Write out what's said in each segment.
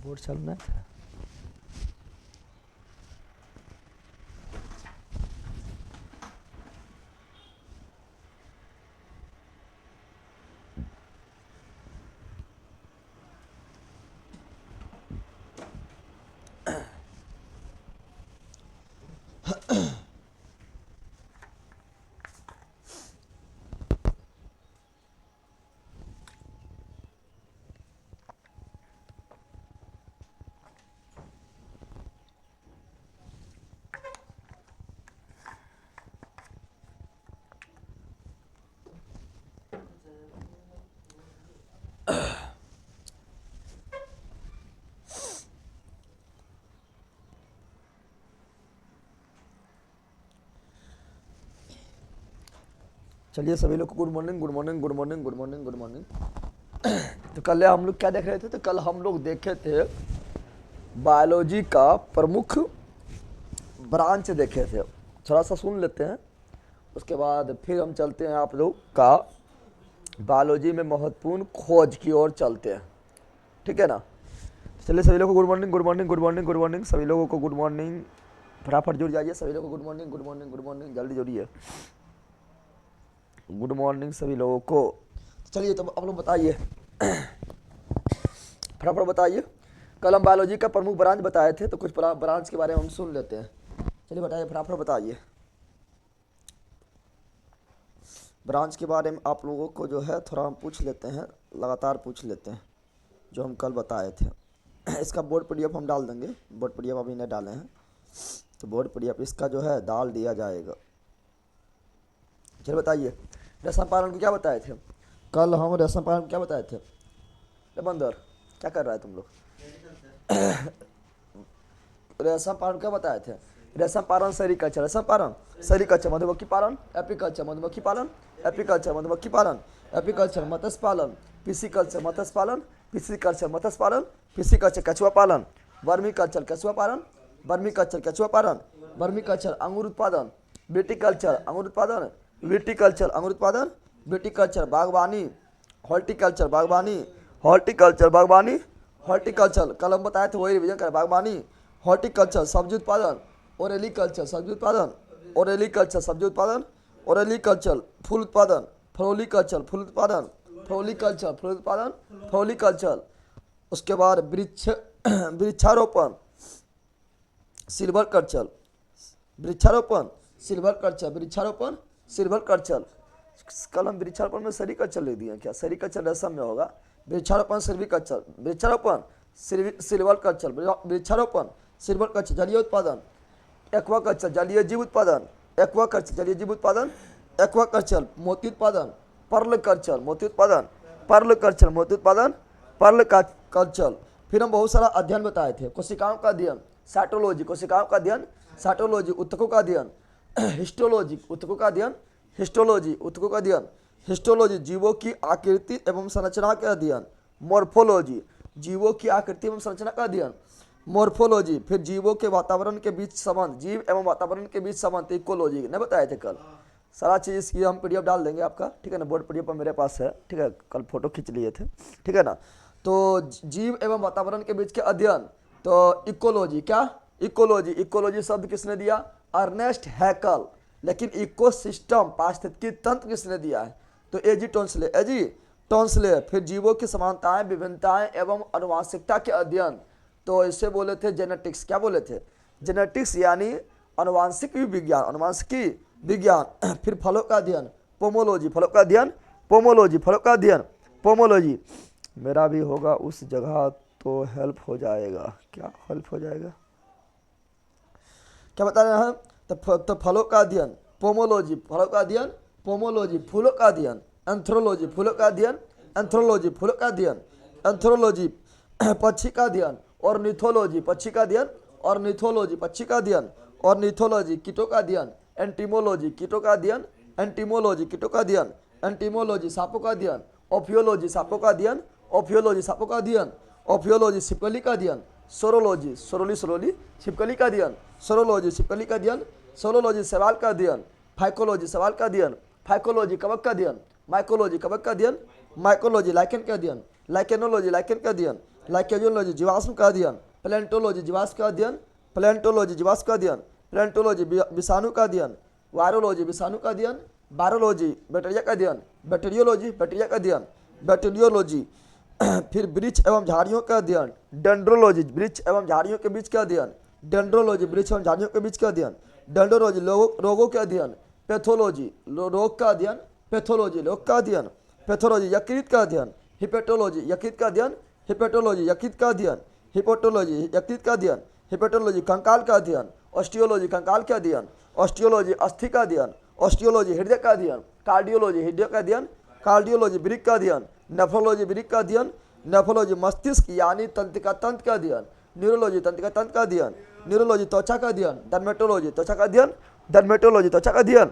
Board चलना था। चलिए सभी लोग को good morning, good morning, good morning, good morning, good morning. तो कल हम लोग क्या देख रहे थे? तो कल हम लोग देखे थे बायोलॉजी का प्रमुख ब्रांच देखे थे। थोड़ा सा सुन लेते हैं, उसके बाद फिर हम चलते हैं आप लोग का बायोलॉजी में महत्वपूर्ण खोज की ओर चलते हैं। ठीक है ना? चलिए सभी लोगों को good morning, good morning, good morning, good morning. सभी लोगों को गुड मॉर्निंग। फटाफट जुड़ जाइए सभी लोगों को good morning, good morning, good morning. जल्दी जुड़िए। गुड मॉर्निंग सभी लोगों को। चलिए तो आप लोग बताइए, फटाफट बताइए। कल हम बायोलॉजी का प्रमुख ब्रांच बताए थे, तो कुछ ब्रांच के बारे में हम सुन लेते हैं। चलिए बताइए, फटाफट बताइए। ब्रांच के बारे में आप लोगों को जो है थोड़ा हम पूछ लेते हैं, लगातार पूछ लेते हैं जो हम कल बताए थे। इसका बोर्ड पीडीएफ हम डाल देंगे। बोर्ड पीडीएफ अभी नहीं डाले हैं, तो बोर्ड पीडीएफ इसका जो है डाल दिया जाएगा। चलिए बताइए, रेशम पालन को क्या बताए थे? कल हम रेशम पालन को क्या बताए थे? बंदर क्या कर रहा है तुम लोग? रेशम पालन क्या बताए थे? रेशम पालन, सेरिकल्चर, रेशम पालन, सेरिकल्चर, मधुमक्खी पालन, एपीकल्चर, मधुमक्खी पालन, एपीकल्चर, मधुमक्खी पालन, एपीकल्चर, मत्स्य पालन, पिसीकल्चर, मत्स्य पालन, पिसीकल्चर, मत्स्य पालन, पिसीकल्चर, कछुआ पालन, वर्मीकल्चर, कछुआ पालन, वर्मीकल्चर, कछुआ पालन, वर्मीकल्चर, अंगूर उत्पादन, विटीकल्चर, अंगूर उत्पादन, विटीकल्चर, अंगूर उत्पादन, विटीकल्चर, बागवानी, हॉर्टिकल्चर, बागवानी, हॉर्टिकल्चर, बागवानी, हॉर्टिकल्चर, कल हम बताए थे वही रिवीजन कर। बागवानी, हॉर्टिकल्चर, सब्जी उत्पादन, ओरेलिकल्चर, सब्जी उत्पादन, ओरेलिकल्चर, सब्जी उत्पादन, ओरेलिकल्चर, फूल उत्पादन, फ्लोरिकल्चर, फूल उत्पादन, फ्लोरिकल्चर, फूल उत्पादन, फ्लोरिकल्चर। उसके बाद वृक्षारोपण, सिल्वर कल्चर, वृक्षारोपण, सिल्वर कल्चर, वृक्षारोपण, सिल्वर कल्चर। कल हम वृक्षारोपण में सेरिकल्चर ले दिए क्या? सेरिकल्चर रेशम में होगा। वृक्षारोपण, सिल्वीकल्चर, वृक्षारोपण, सिल्वर कल्चर, वृक्षारोपण, सिल्वर कल्चर, जलीय उत्पादन, एक्वाकल्चर, जलीय जीव उत्पादन, एक्वाकल्चर, जलीय जीव उत्पादन, एक्वाकल्चर, मोती उत्पादन, पर्ल कल्चर, मोती उत्पादन, पर्ल कल्चर, मोती उत्पादन, पर्ल कल्चर। फिर हम बहुत सारा अध्ययन बताए थे। कोशिकाओं का अध्ययन, साइटोलॉजी, कोशिकाओं का अध्ययन, साइटोलॉजी, ऊतकों का अध्ययन, हिस्टोलॉजी, ऊतकों का अध्ययन, हिस्टोलॉजी, ऊतकों का अध्ययन, हिस्टोलॉजी, जीवों की आकृति एवं संरचना का अध्ययन, मोर्फोलॉजी, जीवों की आकृति एवं संरचना का अध्ययन, मोर्फोलॉजी। फिर जीवों के वातावरण के बीच संबंध, जीव एवं वातावरण के बीच संबंध, इकोलॉजी। नहीं बताए थे कल? सारा चीज़ इसकी हम पीडीएफ डाल देंगे आपका, ठीक है ना? बोर्ड पीडीएफ मेरे पास है, ठीक है? कल फोटो खींच लिए थे, ठीक है ना? तो जीव एवं वातावरण के बीच के अध्ययन, तो इकोलॉजी। क्या? इकोलॉजी। इकोलॉजी शब्द किसने दिया? अर्नेस्ट हैकल। लेकिन इकोसिस्टम, पारिस्थितिकी तंत्र किसने दिया है? तो एजी टोंसले, एजी टोंसले। फिर जीवों की समानताएं, विभिन्नताएं एवं अनुवांशिकता के अध्ययन, तो इसे बोले थे जेनेटिक्स। क्या बोले थे? जेनेटिक्स, यानी अनुवांशिक विज्ञान, अनुवांशिकी विज्ञान। फिर फलों का अध्ययन, पोमोलॉजी, फलों का अध्ययन, पोमोलॉजी, फलों का अध्ययन, पोमोलॉजी। मेरा भी होगा उस जगह तो हेल्प हो जाएगा। क्या हेल्प हो जाएगा? क्या बता रहे हैं? तो फलों का अध्ययन, पोमोलॉजी, फलों का अध्ययन, पोमोलॉजी, फूलों का अध्ययन, एंथ्रोलॉजी, फूलों का अध्ययन, एंथ्रोलॉजी, फूलों का अध्ययन, एंथ्रोलॉजी, पक्षी का अध्ययन, ऑर्निथोलॉजी, पक्षी का अध्ययन, ऑर्निथोलॉजी, पक्षी का अध्ययन, ऑर्निथोलॉजी, कीटों का अध्ययन, एंटीमोलॉजी, कीटों का अध्ययन, एंटीमोलॉजी, कीटों का अध्ययन, एंटीमोलॉजी, सांपों का अध्ययन, ओफियोलॉजी, सांपों का अध्ययन, ओफियोलॉजी, सांपों का अध्ययन, ओफियोलॉजी, छिपकली का अध्ययन, सोरोलॉजी, सोरोली, छिपकली का अध्ययन, सोरोलॉजी, छिपकली का अध्ययन, सोरोलॉजी, सवाल का अध्ययन, फाइकोलॉजी, सवाल का अध्ययन, फाइकोलॉजी, कवक का अध्ययन, माइकोलॉजी, कवक का अध्ययन, माइकोलॉजी, लाइकेन का अध्ययन, लाइकेनोलॉजी, लाइकेन का अध्ययन, लाइकेजोलॉजी जीवाश्म का अध्ययन, प्लेंटोलॉजी जीवाश्म का अध्ययन, प्लेंटोलॉजी जीवाश्म का अध्ययन, प्लेंटोलॉजी विषाणु का अध्ययन, वायरोलॉजी विषाणु का अध्ययन, बायोलॉजी बैक्टीरिया का अध्ययन, बैक्टीरियोलॉजी बैक्टीरिया का अध्ययन, बैक्टीरियोलॉजी फिर वृक्ष एवं झाड़ियों का अध्ययन, डेंड्रोलॉजी वृक्ष एवं झाड़ियों के बीच का अध्ययन, डेंड्रोलॉजी वृक्ष एवं झाड़ियों के बीच का अध्ययन, डेंड्रोलॉजी रोगों के अध्ययन, पैथोलॉजी रोग का अध्ययन, पैथोलॉजी रोग का अध्ययन, पैथोलॉजी यकृत का अध्ययन, हिपेटोलॉजी यकृत का अध्ययन, हिपेटोलॉजी यकृत का अध्ययन, हिपोटोलॉजी यकृत का अध्ययन, हिपेटोलॉजी कंकाल का अध्ययन, ऑस्टियोलॉजी कंकाल का अध्ययन, ऑस्टियोलॉजी अस्थि का अध्ययन, ऑस्टियोलॉजी हृदय का अध्ययन, कार्डियोलॉजी हृदय का अध्ययन, कार्डियोलॉजी वृक्क का अध्ययन, नेफ्रोलॉजी वृक्क का अध्ययन, नेफ्रोलॉजी मस्तिष्क यानी तंत्रिका तंत्र का अध्ययन, न्यूरोलॉजी तंत्रिका तंत्र का अध्ययन, न्यूरोलॉजी त्वचा का अध्ययन, डर्मेटोलॉजी त्वचा का अध्ययन, डर्मेटोलॉजी त्वचा का अध्ययन,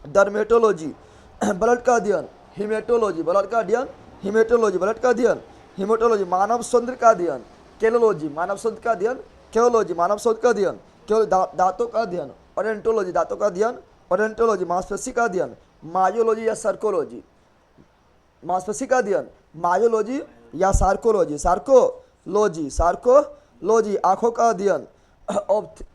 डर्मेटोलॉजी ब्लड का अध्ययन, हिमेटोलॉजी ब्लड का अध्ययन, हिमेटोलॉजी ब्लड का अध्ययन, हिमेटोलॉजी मानव सौंदर्य का अध्ययन, केलोलॉजी मानव सौंदर्य का अध्ययन, केओलॉजी मानव सौंदर्य का अध्ययन, दांतों का अध्ययन, ओडेंटोलॉजी दांतों का अध्ययन, ओडेंटोलॉजी मांसपेशी का अध्ययन, मायोलॉजी या सर्कोलॉजी मांसपेशी का अध्ययन, मायोलॉजी या सार्कोलॉजी सार्कोलॉजी सार्कोलॉजी आंखों का अध्ययन,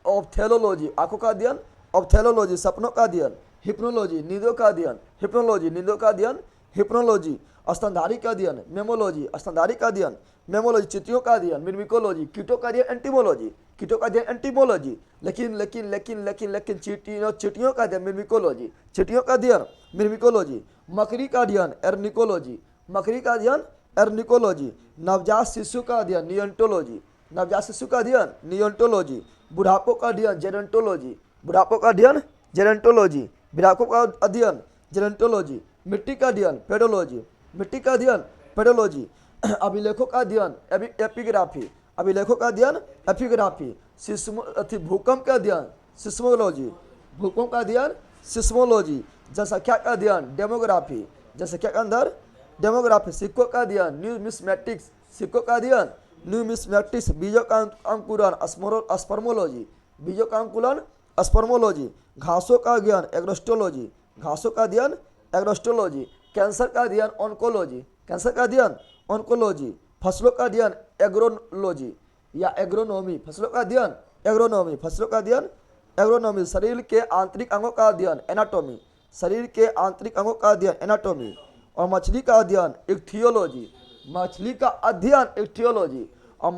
ऑप्थेलोलॉजी आंखों का अध्ययन, ऑप्थेलोलॉजी सपनों का अध्ययन, हिप्नोलॉजी नींदों का अध्ययन, हिप्नोलॉजी नींदों का अध्ययन, हिप्नोलॉजी स्तनधारी का अध्ययन, मेमोलॉजी स्तनधारी का अध्ययन, मेमोलॉजी चिट्ठियों का अध्ययन, मिर्मिकोलॉजी कीटों का अध्ययन, एंटीमोलॉजी कीटों का अध्ययन, एंटीमोलॉजी लेकिन लेकिन लेकिन लेकिन लेकिन चिट्ठियों का अध्ययन, मिर्मिकोलॉजी चिट्ठियों का अध्ययन, मिर्मिकोलॉजी मकड़ी का अध्ययन, एर्निकोलॉजी मकड़ी का अध्ययन, एर्निकोलॉजी नवजात शिशु का अध्ययन, नियोंटोलॉजी नवजात शिशु का अध्ययन, नियोंटोलॉजी बुढ़ापों का अध्ययन, जेरेंटोलॉजी बुढ़ापों का अध्ययन, जेरेंटोलॉजी बुढ़ापों का अध्ययन, जेरेंटोलॉजी मिट्टी का अध्ययन, पेडोलॉजी मिट्टी का अध्ययन, पेडोलॉजी अभिलेखों का अध्ययन, एपिग्राफी अभिलेखों का अध्ययन, एपिग्राफी भूकंप का अध्ययन, सिस्मोलॉजी भूकंप का अध्ययन, सिस्मोलॉजी जनसंख्या का अध्ययन, डेमोग्राफी जनसंख्या के अंदर डेमोग्राफी, सिक्कों का अध्ययन, न्यूमिस्मेटिक्स सिक्कों का अध्ययन, न्यूमिस्मेटिक्स बीजों का अंकुरण, स्पर्मोलॉजी बीजों का अंकुरण, स्पर्मोलॉजी घासों का अध्ययन, एग्रोस्टोलॉजी घासों का अध्ययन, एग्रोस्टोलॉजी कैंसर का अध्ययन, ऑन्कोलॉजी कैंसर का अध्ययन, ऑन्कोलॉजी फसलों का अध्ययन, एग्रोलॉजी या एग्रोनॉमी फसलों का अध्ययन, एग्रोनॉमी फसलों का अध्ययन, एग्रोनॉमी शरीर के आंतरिक अंगों का अध्ययन, एनाटॉमी शरीर के आंतरिक अंगों का अध्ययन, एनाटॉमी और मछली का अध्ययन, इक्थियोलॉजी मछली का अध्ययन, इक्थियोलॉजी और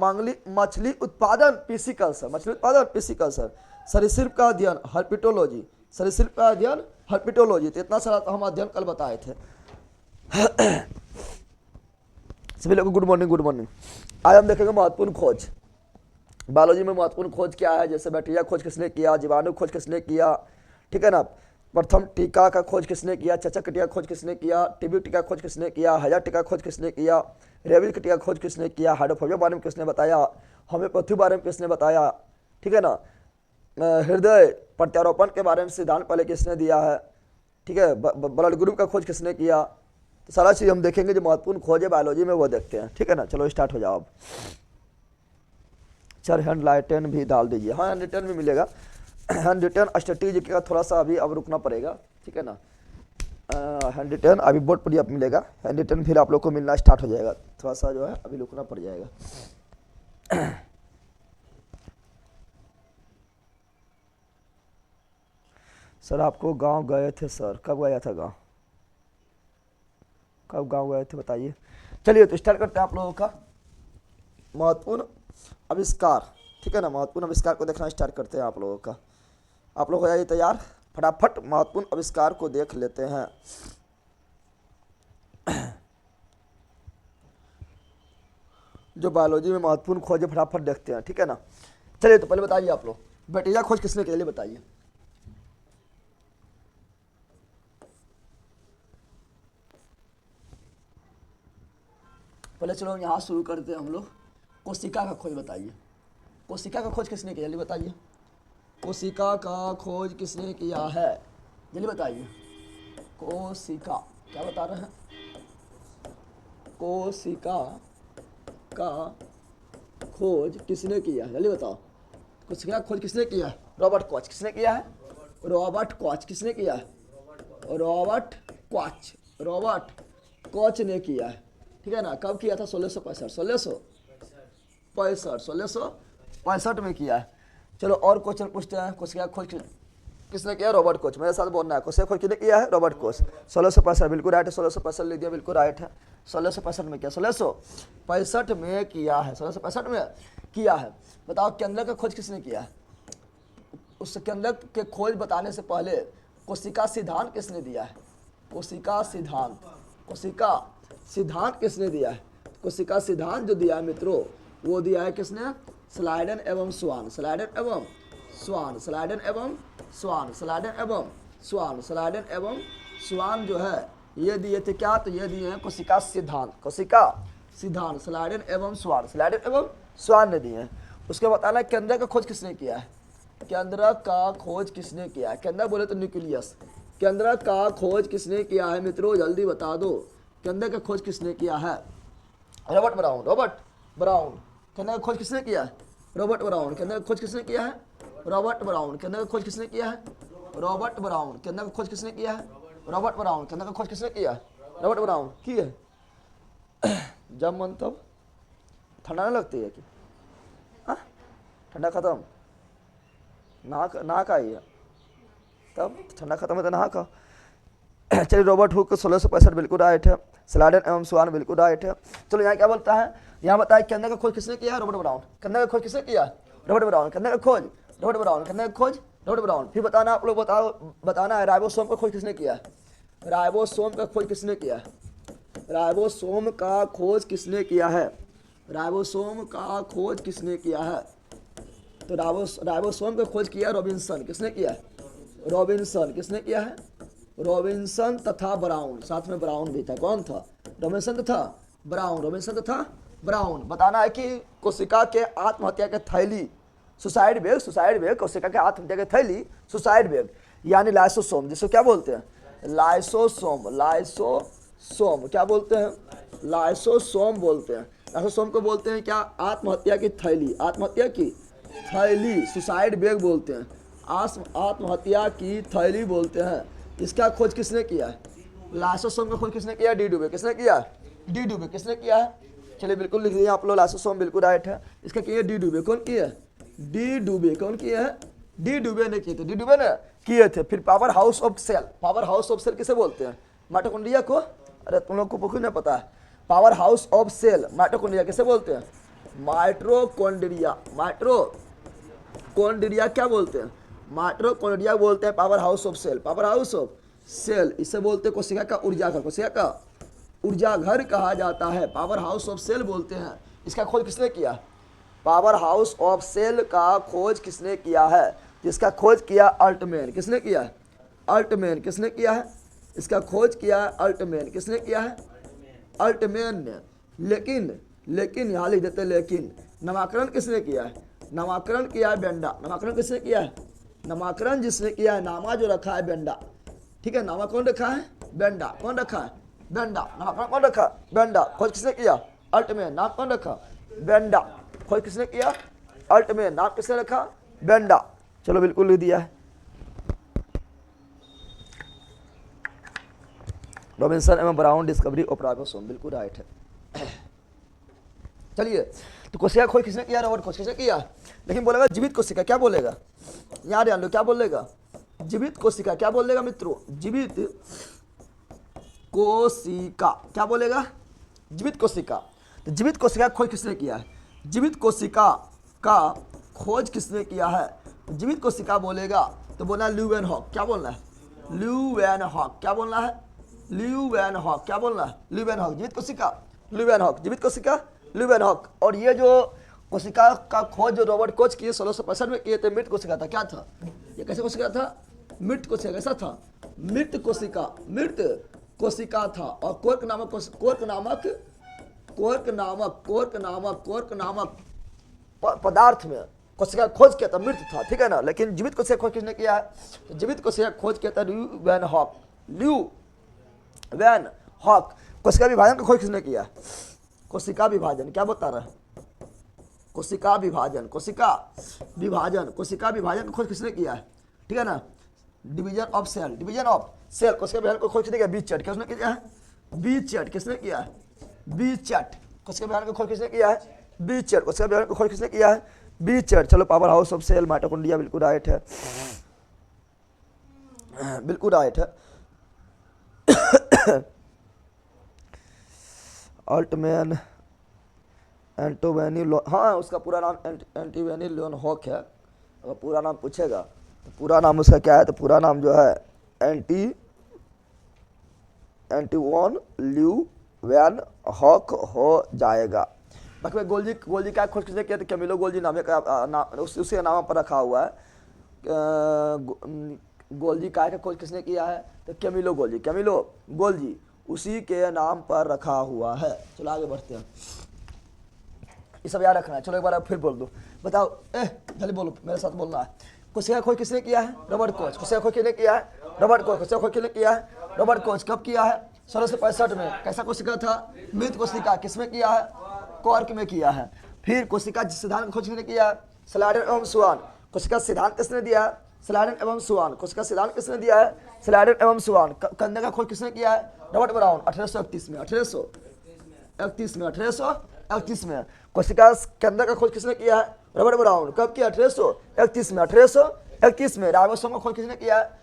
मछली उत्पादन, पिसिकल्चर मछली उत्पादन, पिसिकल्चर सरीसृप का अध्ययन, हर्पिटोलॉजी सरीसृप का अध्ययन, हर्पिटोलॉजी। तो इतना सारा तो हम अध्ययन कल बताए थे। सभी लोगों को गुड मॉर्निंग, गुड मॉर्निंग। आज हम देखेंगे महत्वपूर्ण खोज। बायोलॉजी में महत्वपूर्ण खोज क्या है, जैसे बैक्टीरिया खोज किसने किया, जीवाणु खोज किसने किया, ठीक है ना। प्रथम टीका का खोज किसने किया, चचक टीका खोज किसने किया, टीबी टीका खोज किसने किया, हैजा टीका खोज किसने किया, रेबीज टीका खोज किसने किया, हाइड्रोफोबिया बारे में किसने बताया, होम्योपैथी बारे में किसने बताया, ठीक है ना। हृदय प्रत्यारोपण के बारे में सिद्धांत पहले किसने दिया है, ठीक है। ब्लड ग्रुप का खोज किसने किया। तो सारा चीज़ हम देखेंगे, जो महत्वपूर्ण खोज है बायोलॉजी में वो देखते हैं, ठीक है ना। चलो स्टार्ट हो जाओ अब। चल हैंड लाइटन भी डाल दीजिए। हाँ हैंड रिटर्न भी मिलेगा। हैंड रिटर्न स्ट्रेटेजी का थोड़ा सा अभी अब रुकना पड़ेगा, ठीक है ना। हैंड रिटर्न अभी बोर्ड पर ही मिलेगा, हैंड रिटर्न फिर आप लोग को मिलना स्टार्ट हो जाएगा। थोड़ा सा जो है अभी रुकना पड़ जाएगा। सर आपको गांव गए थे सर, कब गया था गांव, कब गांव गए थे बताइए। चलिए तो स्टार्ट करते हैं आप लोगों का महत्वपूर्ण आविष्कार, ठीक है ना। महत्वपूर्ण आविष्कार को देखना स्टार्ट करते हैं आप लोगों का। आप लोग हो जाइए तैयार, फटाफट महत्वपूर्ण आविष्कार को देख लेते हैं। जो बायोलॉजी में महत्वपूर्ण खोज है फटाफट देखते हैं, ठीक है ना। चलिए तो पहले बताइए आप लोग, बैक्टीरिया खोज किसने किया बताइए। पहले चलो यहाँ शुरू करते हैं हम लोग। कोशिका का खोज बताइए। कोशिका का खोज किसने किया जल्दी बताइए। कोशिका का खोज किसने किया है जल्दी बताइए। कोशिका क्या बता रहे हैं। कोशिका का खोज किसने किया है जल्दी बताओ। कोशिका का खोज किसने किया है। रॉबर्ट कॉच किसने किया है। रॉबर्ट कॉच किसने किया है। रॉबर्ट कॉच ने किया है, ठीक है ना। कब किया था 1665 1665 में किया है। चलो और क्वेश्चन पूछते हैं। कोशिका खोज किसने किया? Robert Koch. मेरे साथ बोलना है, कोशिका खोज किसने किया है? Robert coach. 1665 बिल्कुल राइट है, 1665 लिख दिया, बिल्कुल राइट है। 1665 में किया, 1665 में किया है, 1665 में किया है। बताओ केंद्र का खोज किसने किया है? उस केंद्र के खोज बताने से पहले कोशिका सिद्धांत किसने दिया है? कोशिका सिद्धांत किसने दिया है? कोशिका सिद्धांत जो दिया है मित्रों, वो दिया है किसने? स्लाइडन एवं स्वान जो है ये दिए थे क्या? तो ये दिए हैं कोशिका सिद्धांत स्लाइडन एवं स्वान ने दिए हैं। उसके बताना केंद्र का खोज किसने किया है? केंद्र का खोज किसने किया है? केंद्र बोले तो न्यूक्लियस। केंद्र का खोज किसने किया है मित्रों? जल्दी बता दो, केंद्र का खोज किसने किया है? Robert brown. केंद्र का खोज किसने किया है? Robert brown. केंद्र का खोज किसने किया है? Robert brown. केंद्र का खोज किसने किया है? Robert brown. केंद्र का खोज किसने किया है? Robert brown. केंद्र का खोज किसने किया है? रॉबर्ट ब्राउन की है। जब मन तब ठंडा नहीं लगती है कि ठंडा खत्म नहा का ही है, तब ठंडा खत्म है तो नहा का। चलिए रॉबर्ट हुक 1665 बिल्कुल राइट है। स्लाइडन एवं स्वान बिल्कुल राइट है। चलो यहाँ क्या बोलता है? यहाँ बताया केंद्र का खोज किसने किया? Robert brown. केंद्र का खोज किसने किया? Robert brown. केंद्र का खोज रॉबर्ट ब्राउन। केंद्र का खोज रॉबर्ट ब्राउन। फिर बताना, आप लोग बताना है राइबोसोम का खोज किसने किया? राइबोसोम का खोज किसने किया? राइबोसोम का खोज किसने किया है? राइबोसोम का खोज किसने किया है? तो राइबोसोम का खोज किया रॉबिन्सन। किसने किया? रॉबिन्सन। किसने किया है? रॉबिन्सन तथा ब्राउन। साथ में ब्राउन भी था। कौन था? रॉबिन्सन तथा ब्राउन। बताना है कि कोशिका के आत्महत्या के थैली सुसाइड बेग कोशिका के आत्महत्या के थैली सुसाइड बेग यानी लाइसोसोम, जिसको क्या बोलते हैं? लाइसोसोम क्या बोलते हैं? लाइसोसोम बोलते हैं। लाइसोसोम को बोलते हैं क्या? आत्महत्या की थैली सुसाइड बेग बोलते हैं। आत्महत्या की थैली बोलते हैं। इसका खोज किसने किया है? लाइसोसोम का खोज किसने किया? डी डुबे। किसने किया है? चलिए बिल्कुल लिख दिए आप लोग, लाइसोसोम बिल्कुल राइट है। इसका किया डी डुबे। कौन किया है? डी डुबे ने किए थे। किए थे। फिर पावर हाउस ऑफ सेल किसे बोलते हैं? माइटोकॉन्ड्रिया को। अरे तुम लोग को कुछ नहीं पता है। Power house of cell mitochondria किसे बोलते हैं? माइटोकॉन्ड्रिया क्या बोलते हैं? माइटोकॉन्ड्रिया बोलते हैं पावर हाउस ऑफ सेल। इसे बोलते हैं कोशिका का ऊर्जा घर कहा जाता है। पावर हाउस ऑफ सेल बोलते हैं। इसका खोज किसने किया? पावर हाउस ऑफ सेल का खोज किसने किया है? जिसका खोज किया अल्टमैन। किसने किया है? इसका खोज किया अल्टमैन। किसने किया है? अल्टमैन ने। लेकिन यहाँ लिख देते लेकिन। नामकरण किसने किया है? नामकरण किया है बेंडा। नामकरण किसने किया है? नामकरण जिसने किया है, नामा जो रखा है बेंडा। ठीक है, नामा कौन रखा है? बेंडा। कौन रखा है? बेंडा। नामकरण कौन रखा? बेंडा। खोज किसने किया? अल्टमैन। नाम कौन रखा? बेंडा। खोज किसने किया? अल्टमैन। नाम किसने रखा? बेंडा। चलो बिल्कुल लिख दिया है। रॉबिन्सन एवं ब्राउन डिस्कवरी ऑफ राइबोसोम बिल्कुल राइट है। चलिए, तो कोशिका खोज किसने किया? Robert Koch. किसने किया? लेकिन बोलेगा जीवित कोशिका। क्या बोलेगा? याद ध्यान लो, क्या बोलेगा? जीवित कोशिका। क्या बोलेगा मित्रों? जीवित कोशिका। क्या बोलेगा? जीवित कोशिका। तो जीवित कोशिका खोज किसने किया है? जीवित कोशिका का खोज किसने किया है? जीवित कोशिका बोलेगा तो बोलना ल्यूवेनहॉक। क्या बोलना है? ल्यूवेनहॉक। क्या बोलना है? ल्यूवेनहॉक। क्या बोलना है? ल्यूवेनहॉक। जीवित कोशिका ल्यूवेनहॉक। और ये जो कोशिका का खोज जो रॉबर्ट कोच किए 1665 में किए थे, मृत कोशिका था। क्या था ये? कैसे कोशिका था? मृत कोशिका। कैसा था? मृत कोशिका था। और कोर्क नामक पदार्थ में कोशिका खोज किया था, मृत था। ठीक है ना। लेकिन जीवित कोशिका खोज किसने किया है? तो जीवित कोशिका खोज किया था ल्यूवेनहॉक। कोशिका विभाजन का खोज किसने किया? कोशिका विभाजन। क्या बता रहा है? कोशिका विभाजन का खोज किसने किया है? ठीक है ना। डिवीजन ऑफ सेल कोशिका विभाजन को खोज किसने किया? बीचट। किसने किया है? बीचट। कोशिका विभाजन को खोज किसने किया है? बी चेयर, उसका विभाजन का खोज किसने किया है? बी चेयर। चलो power house of cell mitochondria बिल्कुल राइट है, बिल्कुल राइट है। अल्टमैन एंटोवेनी लो, हाँ उसका पूरा नाम एंटोवेनी लियोन हॉक है। अगर पूरा नाम पूछेगा तो पूरा नाम उसका क्या है, तो पूरा नाम जो है एंटीवॉन ल्यू वैन हॉक हो जाएगा। बाकी में गोल्जी का खोज किसने किया? तो कैमिलो गोल्जी नाम उसी का नाम पर रखा हुआ है। गोल्जी काय का खोज किसने किया है? तो कैमिलो गोल्जी उसी के नाम पर रखा हुआ है। चलो आगे बढ़ते हैं, ये सब याद रखना है। चलो एक बार आप फिर बोल दो, बताओ जल्दी बोलो, मेरे साथ बोलना है। कोशिका खोज किसने किया है? Robert coach. कोशिका खोज किसने किया है? Robert coach. कोशिका खोज किसने किया है? Robert coach. कब किया है? 1665 में। कैसा कोशिका था? मृत कोशिका। किसमें किया है? कॉर्क में किया है। फिर कोशिका सिद्धांत खोज किसने किया है? स्लाइडन एवं सुआन। कोशिका सिद्धांत किसने दिया है? स्लाइडन एवं सुआन। कोशिका सिद्धांत किसने दिया है? स्लाइडन एवं सुआन। कंधे का खोज किसने किया है? रॉबर्ट ब्राउन 1831 में। 1831 में। कोशिका के अंदर का खोज किसने किया है? Robert brown. कब किया? 1831 में। 1831 में। राइबोसोम का खोज किसने किया है?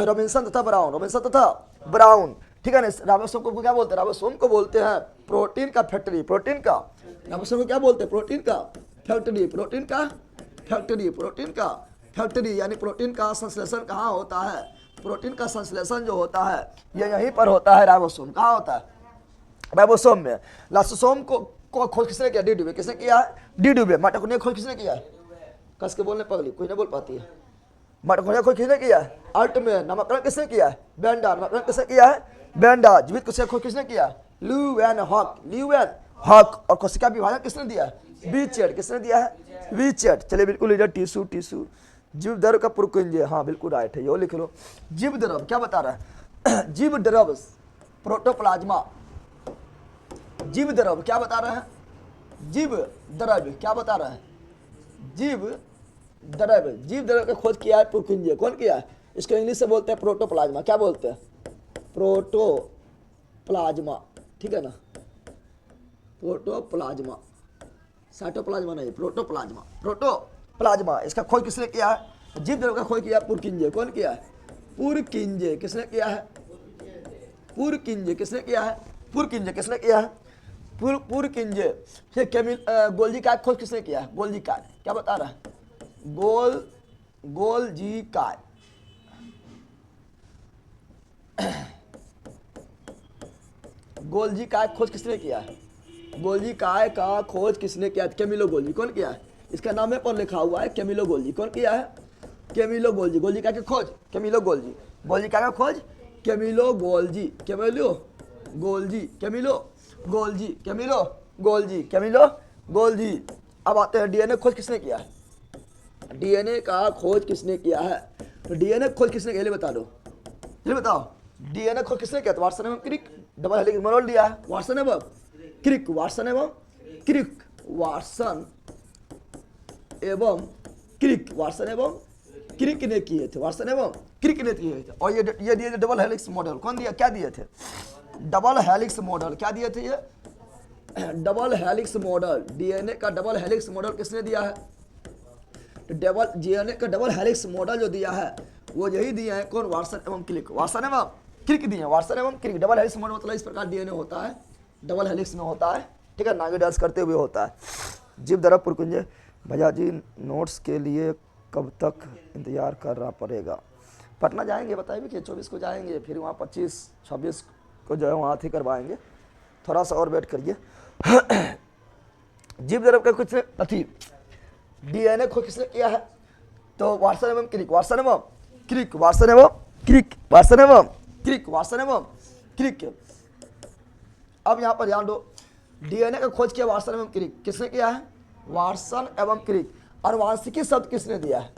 रॉबिन्सन तथा ब्राउन। ठीक है ना। राइबोसोम को क्या बोलते हैं? राइबोसोम को बोलते हैं प्रोटीन का फैक्ट्री। राइबोसोम को क्या बोलते हैं? प्रोटीन का फैक्ट्री। यानी प्रोटीन का संश्लेषण कहाँ होता है? प्रोटीन का संश्लेषण जो होता है ये यहीं पर होता है। राइबोसोम कहाँ होता है? राइबोसोम में। लाइसोसोम को खोज किसने किया? डी ड्यूबे। किसने किया है? डी ड्यूबे। माइटोकॉन्ड्रिया खोज किसने किया है? कस के बोलने पगली, कोई नहीं बोल पाती है। माइटोकॉन्ड्रिया खोज किसने किया है? अल्टमैन। नामकरण किसने किया है? बेंडा। नामकरण किसने किया है? बेंडा। जीवित कोशिका खोज किसने किया? Leeuwenhoek. और कोशिका विभाजन किसने दिया है? बी चेयर। किसने दिया है? बी चेयर। चलिए बिल्कुल लीजिए, टिश्यू। जीव द्रव का पुरकुंज, हाँ बिल्कुल राइट है, यो लिख लो। जीव द्रव क्या बता रहा है? जीव द्रव प्रोटोप्लाज्मा। जीव द्रव क्या बता रहा है? जीव द्रव क्या बता रहा है? जीव द्रव का खोज किया है पुरकुंज। कौन किया है? इसको इंग्लिश से बोलते हैं प्रोटोप्लाज्मा। क्या बोलते हैं? प्रोटोप्लाज्मा। ठीक है ना, प्रोटोप्लाज्मा, साइटोप्लाज्मा नहीं, प्रोटोप्लाज्मा। इसका खोज किसने किया है? जीव द्रव का खोज किया पुरकिंजे। कौन किया है? पुरकिंजे। किसने किया है? पुरकिंजे। किसने किया है? पुरकिंजे। फिर गोल्जी काय खोज किसने किया है? गोल्जी काय क्या बता रहा है? गोल्जी काय। गोल्जी काय खोज किसने किया है? गोल्जी काय का खोज किसने किया? Camillo Golgi. कौन किया है? इसका नाम पर लिखा हुआ है कैमिलो गोल्जी। कौन किया है? Camillo Golgi. गोल्जी काय की खोज? Camillo Golgi. गोल्जी काय का खोज? Camillo Golgi. अब आते हैं डीएनए खोज किसने किया है? डीएनए का खोज किसने किया है? तो डीएनए खोज किसने किया? बता दो, ये बताओ। डीएनए खोज किसने किया? तो वाटसन एवं क्रिक डबल हेलिक्स मोनोमर दिया है। वाटसन एवं क्रिक ने किए थे। और ये दिए थे डबल हेलिक्स मॉडल। कौन दिया? क्या दिए थे? Double helix model. क्या दिए थे ये? Double helix model. डीएनए का डबल हेलिक्स मॉडल किसने दिया है? डीएनए का डबल हेलिक्स मॉडल जो दिया है वो यही दिया है। कौन? वाटसन एवं क्रिक दिए। वाटसन एवं क्रिक। डबल हेलिक्स मॉडल मतलब इस प्रकार डीएनए होता है, डबल हेलिक्स में होता है। ठीक है, नागे डांस करते हुए होता है। जीव द्रव पुरकुंज। भैया जी नोट्स के लिए कब तक इंतजार करना पड़ेगा? पटना जाएंगे, बताइए कि 24 को जाएंगे, फिर वहाँ 25-26 को जो है वहाँ ही करवाएंगे। थोड़ा सा और वेट करिए। जीव द्रव का कुछ अथी डीएनए खोज किसने किया है? तो वाटसन एवं क्रिक। अब यहाँ पर ध्यान दो, डीएनए का खोज किया वाटसन एवं क्रिक। किसने किया है? वाटसन एवं क्रिक। अनुवांशिकी शब्द किसने दिया है?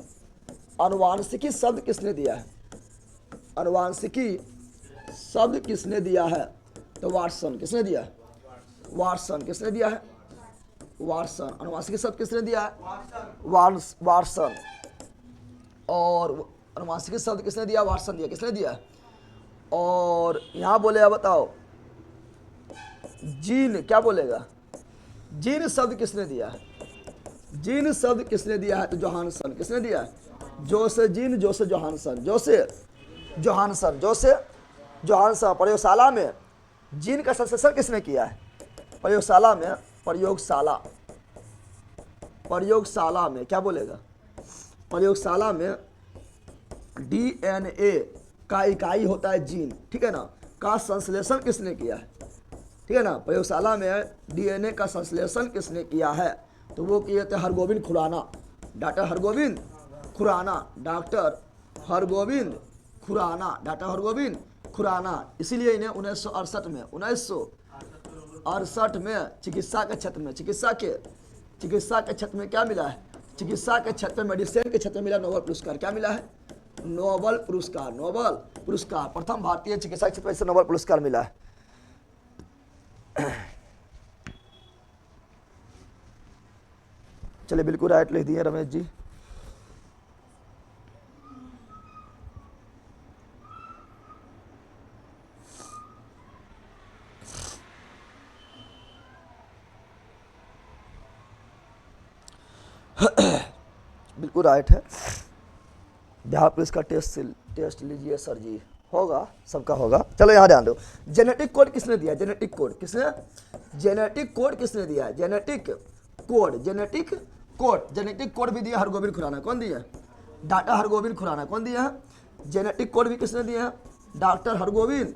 अनुवांशिकी शब्द किसने दिया है? तो वाटसन। किसने दिया है? वाटसन। अनुवांशिकी शब्द किसने दिया है? वाटसन। और अनुवांशिकी शब्द किसने दिया? वाटसन दिया। किसने दिया? और यहाँ बोलेगा, बताओ जीन क्या बोलेगा? जीन शब्द किसने दिया है? जीन शब्द किसने दिया है? तो जोहानसन। किसने दिया है? जोसे जीन, जोसे जोहानसन, जोसे जोहानसन, जोसे जोहानसन। प्रयोगशाला में जीन का संश्लेषण किसने किया है? प्रयोगशाला में, प्रयोगशाला, प्रयोगशाला में क्या बोलेगा? प्रयोगशाला में डीएनए का इकाई होता है जीन, ठीक है ना, का संश्लेषण किसने किया है? ठीक है ना, प्रयोगशाला में डीएनए का संश्लेषण किसने किया है? तो वो किए थे Hargobind Khorana, doctor Hargobind Khorana, doctor Hargobind Khorana, doctor Hargobind Khorana. इसीलिए इन्हें 1968 में 1968 में चिकित्सा के क्षेत्र में, चिकित्सा के क्षेत्र में क्या मिला है? चिकित्सा के क्षेत्र में, मेडिसिन के क्षेत्र में मिला नोबेल पुरस्कार। क्या मिला है? नोबेल पुरस्कार, नोबेल पुरस्कार। प्रथम भारतीय चिकित्सा क्षेत्र में से नोबेल पुरस्कार मिला है। चलिए, बिल्कुल राइट लिख दिए रमेश जी। बिल्कुल राइट है। बिहार पुलिस का टेस्ट लीजिए सर जी, होगा, सबका होगा। चलो यहाँ ध्यान दो, जेनेटिक कोड किसने दिया? जेनेटिक कोड किसने? जेनेटिक कोड किसने दिया है? Genetic code, genetic code, genetic code भी दिया हरगोविंद खुराना। कौन दिया? डॉक्टर हरगोविंद खुराना। कौन दिया है? जेनेटिक कोड भी किसने दिया है? Doctor Hargobind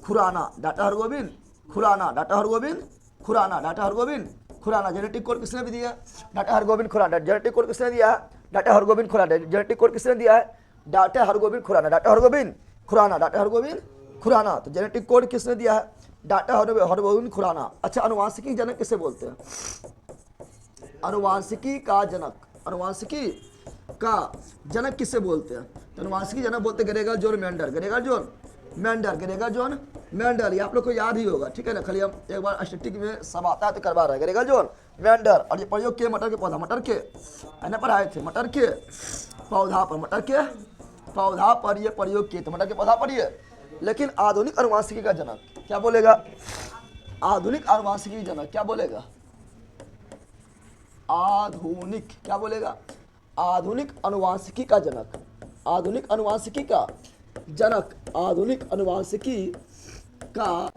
Khorana, doctor Hargobind Khorana, doctor Hargobind Khorana, doctor Hargobind Khorana. Genetic code किसने भी दिया? Doctor Hargobind Khorana. Genetic code किसने दिया है? Doctor Hargobind Khorana. Genetic code किसने दिया है? Doctor Hargobind Khorana, doctor Hargobind Khorana, doctor Hargobind Khorana. तो जेनेटिक कोड किसने दिया है? डॉक्टर हरगोविंद खुराना। अच्छा, अनुवांशिकी जनक किसे बोलते हैं? अनुवांशिकी का जनक, अनुवांशिकी का जनक किसे बोलते हैं? तो अनुवांशिकी जनक बोलते हैं Gregor John Mendel, Gregor John Mendel, Gregor John Mendel. ये आप लोग को याद ही होगा, ठीक है ना, खाली हम एक बार स्टैटिक में सब आता है तो करवा रहे हैं। Gregor John Mendel. और ये प्रयोग किए मटर के पौधा, मटर के है पढ़ाए थे, मटर के पौधा पर, मटर के पौधा पर ये प्रयोग किए थे, मटर के पौधा पर ये। लेकिन आधुनिक अनुवांशिकी का जनक क्या बोलेगा? आधुनिक अनुवांशिकी जनक क्या बोलेगा? आधुनिक क्या बोलेगा? आधुनिक अनुवांशिकी का जनक, आधुनिक अनुवांशिकी का जनक, आधुनिक अनुवांशिकी का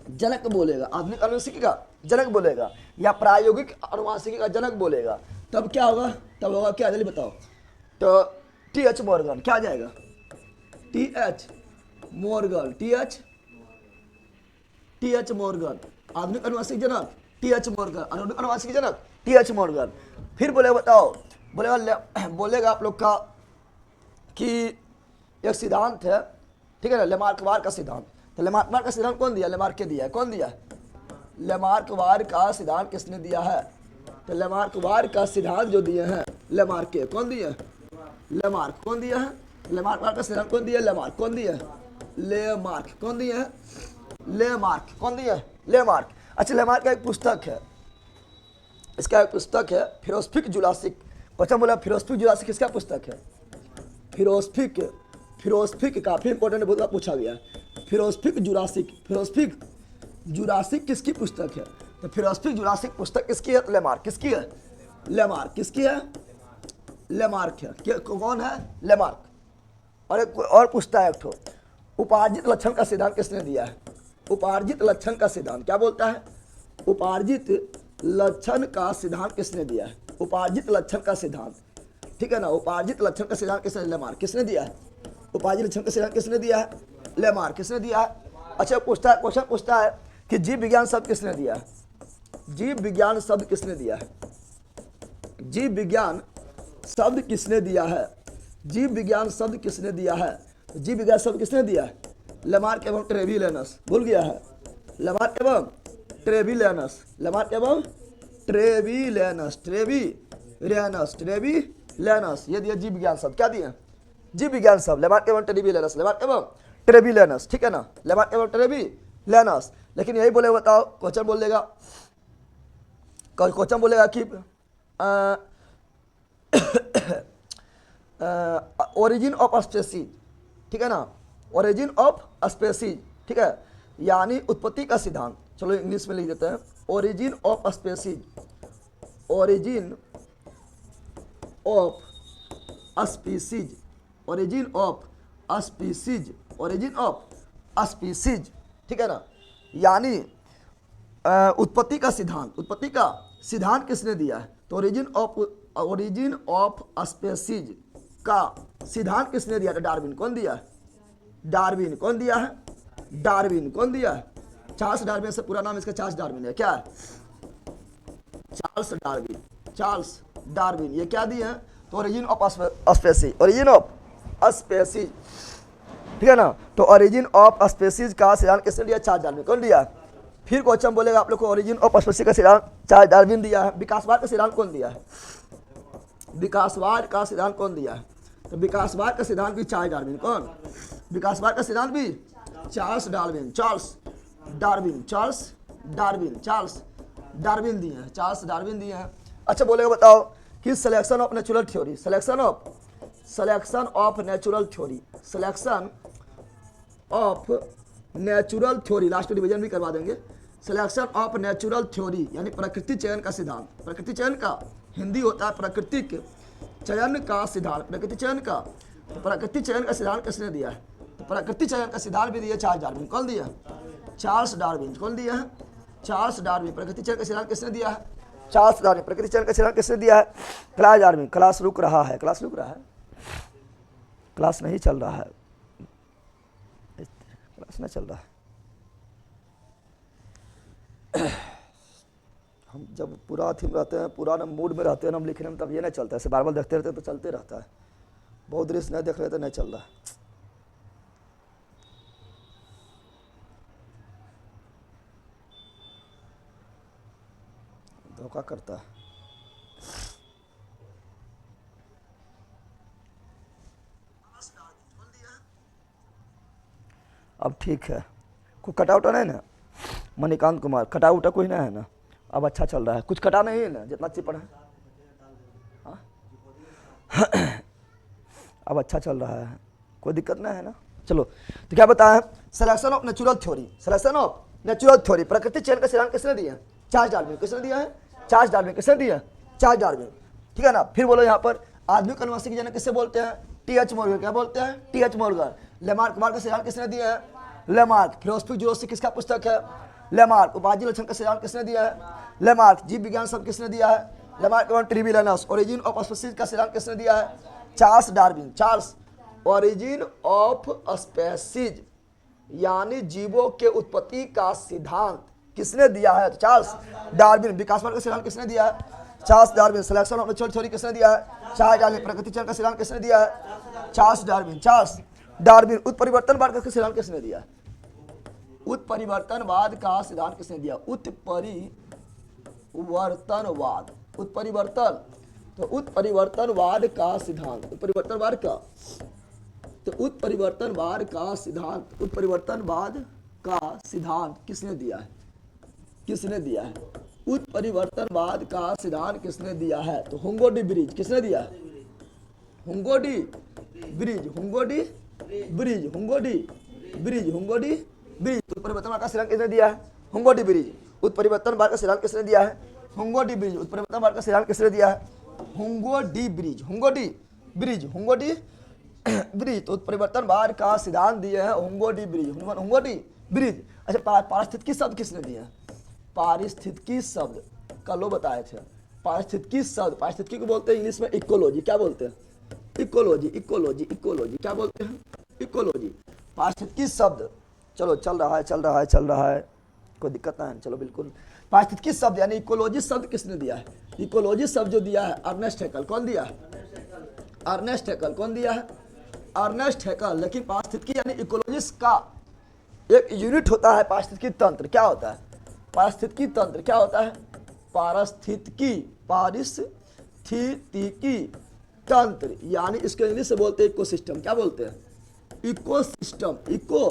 जनक बोलेगा, आधुनिक अनुवांशिकी का जनक बोलेगा, या प्रायोगिक अनुवांशिकी का जनक बोलेगा। तब क्या होगा? तब होगा क्या? जल्दी बताओ। तो टी.एच. मॉर्गन। क्या आ जाएगा? टी.एच. Morgan, TH. मॉर्गन। आधुनिक अनुवांशिकी जनक टी.एच. मॉर्गन, आधुनिक अनुवांशिकी जनक टी.एच. मॉर्गन। फिर बोले बताओ, बोलेगा आप लोग का कि एक सिद्धांत है, ठीक है ना, लेमार्कवार का सिद्धांत। तो लेमार्कवार का सिद्धांत कौन दिया? लेमार्के दिया है। कौन दिया? लेमार्कवार का सिद्धांत किसने दिया है? तो लेमार्कवार का सिद्धांत जो दिए हैं लेमार्के। कौन दिए? लेमार्क। कौन दिया है? लेमार्कवार का सिद्धांत कौन दिया? लेमार्क। कौन दिया? लेमार्क। कौन दिया है? लेमार्क। कौन दिया? लेमार्क। अच्छा, लेमार्क का एक पुस्तक है, इसका एक पुस्तक है फिलोसफिक जुरासिक। क्वेश्चन बोला फिलोसफिक जुरासिक किसका पुस्तक है? फिलोसफिक, फिलोसफिक काफी इंपॉर्टेंट बहुत पूछा गया है। फिलोसफिक जुरासिक, फिलोसफिक जुरासिक किसकी पुस्तक है? तो फिलोसफिक जुरासिक पुस्तक किसकी है? लेमार्क। किसकी है? लेमार्क। किसकी है? लेमार्क है। कौन है? लेमार्क। और एक और पूछता है एक ठो, उपार्जित लक्षण का सिद्धांत किसने दिया है? उपार्जित लक्षण का सिद्धांत क्या बोलता है? उपार्जित लक्षण का सिद्धांत किसने दिया है? उपार्जित लक्षण का सिद्धांत, ठीक है ना, उपार्जित लक्षण का सिद्धांत किसने? लेमार्क। किसने दिया है? उपार्जित लक्षण का सिद्धांत किसने दिया है? लेमार्क। किसने दिया है? अच्छा, क्वेश्चन पूछता है कि जीव विज्ञान शब्द किसने दिया है? जीव विज्ञान शब्द किसने दिया है? जीव विज्ञान शब्द किसने दिया है? जीव विज्ञान शब्द किसने दिया है? जीव विज्ञान शब्द किसने दिया है? लेमार्क एवं ट्रेविलियनस। भूल गया है? लेमार्क एवं ट्रेविलियनस, लेमार्क एवं ट्रेविलियनस, ट्रेविलियनस, ट्रेविलियनस, ये दिया जीव विज्ञान शब्द। क्या दिया? जीव विज्ञान शब्द, लेमार्क एवं ट्रेविलियनस, लेमार्क एवं ट्रेविलियनस, ठीक है ना, लेमार्क एवं ट्रेविलियनस। लेकिन यही बोले बताओ, क्वेश्चन बोल देगा, क्वेश्चन बोलेगा कि ओरिजिन ऑफ स्पेसीज, ठीक है ना, ओरिजिन ऑफ स्पेसीज, ठीक है, यानी उत्पत्ति का सिद्धांत। चलो इंग्लिश में लिख देते हैं। Origin of species, origin of species, origin of species, origin of species, ठीक है ना। यानी उत्पत्ति का सिद्धांत, उत्पत्ति का सिद्धांत किसने दिया है? तो ओरिजिन ऑफ स्पेसीज का सिद्धांत किसने दिया था? डार्विन। कौन दिया है? डार्विन। कौन दिया है? डार्विन। कौन दिया है? चार्ल्स डार्विन से पूरा नाम इसका चार्ल्स डार्विन है। क्या है? Charles Darwin. चार्ल्स डार्विन ये क्या दिए हैं? तो origin of species, origin of species, ठीक है ना। तो ओरिजिन ऑफ स्पेसीज का सिद्धांत किसने दिया? Charles Darwin. कौन दिया? फिर क्वेश्चन बोलेगा आप लोग को, ओरिजिन ऑफ स्पेसीज का सिद्धांत चार्ल्स डार्विन दिया है। विकासवाद का सिद्धांत कौन दिया है? विकासवाद का सिद्धांत कौन दिया है? तो विकासवाद का सिद्धांत भी चार्ल्स डार्विन। कौन? विकासवाद का सिद्धांत भी Charles Darwin. Charles Darwin, Charles Darwin, Charles Darwin दिए हैं, चार्ल्स डार्विन दिए हैं। अच्छा बोलेगा बताओ कि selection of natural theory, selection of natural theory, selection of natural theory, last division भी करवा देंगे। सिलेक्शन ऑफ नेचुरल थ्योरी यानी प्रकृति चयन का सिद्धांत, प्रकृति चयन का हिंदी होता है प्राकृतिक चयन का सिद्धांत, प्रकृति चयन का। तो प्रकृति चयन का सिद्धांत किसने दिया है? तो प्रकृति चयन का सिद्धांत भी दिया चार्ल्स डार्विन। कौन दिया? Charles Darwin. कौन दिया है? Charles Darwin. प्रकृति चयन का सिद्धांत किसने दिया है? Charles Darwin. प्रकृति चयन का सिद्धांत किसने दिया है? Class Darwin. क्लास रुक रहा है, क्लास रुक रहा है, क्लास नहीं चल रहा है, क्लास नहीं चल रहा है। हम जब पूरा थीम रहते हैं, पूरा ना मूड में रहते हैं, हम लिखने में तब ये नहीं चलता है। ऐसे बार बार देखते रहते हैं तो चलते रहता है। बहुत दृश्य नहीं देख रहे तो नहीं चल रहा। धोखा करता है। अब ठीक है, कोई कटा उटा नहीं ना? मणिकांत कुमार, कटा उटा कोई नहीं है ना? अब अच्छा चल रहा है, कुछ कटा नहीं है ना? जितना चिपड़ है हाँ? अब अच्छा चल रहा है, कोई दिक्कत नहीं है ना? चलो तो क्या बताया? Selection of natural theory, selection of natural theory, प्रकृति चयन का सिद्धांत किसने दिया? Charles Darwin. किसने दिया है? Charles Darwin. किसने दिया? चार्ल्स डार्विन, ठीक है ना। फिर बोलो यहाँ पर आधुनिक अनुवांशिक जनक किससे बोलते हैं? टी.एच. मॉर्गन। क्या बोलते हैं? टी.एच. मॉर्गन। लेमार्क का सिद्धांत किसने दिया है? लेमार्क। फिलोसफी जोशी किसका पुस्तक है? लेमार्क। उपाधि लक्षण का सिद्धांत किसने दिया है? लेमार्क। जीव विज्ञान शब्द किसने दिया है? लेमार्क एवं ट्रिविलियनस। ओरिजिन ऑफ स्पीसीज का सिद्धांत किसने दिया है? Charles Darwin. Charles. Origin of species यानी जीवों के उत्पत्ति का सिद्धांत किसने दिया है? तो चार्ल्स डार्विन। विकासवाद का सिद्धांत किसने दिया है? Charles Darwin. Selection of natural theory किसने दिया है? Charles Darwin. प्रकृति चयन का सिद्धांत किसने दिया है? Charles Darwin. Charles Darwin. उत्परिवर्तनवाद का सिद्धांत किसने दिया? उत्परिवर्तनवाद का सिद्धांत किसने दिया? उत्परिवर्तनवाद, उत्परिवर्तन। तो उत्परिवर्तनवाद का सिद्धांत, उत्परिवर्तनवाद का, तो उत्परिवर्तनवाद का सिद्धांत, उत्परिवर्तनवाद का सिद्धांत किसने दिया है? किसने दिया है? उत्परिवर्तनवाद का सिद्धांत किसने दिया है? तो हुंगो डी ब्रिज। किसने दिया है? Hugo de Vries, Hugo de Vries, Hugo de Vries, Hugo de Vries. उत्परिवर्तनवाद का सिद्धांत किसने दिया है? Hugo de Vries. उत्परिवर्तनवाद का सिद्धांत किसने दिया है? Hugo de Vries. उत्परिवर्तनवाद का सिद्धांत किसने दिया है? Hugo de Vries, Hugo de Vries, Hugo de Vries. तो उत्परिवर्तनवाद का सिद्धांत दिए है Hugo de Vries, Hugo de Vries. अच्छा पारिस्थितिकी शब्द किसने दिया है? पारिस्थितिकी शब्द कल वो बताए थे। पारिस्थितिकी शब्द, पारिस्थितिकी को बोलते हैं इंग्लिश में इकोलॉजी। क्या बोलते हैं? Ecology, ecology, ecology. क्या बोलते हैं? इकोलॉजी। पारिस्थितिकी शब्द। चलो चल रहा है, चल रहा है, चल रहा है, कोई दिक्कत नहीं है। चलो बिल्कुल। पारिस्थितिकी शब्द यानी इकोलॉजी शब्द किसने दिया है? इकोलॉजी शब्द जो दिया है अर्नेस्ट हैकेल। कौन दिया है? Ernst Haeckel. कौन दिया है? Ernst Haeckel. लेकिन पारिस्थितिकी यानी इकोलॉजिस्ट का एक यूनिट होता है पारिस्थितिकी तंत्र। क्या होता है? पारिस्थितिकी तंत्र क्या होता है? पारिस्थितिकी, पारिस्थितिकी तंत्र यानी इसको इंग्लिश से बोलते हैं इकोसिस्टम। क्या बोलते हैं? इकोसिस्टम। इको,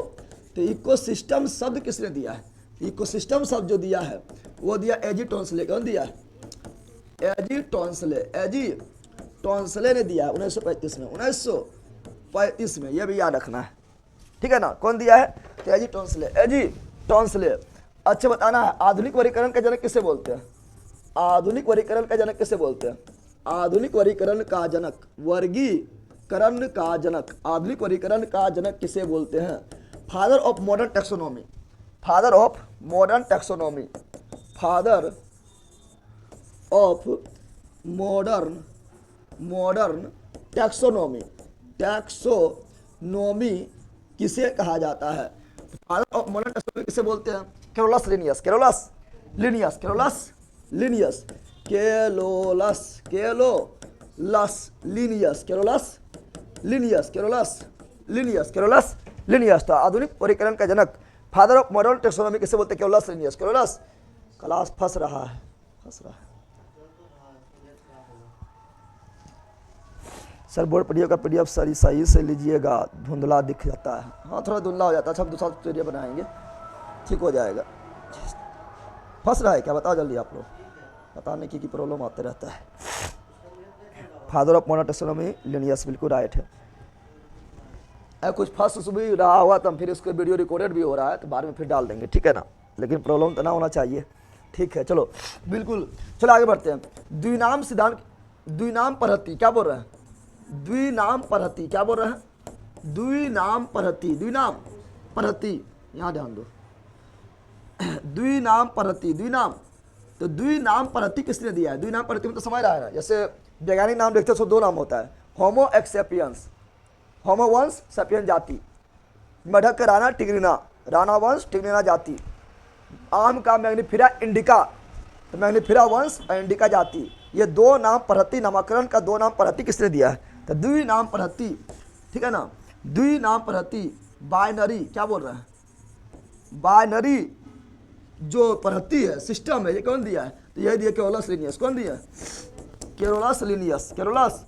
तो इकोसिस्टम शब्द किसने दिया है? इकोसिस्टम शब्द जो दिया है वो दिया एजी टॉन्सले। कौन दिया है? एजी टॉन्सले। एजी टॉन्सले ने दिया है 1935 में, 1935 में। ये भी याद रखना है, ठीक है ना? कौन दिया है? तो एजी टॉन्सले, एजी टॉन्सले। अच्छा बताना है, आधुनिक वर्गीकरण का जनक किसे बोलते हैं? आधुनिक वर्गीकरण का जनक किसे बोलते हैं? आधुनिक वर्गीकरण का जनक, वर्गीकरण का जनक, आधुनिक वर्गीकरण का जनक किसे बोलते हैं? Father of modern taxonomy, father of modern taxonomy, father of modern taxonomy, taxonomy किसे कहा जाता है? फादर ऑफ मॉडर्न टैक्सोनॉमी किसे बोलते हैं? Carolus Linnaeus, Carolus Linnaeus, Carolus Linnaeus, Carolus, Carolus Linnaeus, Carolus Linnaeus, Carolus Linnaeus, Carolus Linnaeus. तो आधुनिक वर्गीकरण का जनक, फादर ऑफ मॉडर्न टैक्सोनॉमी किसे बोलते हैं? Carolus Linnaeus, Carolus. क्लास फंस रहा है, फंस रहा है सर। बोर्ड पीडीएफ का पीडीएफ सही सही से लीजिएगा, धुंधला दिख जाता है। हाँ थोड़ा धुंधला हो जाता है, सब दूसरा पीडीएफ बनाएंगे, ठीक हो जाएगा। फंस रहा है क्या? बताओ जल्दी आप लोग, बताने की प्रॉब्लम आते रहता है। Father of modern taxonomy Linnaeus, बिल्कुल राइट है। कुछ फंस भी रहा हुआ तो हम फिर इसको वीडियो रिकॉर्डेड भी हो रहा है तो बाद में फिर डाल देंगे, ठीक है ना, लेकिन प्रॉब्लम तो ना होना चाहिए, ठीक है। चलो बिल्कुल, चलो आगे बढ़ते हैं। द्विनाम सिद्धांत, द्विनाम पद्धति क्या बोल रहे हैं? द्विनाम पद्धति क्या बोल रहे हैं? द्विनाम पद्धति, द्विनाम पद्धति, यहाँ ध्यान दो, द्विनाम पद्धति, द्विनाम, तो द्विनाम पद्धति किसने दिया है? द्विनाम पद्धति में तो समझ रहा है ना, जैसे वैज्ञानिक नाम देखते हो तो दो नाम होता है, होमो एक्सेपियंस, होमो वंश सेपियन जाति, मेढक का राणा टिग्रिना, राणा वंश टिग्रिना जाति, आम का मैग्निफिरा इंडिका, तो मैग्निफिरा वंश और इंडिका जाति। ये दो नाम पद्धति, नामकरण का दो नाम पद्धति किसने दिया है? तो द्विनाम पद्धति, ठीक है ना, द्विनाम पद्धति। बाइनरी क्या बोल रहे हैं? बाइनरी जो पद्धति है, सिस्टम है, ये कौन दिया है? तो यही दिया कैरोलस लिनियस। कौन दिया? Carolus Linnaeus, Carolus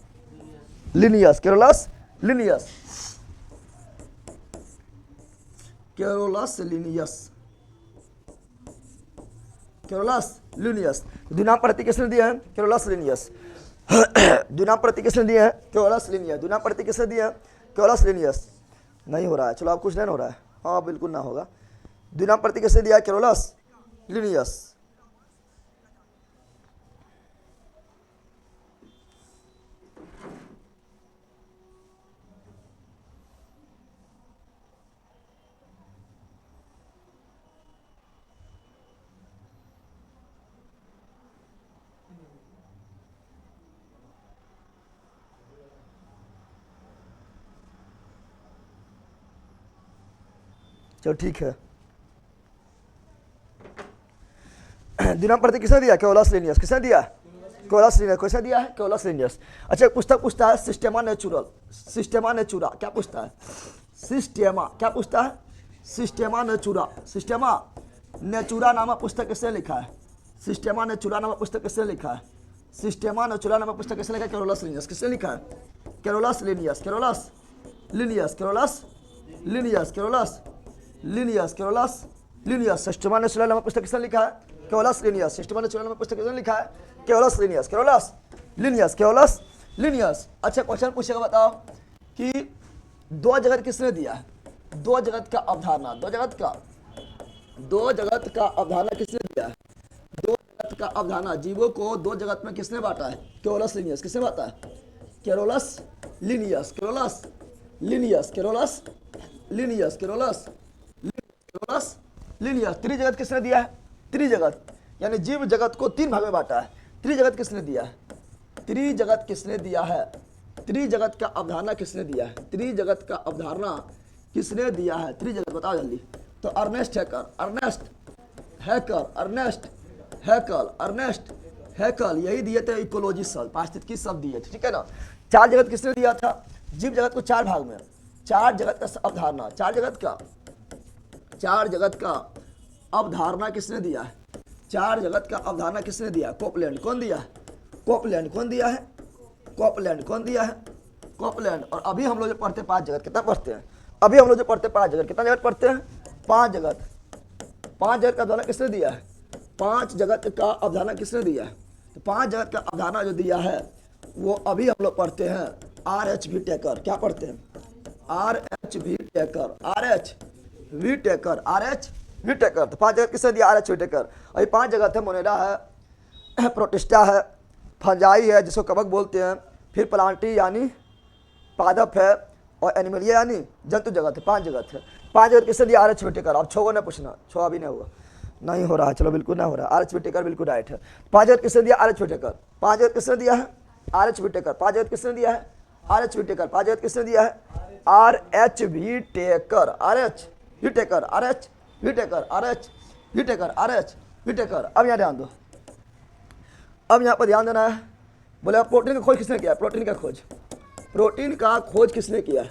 Linnaeus, Carolus Linnaeus, Carolus Linnaeus, Carolus Linnaeus. द्विनाम पद्धति किसने दिया है? Carolus Linnaeus. द्विनाम पद्धति किसने दिया है? Carolus Linnaeus. द्विनाम पद्धति किसने दिया है? Carolus Linnaeus. नहीं हो रहा है, चलो आप कुछ नहीं हो रहा है, हाँ बिल्कुल ना होगा। द्विनाम पद्धति किसने दिया है? Carolus Linnaeus. चलो ठीक है। द्विनाम पद्धति किसने दिया? Carolus Linnaeus. किसने दिया? Carolus Linnaeus. किसने दिया है? Carolus Linnaeus. अच्छा पुस्तक पूछता है सिस्टेमा नेचुरल, सिस्टेमा नेचुरा क्या पूछता है? सिस्टेमा क्या पूछता है? सिस्टेमा नेचुरा, सिस्टेमा नेचुरा नामक पुस्तक किसने लिखा है? सिस्टेमा नेचुरा नामक पुस्तक किसने लिखा है? सिस्टेमा नेचुरा नामक पुस्तक किसने लिखा है? Carolus Linnaeus. किसने लिखा है? Carolus Linnaeus, Carolus Linnaeus, Carolus Linnaeus, Carolus Linnaeus, Carolus Linnaeus. Systema Naturae नामक पुस्तक किसने लिखा है? Carolus Linnaeus. सिस्टेमा नेचुरा नामक पुस्तक किसने लिखा है? Carolus Linnaeus, Carolus Linnaeus, Carolus Linnaeus. अच्छा क्वेश्चन पूछेगा, बताओ कि दो जगत किसने दिया है? दो जगत का अवधारणा, दो जगत का अवधारणा किसने दिया है? दो जगत का अवधारणा, जीवों को दो जगत में किसने बांटा है? Carolus Linnaeus. किसने बांटा है? Carolus Linnaeus, Carolus Linnaeus, Carolus Linnaeus, Carolus Carolus Linnaeus. त्रिजगत किसने दिया है? त्रिजगत यानी जीव जगत को तीन भाग में बांटा है। त्रिजगत किसने दिया है? त्रिजगत किसने दिया है? त्रिजगत का अवधारणा किसने दिया है? त्रिजगत का अवधारणा किसने दिया है? त्रिजगत बताओ जल्दी। तो Ernest Haeckel, Ernest Haeckel, Ernest Haeckel, Ernest Haeckel, यही दिए थे इकोलॉजी शब्द, पारिस्थितिकी शब्द दिए थे, ठीक है ना। चार जगत किसने दिया था? जीव जगत को चार भाग में, चार जगत का अवधारणा, चार जगत का अवधारणा किसने दिया है? चार जगत का अवधारणा किसने दिया? कोपलैंड। कौन दिया है? कोपलैंड। कौन दिया है? कोपलैंड। कौन दिया है? कोपलैंड। और अभी हम लोग जो पढ़ते हैं पांच जगत, कितना पढ़ते हैं? अभी हम लोग जो पढ़ते हैं पांच जगत, कितना जगत पढ़ते हैं? पांच जगत। पांच जगत का अवधारणा किसने दिया है? पांच जगत का अवधारणा किसने दिया है? तो पांच जगत का अवधारणा जो दिया है वो अभी हम लोग पढ़ते हैं R.H.V. टेकर। क्या पढ़ते हैं? R.H.V. Taker, R.H.V. Taker, R.H. Whittaker. तो 5 जगत किसने दिया? R H Whittaker. अभी 5 जगत है, मोनेरा है, प्रोटिस्टा है, फंजाई है जिसको कवक बोलते हैं, फिर प्लांटी यानी पादप है, और एनिमलिया यानी जंतु जगत है। 5 जगत है। 5 जगत किसने दिया? R H Whittaker. अब 6 को न पूछना, 6 अभी नहीं हुआ, नहीं हो रहा है, चलो बिल्कुल नहीं हो रहा है। आर एच व्हिटेकर बिल्कुल राइट है। 5 जगत किसने दिया? R H Whittaker. 5 जगत किसने दिया है? R H Whittaker. 5 जगत किसने दिया है? R H Whittaker. 5 जगत किसने दिया है? R H Whittaker. R H Whittaker, R H Whittaker, R H Whittaker, R H Whittaker. अब यहाँ ध्यान दो, अब यहाँ पर ध्यान देना है। बोले प्रोटीन का खोज किसने किया? प्रोटीन का खोज, प्रोटीन का खोज किसने किया?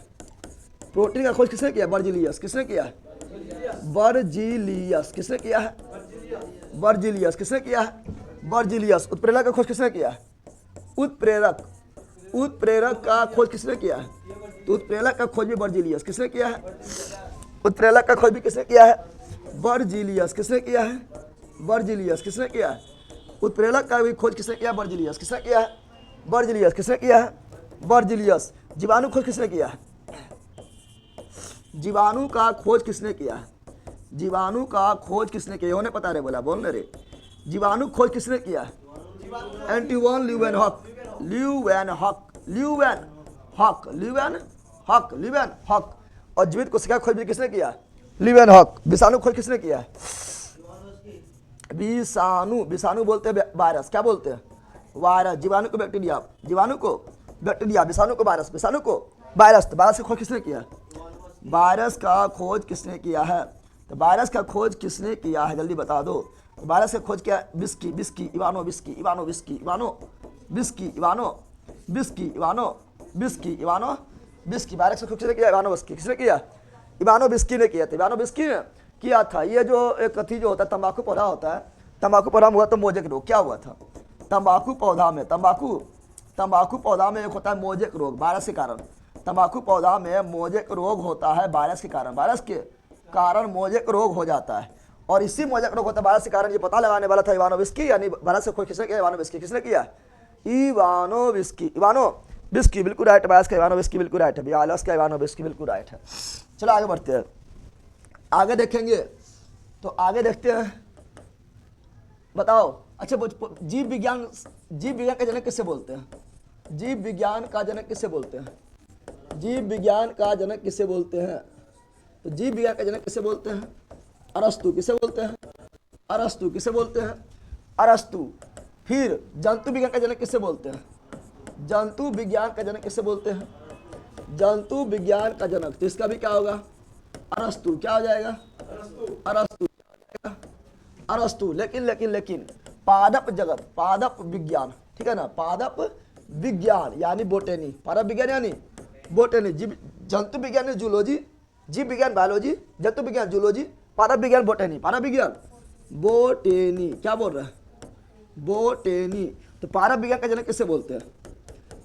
प्रोटीन का खोज किसने किया? बर्जिलियस। किसने किया? बर्जिलियस। किसने किया है? बर्जिलियस। किसने किया है? बर्जिलियस। उत्प्रेरक का खोज किसने किया? उत्प्रेरक। उत्प्रेरक का खोज किसने किया है? तो उत्प्रेरक का खोज भी बर्जिलियस। किसने किया है? उत्प्रेरक का खोज भी किसने किया है? बर्जिलियस। किसने किया है? बर्जिलियस। किसने किया है? उत्प्रेरक का भी खोज किसने किया? बर्जिलियस। किसने किया है? बर्जिलियस। किसने किया है? बर्जिलियस। जीवाणु खोज किसने किया है? जीवाणु का खोज किसने किया है? जीवाणु का खोज किसने किया? उन्हें पता रे, बोला बोल रे। जीवाणु खोज किसने किया है? Antoine Leeuwenhoek. Leeuwenhoek, Leeuwenhoek, Leeuwenhoek, Leeuwenhoek. और जीवित कोशिका खोज भी किसने किया? ल्यूवेनहॉक। विषाणु खोज किसने किया है? विषाणु, विषाणु बोलते हैं वायरस। क्या बोलते हैं? वायरस। जीवाणु को बैक्टीरिया, जीवाणु को बैक्टीरिया, विषाणु को वायरस, विषाणु को वायरस। तो वायरस का खोज किसने किया? वायरस का खोज किसने किया है? तो वायरस का खोज किसने किया है? जल्दी बता दो। तो वायरस का खोज क्या? Whisky, whisky, इवानो whisky, इवानो whisky, इवानो whisky, इवानो whisky, इवानो whisky, इवानो whisky. Virus का खोज किसने किया? इवानो विस्की। किसने किया? इवानो विस्की ने किया था। इवानो विस्की ने किया था। ये जो एक कथी जो होता है, तंबाकू पौधा होता है, तंबाकू पौधा में हुआ तो मोजेक रोग। क्या हुआ था? तंबाकू पौधा में, तंबाकू पौधा में एक होता है मोजेक रोग, वायरस के कारण। तंबाकू पौधा में मोजेक रोग होता है वायरस के कारण। वायरस के कारण मोजेक रोग हो जाता है, और इसी मोजेक रोग होता है वायरस के कारण। ये पता लगाने वाला था इवानो विस्की, यानी वायरस से खोज किसने किया? इवानो विस्की। किसने किया? इवानो विस्की। इवानो विस्की बिल्कुल राइट। वायरस का इवानो विस्की बिल्कुल राइट है। वायरस का इवानो विस्की बिल्कुल राइट है। चलो आगे बढ़ते हैं, आगे देखेंगे। तो आगे देखते हैं, बताओ। अच्छा, जीव विज्ञान, जीव विज्ञान का जनक किससे बोलते हैं? जीव विज्ञान का जनक किससे बोलते हैं? जीव विज्ञान का जनक किससे बोलते हैं? तो जीव विज्ञान का जनक किससे बोलते हैं? अरस्तु। किससे बोलते हैं? अरस्तु। किससे बोलते हैं? अरस्तु। फिर जंतु विज्ञान का जनक किससे बोलते हैं? जंतु विज्ञान का जनक किससे बोलते हैं? जंतु विज्ञान का जनक। तो इसका भी क्या होगा? अरस्तु। क्या हो जाएगा? अरस्तु। अरस्तु। लेकिन पादप जगत, पादप विज्ञान, ठीक है ना, पादप विज्ञान यानी बोटेनी, पादप विज्ञान यानी बोटेनी। जीव जंतु विज्ञान जूलॉजी, जीव विज्ञान बायोलॉजी, जंतु विज्ञान जूलॉजी, पादप विज्ञान बोटेनी, पादप विज्ञान बोटेनी। क्या बोल रहा है? बोटेनी। तो पादप विज्ञान का जनक किससे बोलते हैं?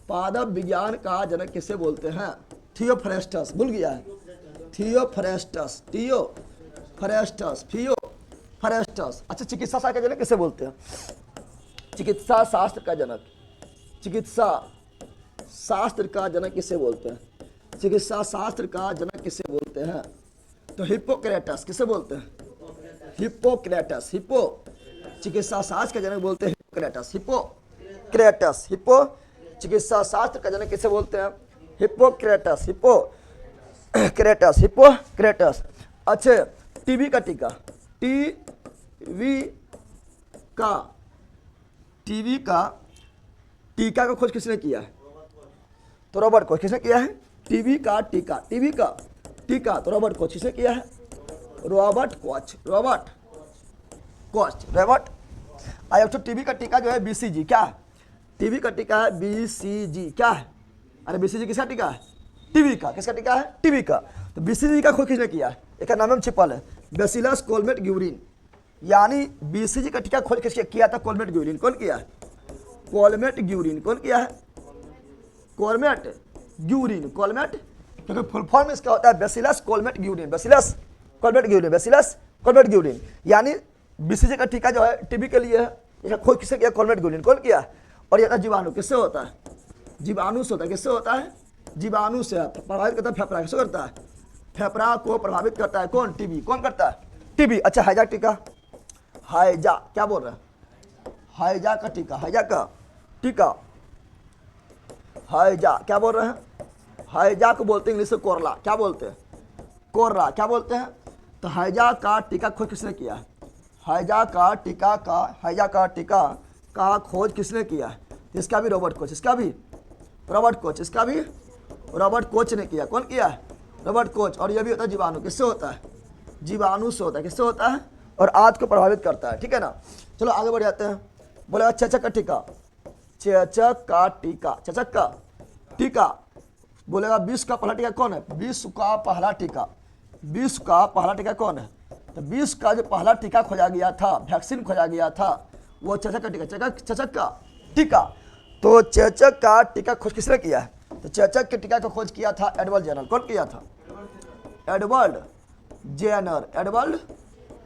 पादप विज्ञान का जनक किससे बोलते हैं? थियोफ्रेस्टस। भूल गया है? Theophrastus, Theophrastus, Theophrastus. अच्छा, चिकित्सा शास्त्र का जनक किससे बोलते हैं? चिकित्सा शास्त्र का जनक, चिकित्सा शास्त्र का जनक किससे बोलते हैं? चिकित्सा शास्त्र का जनक किससे बोलते हैं? तो हिप्पोक्रेटस। किससे बोलते हैं? हिप्पोक्रेटस। हिप्पो चिकित्सा शास्त्र का जनक बोलते हैं हिप्पोक्रेटस। हिप्पोक्रेटस। हिप्पो चिकित्सा शास्त्र का जनक किससे बोलते हैं? हिप्पोक्रेटस। Hippocrates, Hippocrates. अच्छे, टीबी का टीका, टीबी का टीका का खोज किसने किया है? तो रॉबर्ट कोच। किसने किया है? टीबी का टीका, टीबी का टीका तो रॉबर्ट कोच। किसने किया है? Robert Koch, Robert Koch, Robert. आई तो टीबी का टीका जो है बीसीजी। क्या है? टीबी का टीका है बीसीजी। क्या है? अरे बीसीजी किसका टीका है? टीबी का। किसका टीका है? टीबी का। तो बीसीजी का खोज किसने किया है? एक नाम में छिपल है, बैसिलस कोलमेट ग्यूरिन। यानी बीसीजी का टीका खोज किसने किया था? Calmette Guérin. कौन किया है? Calmette Guérin. कौन किया है? Calmette Guérin. कोलमेट, क्योंकि फुल फॉर्म इसका होता है bacillus Calmette Guérin. Bacillus Calmette Guérin, bacillus Calmette Guérin. यानी बीसीजी का टीका जो है टीबी के लिए है। इसका खोज किसने किया? Calmette Guérin. कौन किया? और यह जीवाणु किससे होता है? जीवाणु से होता है। किससे होता है? जीवाणु से प्रभावित करता है फेफड़ा। किससे करता है? फेफड़ा को प्रभावित करता है कौन? टीबी। कौन करता है? टीबी। अच्छा हैजा टीका, हैजा क्या बोल रहे हैं, हैजा का टीका, हैजा का टीका, हैजा क्या बोल रहे हैं, हैजा को बोलते हैं इंग्लिश में कोरला, क्या बोलते हैं, कोरला क्या बोलते हैं। तो हैजा का टीका खोज किसने किया है, हैजा का टीका का, हैजा का टीका का खोज किसने किया है, इसका भी रॉबर्ट कोच, इसका भी रॉबर्ट कोच, इसका भी रॉबर्ट कोच ने किया। कौन किया है, रॉबर्ट कोच। और ये भी होता है जीवाणु, किससे होता है, जीवाणु से होता है, किससे होता है, और आंत को प्रभावित करता है, ठीक है ना। चलो आगे बढ़ जाते हैं। बोलेगा चेचक का टीका, चेचक का टीका, चेचक का टीका। बोलेगा विश्व का पहला टीका कौन है, विश्व का पहला टीका, विश्व का पहला टीका कौन है। तो विश्व का जो पहला टीका खोजा गया था, वैक्सीन खोजा गया था, वो चेचक का टीका, चेचक का टीका। तो चेचक का टीका खोज किसने किया है, तो चेचक के टीका का खोज किया था एडवर्ड जेनर। कौन किया था, Edward Jenner, Edward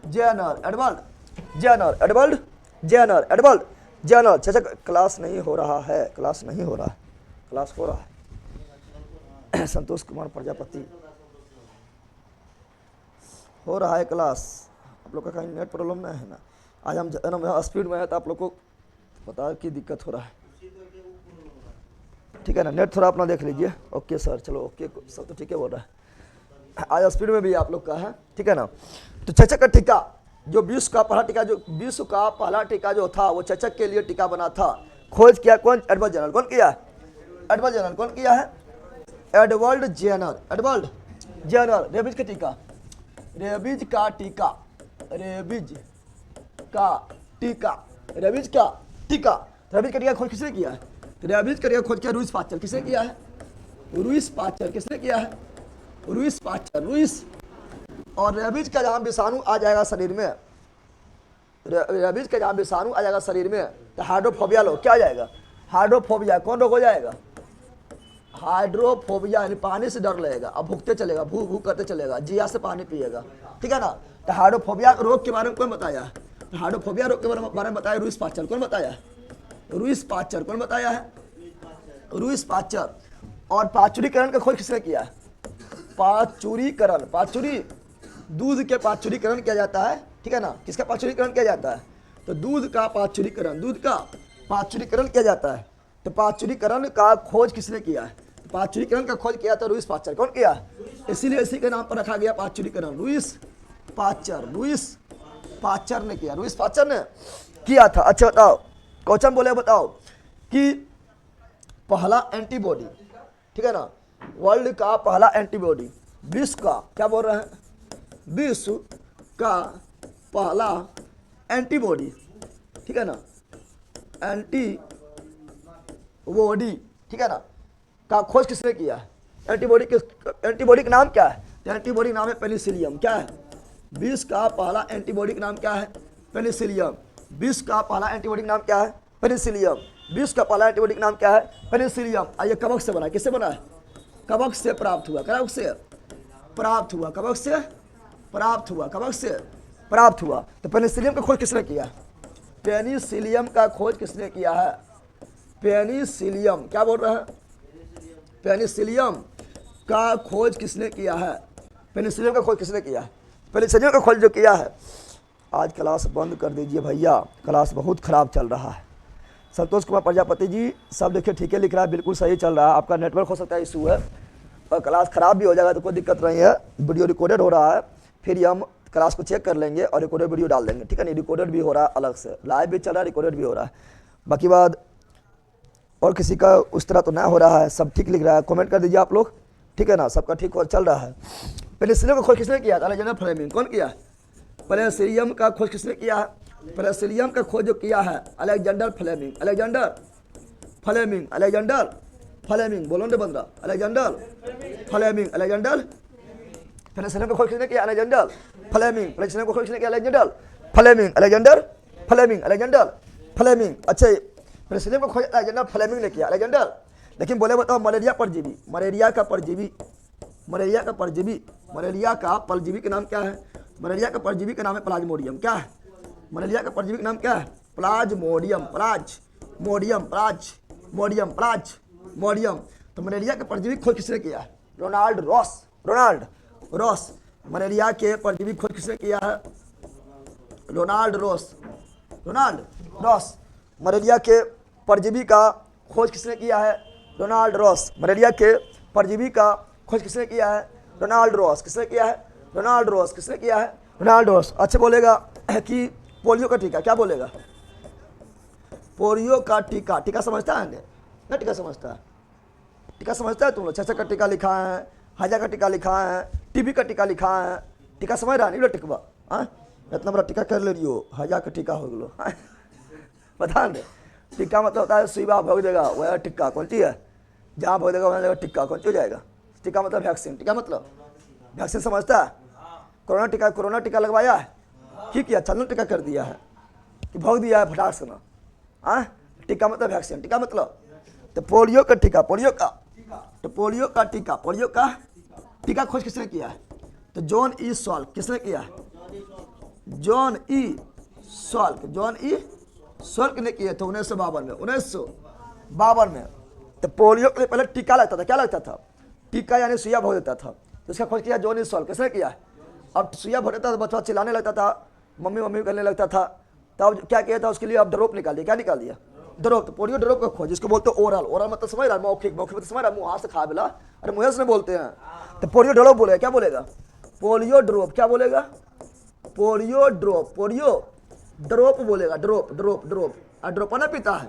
Jenner, Edward Jenner, Edward Jenner, Edward Jenner. चेचक क्लास नहीं हो रहा है, क्लास नहीं हो रहा है, क्लास हो रहा है। संतोष कुमार प्रजापति हो रहा है क्लास। आप लोग का कहीं नेट प्रॉब्लम नहीं है ना, आज हम स्पीड में है तो आप लोग को बता कि दिक्कत हो रहा है, ठीक है ना। नेट थोड़ा अपना देख लीजिए। ओके सर, चलो ओके, सब तो ठीक है बोल रहा है, आज स्पीड में भी आप लोग का है, ठीक है ना। तो चेचक का टीका, जो विश्व का पहला टीका, जो विश्व का पहला टीका जो था वो चेचक के लिए टीका बना था। खोज किया कौन, एडवर्ड जेनर। कौन किया है, एडवर्ड जेनर। कौन किया है, Edward Jenner, Edward Jenner. Rabies का टीका, रेबीज का टीका, रेबीज का टीका, रेबीज का टीका। रेबीज का टीका खोज किसने किया है, रेबीज का टीका खोज किया रूइस पास्चर। किसने किया है, रूइस पास्चर। किसने किया है, रूइस पास्चर, रूइस। और रेबीज का जहाँ विषाणु आ जाएगा शरीर में, रेबीज का जहाँ विषाणु आ जाएगा शरीर में, तो हाइड्रोफोबिया लोग क्या आ जाएगा, हाइड्रोफोबिया। कौन रोग हो जाएगा, हाइड्रोफोबिया, यानी पानी से डर लगेगा, अब भूखते चलेगा, भू भू करते चलेगा, जिया से पानी पिएगा, ठीक है ना। तो हाइड्रोफोबिया रोग के बारे में कौन बताया है, तो हाइड्रोफोबिया रोग के बारे में बताया रूइस पास्चर। कौन बताया है, रूइस पास्चर। कौन बताया है, रूइस पास्चर। और पाचुरीकरण का खोज किसने किया है, पाचुरीकरण, पाचुरी, दूध के पाचुरीकरण किया जाता है, ठीक है ना। किसका पाचुरीकरण किया जाता है, तो दूध का पाचुरीकरण, दूध का पाचुरीकरण किया जाता है। तो पाचुरीकरण का खोज किसने किया है, पाचुरीकरण का खोज किया था रूइस पास्चर। कौन किया, इसीलिए इसी के नाम पर रखा गया पाचुरीकरण, रूइस पास्चर, रूइस पास्चर ने किया, रूइस पास्चर ने किया था। अच्छा बताओ, क्वेश्चन बोले बताओ कि पहला एंटीबॉडी, ठीक है ना, वर्ल्ड का पहला एंटीबॉडी, विश्व का, क्या बोल रहे हैं, विश्व का पहला एंटीबॉडी, ठीक है ना, एंटीबॉडी, ठीक है ना, का खोज किसने किया है, एंटीबॉडी का नाम क्या है, एंटीबॉडी का नाम है पेनिसिलियम। क्या है, विश्व का पहला एंटीबॉडी का नाम क्या है, पेनिसिलियम। विश्व का पहला एंटीबॉडी का नाम क्या है, पेनिसिलियम। विश्व का पहला एंटीबॉडी का नाम क्या है, पेनिसिलियम। ये कवक से बना, किससे बना है, कवक से प्राप्त हुआ, कवक से प्राप्त हुआ, कवक से प्राप्त हुआ, कवक से प्राप्त हुआ। तो पेनिसिलियम का खोज किसने किया, पेनिसिलियम का खोज किसने किया है, पेनिसिलियम, क्या बोल रहे हैं, पेनिसिलियम का खोज किसने किया है, पेनिसिलियम का खोज किसने किया है, पेनिसिलियम का खोज जो किया है। आज क्लास बंद कर दीजिए भैया, क्लास बहुत ख़राब चल रहा है। संतोष कुमार प्रजापति जी सब देखिए ठीक है लिख रहा है, बिल्कुल सही चल रहा है। आपका नेटवर्क हो सकता है इशू है और क्लास ख़राब भी हो जाएगा तो कोई दिक्कत नहीं है, वीडियो रिकॉर्डेड हो रहा है, फिर हम क्लास को चेक कर लेंगे और रिकॉर्डेड वीडियो डाल देंगे, ठीक है नहीं। रिकॉर्डेड भी हो रहा है अलग से, लाइव भी चल रहा है, रिकॉर्डेड भी हो रहा है। बाकी बात और किसी का उस तरह तो ना हो रहा है, सब ठीक लिख रहा है, कमेंट कर दीजिए आप लोग, ठीक है ना, सबका ठीक हो चल रहा है। पेनिसिलियम का खोज किसने किया था, अलेक्जेंडर फ्लेमिंग। कौन किया, पेनिसिलियम का खोज किसने किया है, पेनिसिलियम का खोज जो किया है Alexander Fleming, Alexander Fleming, Alexander Fleming, बोलो ना बंदरा, अलेक्जेंडर फ्लेमिंग, अलेक्जेंडर। पेनिसिलियम का खोज किसने किया, अलेक्जेंडर फ्लेमिंग। पेनिसिलियम का खोज किसने किया, Alexander Fleming, Alexander Fleming, Alexander Fleming. अच्छा, पेनिसिलियम का खोज अलेक्जेंडर फ्लेमिंग ने किया, अलेक्जेंडर। लेकिन बोले बताओ मलेरिया परजीवी, मलेरिया का परजीवी, मलेरिया का परजीवी, मलेरिया का परजीवी का नाम क्या है, मलेरिया का परजीवी का नाम है प्लाज्मोडियम। क्या है, मलेरिया का परजीवी का नाम क्या है, प्लाज्मोडियम, प्लाज्मोडियम, प्लाज्मोडियम, प्लाज्मोडियम। तो मलेरिया के परजीवी खोज किसने किया है, Ronald Ross, Ronald Ross. Malaria के परजीवी खोज किसने किया है, Ronald Ross, Ronald Ross. Malaria के परजीवी का खोज किसने किया है? Ronald Ross. मलेरिया के परजीवी का खोज किसने किया है? Ronald Ross. किसने किया है? Ronald Ross. किसने किया है? Ronald Ross. अच्छा बोलेगा कि पोलियो का टीका, क्या बोलेगा? पोलियो का टीका, टीका समझता है ना? टीका समझता है? टीका समझता है तुम लोग? छह का टीका लिखा है, हैजा का टीका लिखा है, टीबी का टीका लिखा है, टीका समझ रहा नहीं टिकवा? हाँ, इतना बड़ा टीका कर ले लियो, हैजा का टीका हो गलो। पता नहीं टीका मतलब होता है सुई भोग देगा वह टिक्का, कौन सी है? जहाँ भोग देगा वहाँ देगा टिक्का, कौन सी हो जाएगा? टीका मतलब वैक्सीन। टीका मतलब वैक्सीन समझता है? कोरोना टीका लगवाया है, ठीक किया, चंदन टीका कर दिया है कि भोग दिया है फटाक से ना। हाँ, टीका मतलब वैक्सीन। टीका मतलब तो पोलियो का टीका, पोलियो का तो पोलियो का टीका, पोलियो का टीका खोज किसने किया है? तो जॉन ई सॉल्क। किसने किया है? John E Salk. John E Salk ने किया था 1952 में, 1952 में। तो पोलियो के लिए पहले टीका लगता था, क्या लगता था? टीका यानी सुइया भोग देता था, तो इसका खोज किया जॉन ई सॉल्क। किसने किया है? अब सुइया भोग देता था, बच्चा चिल्लाने लगता था, मम्मी मम्मी करने लगता था, तब क्या किया था उसके लिए? अब ड्रॉप निकाल दिया। क्या निकाल दिया? ड्रॉप। तो पोलियो ड्रॉप का खोज, जिसको बोलते हैं ओरल। ओरल मतलब समझ रहा है? मौखिक। मौखिक मतलब समझ रहा है? मुँह से खा बेला, अरे मुँह से बोलते हैं। तो पोलियो ड्रॉप बोलेगा, क्या बोलेगा? Polio drop. क्या बोलेगा? Polio drop. पोलियो ड्रॉप बोलेगा, ड्रॉप ड्रॉप ड्रॉप। और ड्रॉप ना पीता है,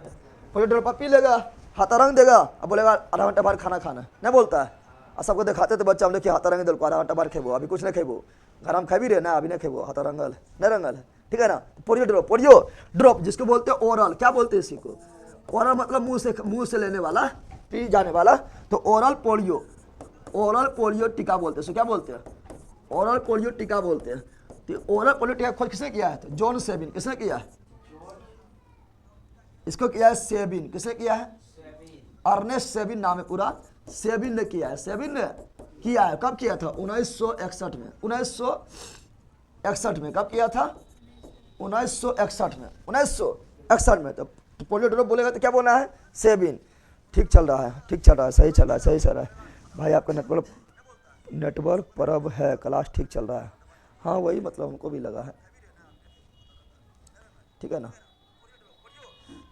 पोलियो ड्रॉप पी लेगा, हाथा रंग देगा, अब बोलेगा आधा घंटा बाद खाना खाना नहीं बोलता है। और सबको दिखाते तो बच्चा हम लोग हाथा रंग दिल को आधा घंटा बाद खेबो, अभी कुछ नहीं खेबो, घर हम खा भी रहे ना, अभी नहीं खेबो, हाथा रंगल नहीं रंगल है, ठीक है ना? पोलियो ड्रॉप, पोलियो ड्रॉप जिसको बोलते हैं ओरल। क्या बोलते हैं इसी को? ओरल मतलब मुंह से लेने वाला, पी जाने वाला, तो ओरल पोलियो, ओरल पोलियो टीका बोलते हैं। क्या बोलते हैं? ओरल पोलियो टीका बोलते हैं। तो ओरल पोलियो टीका खोज किसने किया है? तो जॉन सेबिन। किसने किया है? इसको किया है सेबिन। किसने किया है? अर्नेस्ट सेबिन नाम है पूरा, सेबिन ने किया है। सेबिन ने किया है। कब किया था? 1961 में। 1961 में। कब किया था? 1961 में। 1961 में। तो पोलियो ड्रॉप बोलेगा तो क्या बोलना है? सेबिन। ठीक चल रहा है, ठीक चल रहा है, सही चल रहा है, सही चल रहा है भाई। आपका नेटवर्क पर अब है, क्लास ठीक चल रहा है। हाँ वही मतलब हमको भी लगा है, ठीक है ना?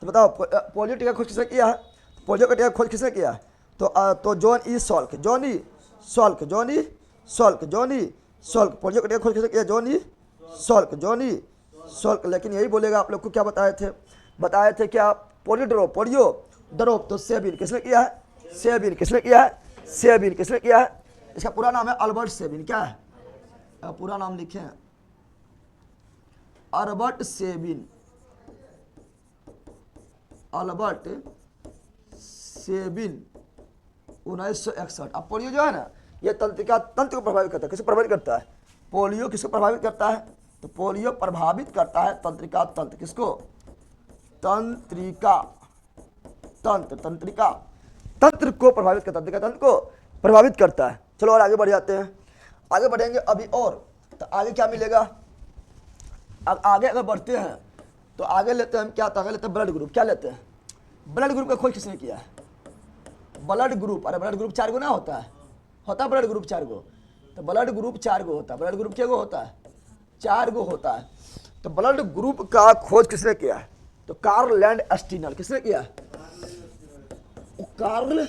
तो बताओ पोलियो टीका खोज किसने किया है? पोलियो का टीका खोज किसने किया है? तो John E Salk. John E Salk. John E Salk. John E Salk. Polio का टीका खोज किसने किया? John E Salk. John E Salk. लेकिन यही बोलेगा आप लोग को क्या बताए थे? बताए थे क्या? Polio drop, polio drop. तो सेबिन। किसने किया है? सेबिन। किसने किया है? सेबिन। किसने किया है? इसका पूरा नाम है अल्बर्ट सेबिन। क्या है पूरा नाम? लिखे हैं अल्बर्ट सेबिन। Albert Sabin 1961। अब पोलियो जो है ना, ये तंत्र को प्रभावित करता है। किसे प्रभावित करता है? पोलियो किसको प्रभावित करता है? तो पोलियो प्रभावित करता है तंत्रिका तंत्र। किसको? तंत्रिका तंत्र। तंत्रिका तंत्र को प्रभावित करता है, तंत्रिका तंत्र को प्रभावित करता है। चलो और आगे बढ़ जाते हैं, आगे बढ़ेंगे अभी और। तो आगे क्या मिलेगा? अब आगे अगर बढ़ते हैं तो आगे लेते हैं हम क्या? तो आगे लेते हैं ब्लड ग्रुप। क्या लेते हैं? ब्लड ग्रुप का खोज किसने किया है? Blood group. अरे ब्लड ग्रुप 4 गो ना होता है? होता है ब्लड ग्रुप 4 गो। तो ब्लड ग्रुप 4 गो होता है। ब्लड ग्रुप क्या गो होता है? 4 गो होता है। तो ब्लड ग्रुप का खोज किसने किया है? तो कार्ल लैंड स्टीनर। किसने किया है? Karl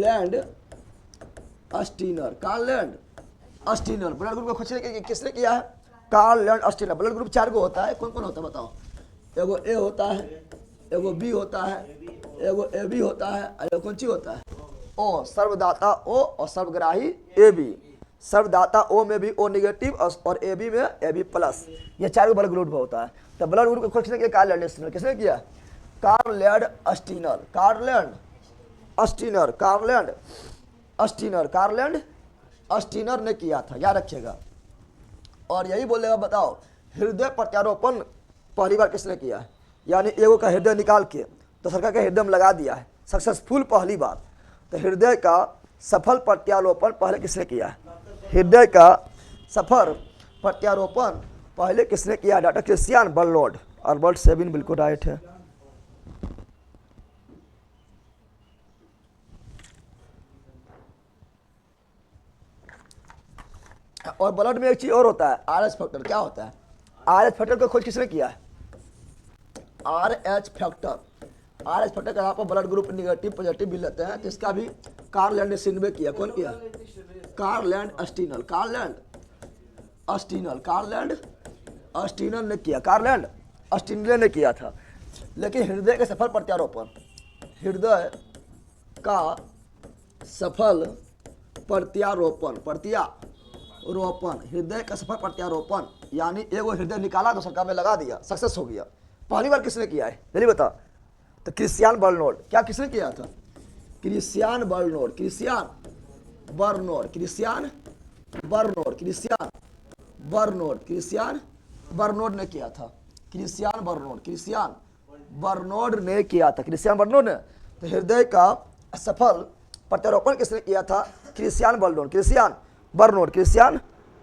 Landsteiner. Karl Landsteiner blood group का खोज किसने किया है? Karl Landsteiner. Blood group 4 गो होता है। कौन कौन होता है बताओ? एगो ए होता है, एगो बी होता है, एगो ए बी होता है, और एगो कौन सी होता है? ओ। सर्वदाता ओ और सर्वग्राही ए बी। सर्वदाता ओ में भी ओ निगेटिव और ए बी में ए बी प्लस। ये 4 ब्लड ग्रुप होता है। तो ब्लड ग्रुप का खोज किसने किया? Karl Landsteiner. किसने किया? Karl Landsteiner. Karl Landsteiner. Karl Landsteiner. Karl Landsteiner ने किया था, याद रखिएगा। और यही बोलेगा बताओ हृदय प्रत्यारोपण पहली बार किसने किया है? यानी एगो का हृदय निकाल के तो सरकार के हृदय में लगा दिया है, सक्सेसफुल पहली बार। तो हृदय का सफल प्रत्यारोपण पहले किसने किया है? हृदय का सफल प्रत्यारोपण पहले किसने किया? Doctor Christian Barnard. Albert Sabin बिल्कुल राइट है। और ब्लड में एक चीज और होता है, आर एच फैक्टर। क्या होता है? आर एच फैक्टर को खोज किसने किया है? R H factor. R H factor का यहाँ पर ब्लड ग्रुप निगेटिव पॉजिटिव भी लेते हैं, तो इसका भी कार्ल एंडरसन ने किया। कौन किया? Karl Anderson. कार्ल एंडरसन ने किया। कार्ल एंडरसन ने किया था। लेकिन हृदय के सफल प्रत्यारोपण, हृदय का सफल प्रत्यारोपण, हृदय का सफल प्रत्यारोपण यानी एगो हृदय निकाला दूसरा का में लगा दिया, सक्सेस हो गया। पहली बार किसने किया है जल्दी बता? तो क्रिस्टियान बर्नोड। क्या किसने किया था? क्रिस्टियान बर्नोड ने किया था। क्रिस्टियान बर्नोड ने। तो हृदय का सफल प्रत्यारोपण किसने किया था? Christian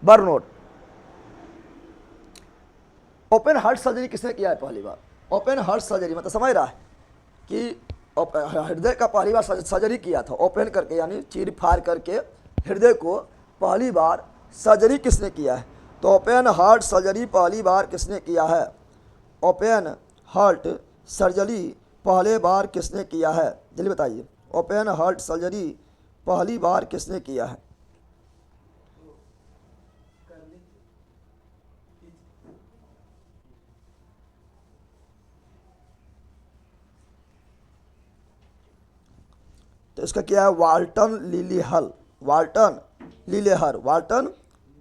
Barnard. Open heart surgery किसने किया है पहली बार? ओपन हार्ट सर्जरी मतलब समझ रहा है कि हृदय का पहली बार सर्जरी किया था, ओपन करके यानी चीर फाड़ करके हृदय को पहली बार सर्जरी किसने किया है? तो ओपन हार्ट सर्जरी पहली बार किसने किया है? ओपन हार्ट सर्जरी पहले बार किसने किया है? जल्दी बताइए। ओपन हार्ट सर्जरी पहली बार किसने किया है? तो इसका क्या है? वाल्टन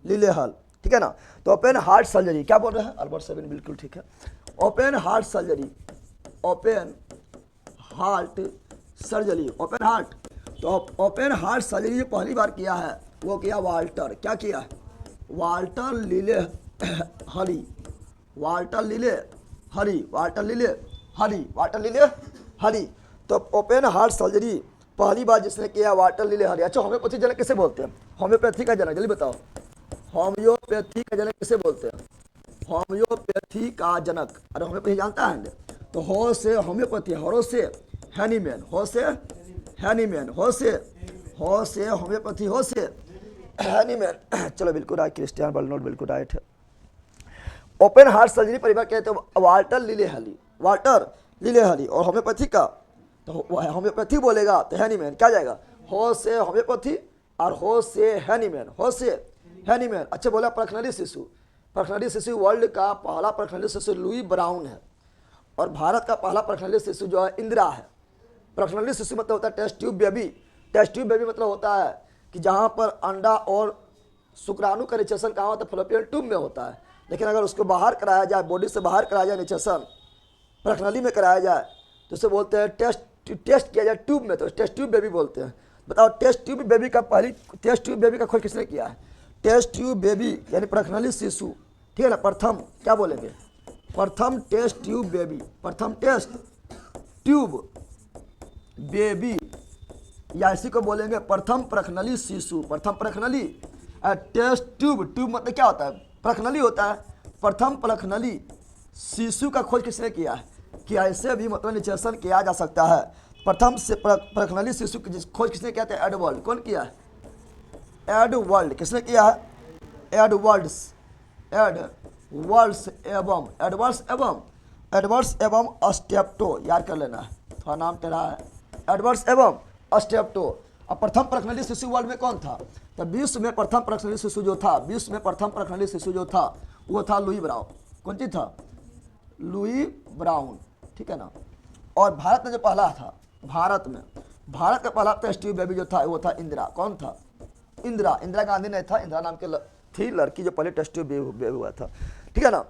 लिलेहल। ठीक है ना? तो ओपन हार्ट सर्जरी क्या बोल रहे हैं? अल्बर्ट सेबिन बिल्कुल ठीक है। ओपन हार्ट सर्जरी, तो ओपन हार्ट सर्जरी जो पहली बार किया है वो किया वाल्टर। क्या किया है? वाल्टर लिलेहरी। तो ओपन हार्ट सर्जरी पहली बार जिसने किया वाल्टर लिलेहरी। अच्छा, होम्योपैथी जनक किसे बोलते हैं? होम्योपैथी का जनक जल्दी बताओ। होम्योपैथी का जनक किसे बोलते हैं? होम्योपैथी का जनक। अरे होम्योपैथी जानता है? तो हो से होम्योपैथी, हरो से हैनीमैन, होम्योपैथी, हो से हैनीमैन। चलो बिल्कुल राइट, क्रिस्टियान बर्नोड बिल्कुल राइट है। ओपन हार्ट सर्जरी परिवार कहते हैं वाल्टर लिलेहली। और होम्योपैथी का तो होम्योपैथी बोलेगा तो हैनीमैन क्या जाएगा? हो से होम्योपैथी और हो से हैनीमैन। अच्छा बोला प्रखनली शिशु वर्ल्ड का पहला प्रखनली शिशु लुई ब्राउन है, और भारत का पहला प्रखनली शिशु जो है इंदिरा है। प्रखनली शिशु मतलब होता है test tube baby. Test tube baby मतलब होता है कि जहाँ पर अंडा और शुक्राणु का निषेचन कहाँ होता है? फैलोपियन ट्यूब में होता है। लेकिन अगर उसको बाहर कराया जाए, बॉडी से बाहर कराया जाए निषेचन, प्रखनली में कराया जाए, तो उसे बोलते हैं टेस्ट किया जाए ट्यूब में, तो टेस्ट ट्यूब बेबी बोलते हैं। बताओ टेस्ट ट्यूब बेबी का खोज किसने किया है? टेस्ट ट्यूब बेबी यानी प्रखनली शिशु। ठीक है ना? प्रथम क्या बोलेंगे? प्रथम टेस्ट ट्यूब बेबी या इसी को बोलेंगे प्रथम प्रखनली शिशु। टेस्ट ट्यूब मतलब क्या होता है? प्रखनली होता है। प्रथम प्रखनली शिशु का खोज किसने किया है? कि ऐसे भी मतलब निषेचन किया जा सकता है। प्रथम से प्रखनली शिशु की खोज किसने किया था? एडवर्ड। कौन किया है? एडवर्ड। किसने किया है? एडवर्ड्स एवं अस्टेप्टो। याद कर लेना है, थोड़ा नाम टेढ़ा है। एडवर्ड्स एवं अस्टेप्टो। अब प्रथम प्रखनली शिशु वर्ल्ड में कौन था? तो विश्व में प्रथम प्रखनली शिशु जो था वो था लुई ब्राउन। कौन चीज था? Louise Brown. ठीक है ना? और भारत में जो पहला था, भारत का पहला टेस्ट ट्यूब बेबी जो था वो था इंदिरा। कौन था? इंदिरा गांधी नहीं था, इंदिरा नाम की थी लड़की जो पहले टेस्ट ट्यूब बेबी हुआ था। ठीक है ना?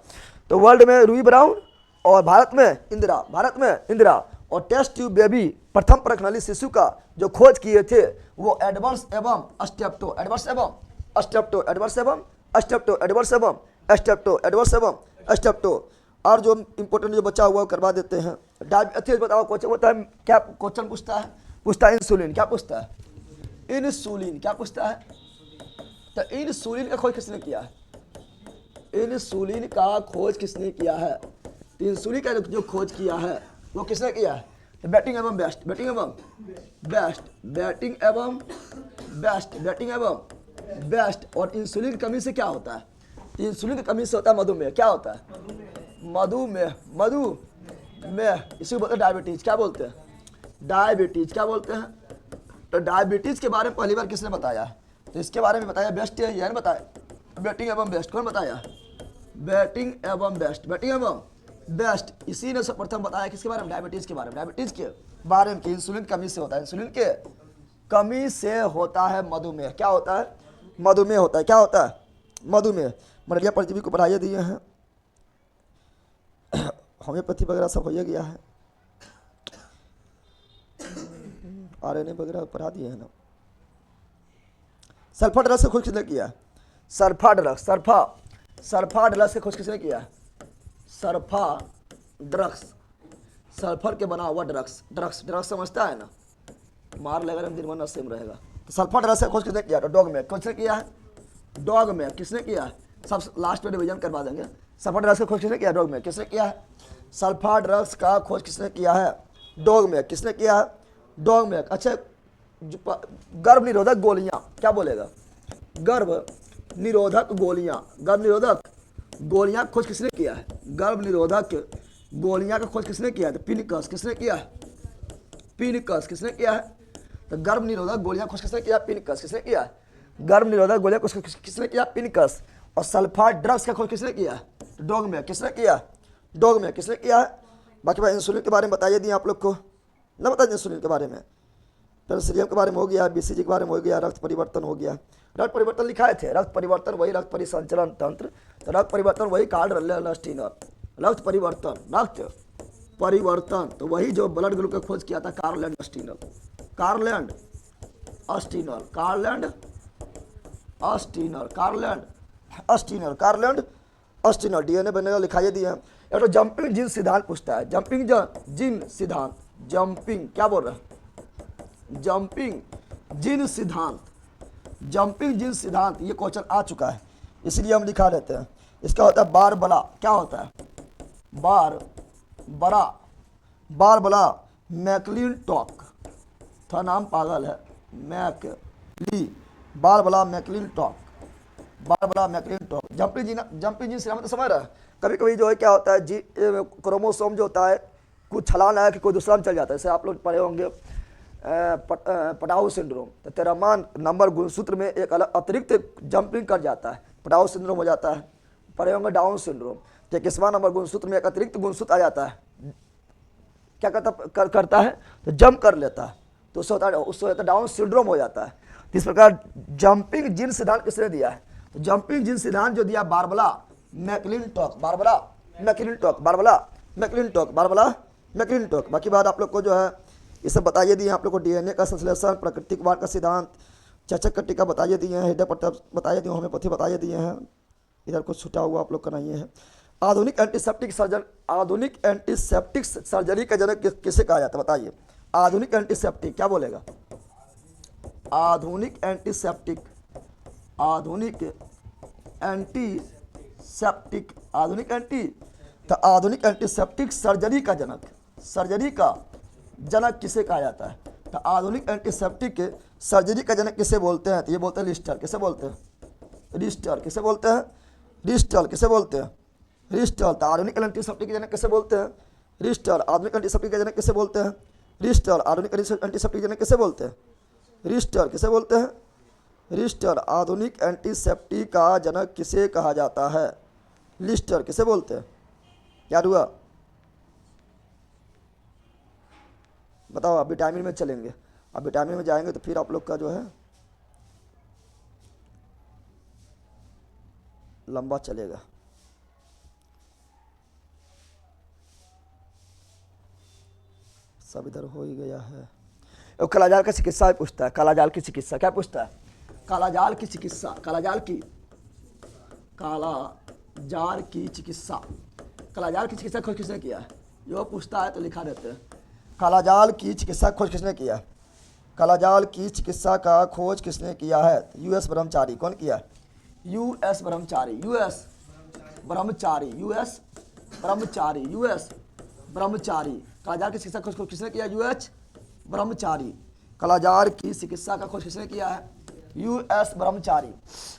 तो वर्ल्ड में लुई ब्राउन और भारत में इंदिरा। और टेस्ट ट्यूब बेबी प्रथम प्रखनली शिशु का जो खोज किए थे वो एडवर्ड्स एवं अस्टेप्टो। और जो इंपॉर्टेंट जो बचा हुआ करवा देते हैं। डायबिटीज बताओ क्वेश्चन होता है, क्या क्वेश्चन पूछता है? इंसुलिन। क्या पूछता है? इंसुलिन। क्या पूछता है? तो इंसुलिन का खोज किसने किया है? इंसुलिन का खोज किसने किया है? तो इंसुलिन का जो खोज किया है वो किसने किया है? तो बैटिंग एवं बेस्ट बेस्ट। और इंसुलिन की कमी से क्या होता है? इंसुलिन की कमी से होता है मधुमेह। क्या होता है? मधुमेह। मधुमेह इसी को बोलते हैं डायबिटीज। क्या बोलते हैं? डायबिटीज। क्या बोलते हैं? तो डायबिटीज के बारे में पहली बार किसने बताया? तो इसके बारे में बताया बेस्ट है, यह बताया बेटिंग एवं बेस्ट। कौन बताया? बेटिंग एवं बेस्ट। बेटिंग एवं बेस्ट इसी ने सर्वप्रथम बताया। किसके बारे में? डायबिटीज के बारे में। डायबिटीज के बारे में कि इंसुलिन कमी से होता है। इंसुलिन के कमी से होता है मधुमेह। क्या होता है? मधुमेह होता है। क्या होता है? मधुमेह। मलेरिया परजीवी को पढ़ाइए दिए हैं, होम्योपैथी वगैरह सब हो गया है, RNA वगैरह पढ़ा दिए हैं ना। सल्फा ड्रग्स से खोज किसने किया? Sulfa drugs. सल्फा ड्रग्स से खोज किसने किया? Sulfa drugs. सल्फर के बना हुआ ड्रग्स। ड्रग्स समझता है ना? मार लेगा दिन भर सेम रहेगा। तो सल्फर ड्रग्स से खोज किसने किया? तो डॉग में किसने किया है? डॉग में किसने किया? सब लास्ट में रिवीजन करवा देंगे। सल्फर ड्रग्स का खोज किसने किया? डॉग में किसने किया है? सल्फर ड्रग्स का खोज किसने किया है? डॉग में किसने किया है? डॉग में। अच्छा, गर्भ निरोधक गोलियां क्या बोलेगा? गर्भ निरोधक गोलियां। गर्भ निरोधक गोलियां खोज किसने किया है? गर्भ निरोधक गोलियां का खोज किसने किया है? तो पिनिकस। किसने किया है? पिनिकस। किसने किया है? तो गर्भ निरोधक गोलियां खोज किसने किया? पिनिकस। किसने किया है? गर्भ निरोधक गोलियां खोज किसने किया? पिनिकस। और सल्फर ड्रग्स का खोज किसने किया? तो डॉग में। किसने किया? डॉग में। किसने किया है? बाकी भाई इंसुलिन के बारे में बताइए दिए आप लोग को ना, बताइए इंसुलिन के बारे में। पेनिसिलियम के बारे में हो गया, BCG के बारे में हो गया, रक्त परिवर्तन हो गया। रक्त परिवर्तन लिखाए थे। रक्त परिवर्तन वही रक्त परिसंचरण तंत्र। तो रक्त परिवर्तन वही कार्ल स्टीनर। रक्त परिवर्तन तो वही जो ब्लड ग्रुप का खोज किया था कार्ल स्टीनर। DNA बनेगा लिखाइए दिए हैं। या तो जंपिंग जीन सिद्धांत पूछता है। जंपिंग जीन सिद्धांत। जंपिंग क्या बोल रहा है? जंपिंग जीन सिद्धांत ये क्वेश्चन आ चुका है, इसलिए हम लिखा लेते हैं। इसका होता है बार बला। क्या होता है? बार बला मैकलिनटॉक। था नाम पागल है। बार बला मैकलिनटॉक। जंपिंग जीन सिद्धांत तो समझ रहा है। कभी कभी जो है क्या होता है, क्रोमोसोम जो होता है कुछ छलांग आया कि कोई दूसरा में चल जाता है। जैसे आप लोग पढ़े होंगे पटाउ सिंड्रोम। तो तेरहवां नंबर गुणसूत्र में एक अलग अतिरिक्त जंपिंग कर जाता है, पटाउ सिंड्रोम हो जाता है। पढ़े होंगे डाउन सिंड्रोम। तो 21वां नंबर गुणसूत्र में एक अतिरिक्त गुणसूत्र आ जाता है, क्या करता है? तो जंप कर लेता है, तो उससे होता है डाउन सिंड्रोम हो जाता है। तो इस प्रकार जंपिंग जीन सिद्धांत किसने दिया है? तो जंपिंग जीन सिद्धांत जो दिया बारबला मैकलिनटॉक। बाकी बात आप लोग को जो है ये सब बताइए दिए। आप लोग को DNA का संश्लेषण, प्राकृतिकवाद का सिद्धांत, चचक कट्टिका बताइए दिए हैं, हृदय प्रताप बताइए दिए, होम्योपैथी बताइए दिए हैं। इधर कुछ छुटा हुआ आप लोग का नहीं है। आधुनिक एंटीसेप्टिक सर्जरी का जनक किसे कहा जाता है? बताइए। आधुनिक एंटीसेप्टिक क्या बोलेगा? आधुनिक एंटीसेप्टिक तो आधुनिक एंटीसेप्टिक सर्जरी का जनक किसे कहा जाता है? तो आधुनिक एंटीसेप्टिक सर्जरी का जनक किसे बोलते हैं? तो ये बोलते हैं रिस्टर। किसे बोलते हैं? रिस्टर। तो आधुनिक एंटीसेप्टिक के जनक किसे बोलते हैं? रिस्टर। आधुनिक एंटीसेप्टिक का जनक किसे बोलते हैं? रिस्टर। आधुनिक एंटीसेप्टिक जनक किसे बोलते हैं? रिस्टर। किसे बोलते हैं? रिस्टर। आधुनिक एंटीसेप्टिक का जनक किसे कहा जाता है? लिस्टर। किसे बोलते हैं? क्या हुआ बताओ। आप विटामिन में चलेंगे, आप विटामिन में जाएंगे तो फिर आप लोग का जो है लंबा चलेगा। सब इधर हो ही गया है। कालाजार का चिकित्सा पूछता है। कालाजार की चिकित्सा क्या पूछता है? कालाजार की चिकित्सा। कालाजार की चिकित्सा खोज किसने किया है? जो पूछता है तो लिखा देते हैं। कालाजार की चिकित्सा खोज किसने किया? कालाजार की चिकित्सा का खोज किसने किया है? US ब्रह्मचारी। कौन किया? US ब्रह्मचारी। कालाजार की चिकित्सा खोज किसने किया? US ब्रह्मचारी। कालाजार की चिकित्सा का खोज किसने किया है? यूएस ब्रह्मचारी।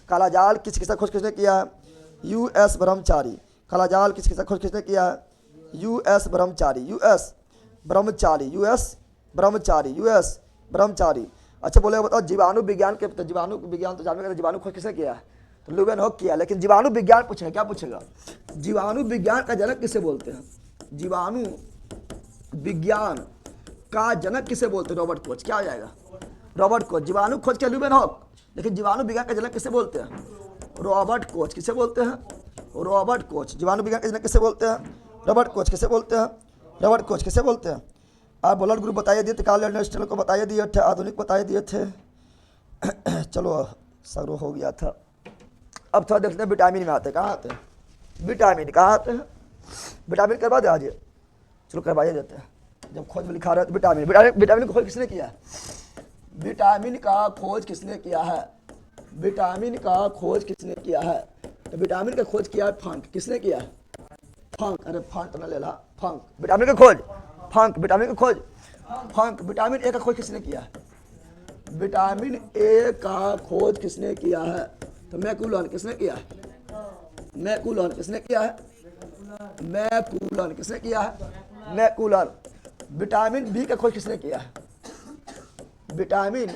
काला जाल किस किसका खोज किसने किया है? यूएस ब्रह्मचारी। काला जाल किस किसका खोज किसने किया है? यूएस ब्रह्मचारी। यूएस ब्रह्मचारी। यूएस ब्रह्मचारी। यूएस ब्रह्मचारी। अच्छा बोले बताओ जीवाणु विज्ञान के, तो जीवाणु विज्ञान तो जानते हैं, जीवाणु खोज किसने किया है? तो लुवेनहॉक किया। लेकिन जीवाणु विज्ञान पूछेगा, क्या पूछेगा? जीवाणु विज्ञान का जनक किसे बोलते हैं? जीवाणु विज्ञान का जनक किसे बोलते हैं? Robert Koch. क्या हो जाएगा? Robert Koch. जीवाणु खोज के लुवेनहॉक, लेकिन जीवाणु विज्ञान का जनक किसे बोलते हैं? Robert Koch. किसे बोलते हैं? Robert Koch. जीवाणु विज्ञान का जनक किसे बोलते हैं? Robert Koch. किसे बोलते हैं? Robert Koch. किसे बोलते हैं? आप ब्लड ग्रुप बताइए दिए थे, कार्ल को बताइए दिए थे, आधुनिक बताइए दिए थे। चलो सरो हो गया था। अब थोड़ा देखते हैं विटामिन में आते हैं। कहाँ आते हैं विटामिन? कहाँ आते हैं विटामिन? करवा दे आज, चलो करवाइए देते हैं। जब खोज में लिखा रहा है तो विटामिन, विटामिन का खोज किसने किया है? विटामिन का खोज किसने किया है? विटामिन का खोज किसने किया है? तो विटामिन का खोज किया है फंक। किसने किया है? फंक। अरे फंक तो ना ले ला, फंक। विटामिन का खोज फंक। विटामिन का खोज फंक। विटामिन ए का खोज किसने किया है? विटामिन ए का खोज किसने किया है? तो मैकुलन। किसने किया है? मैकुलन। किसने किया है? मैकुलन। किसने किया है? मैकुलन। विटामिन बी का खोज किसने किया है? विटामिन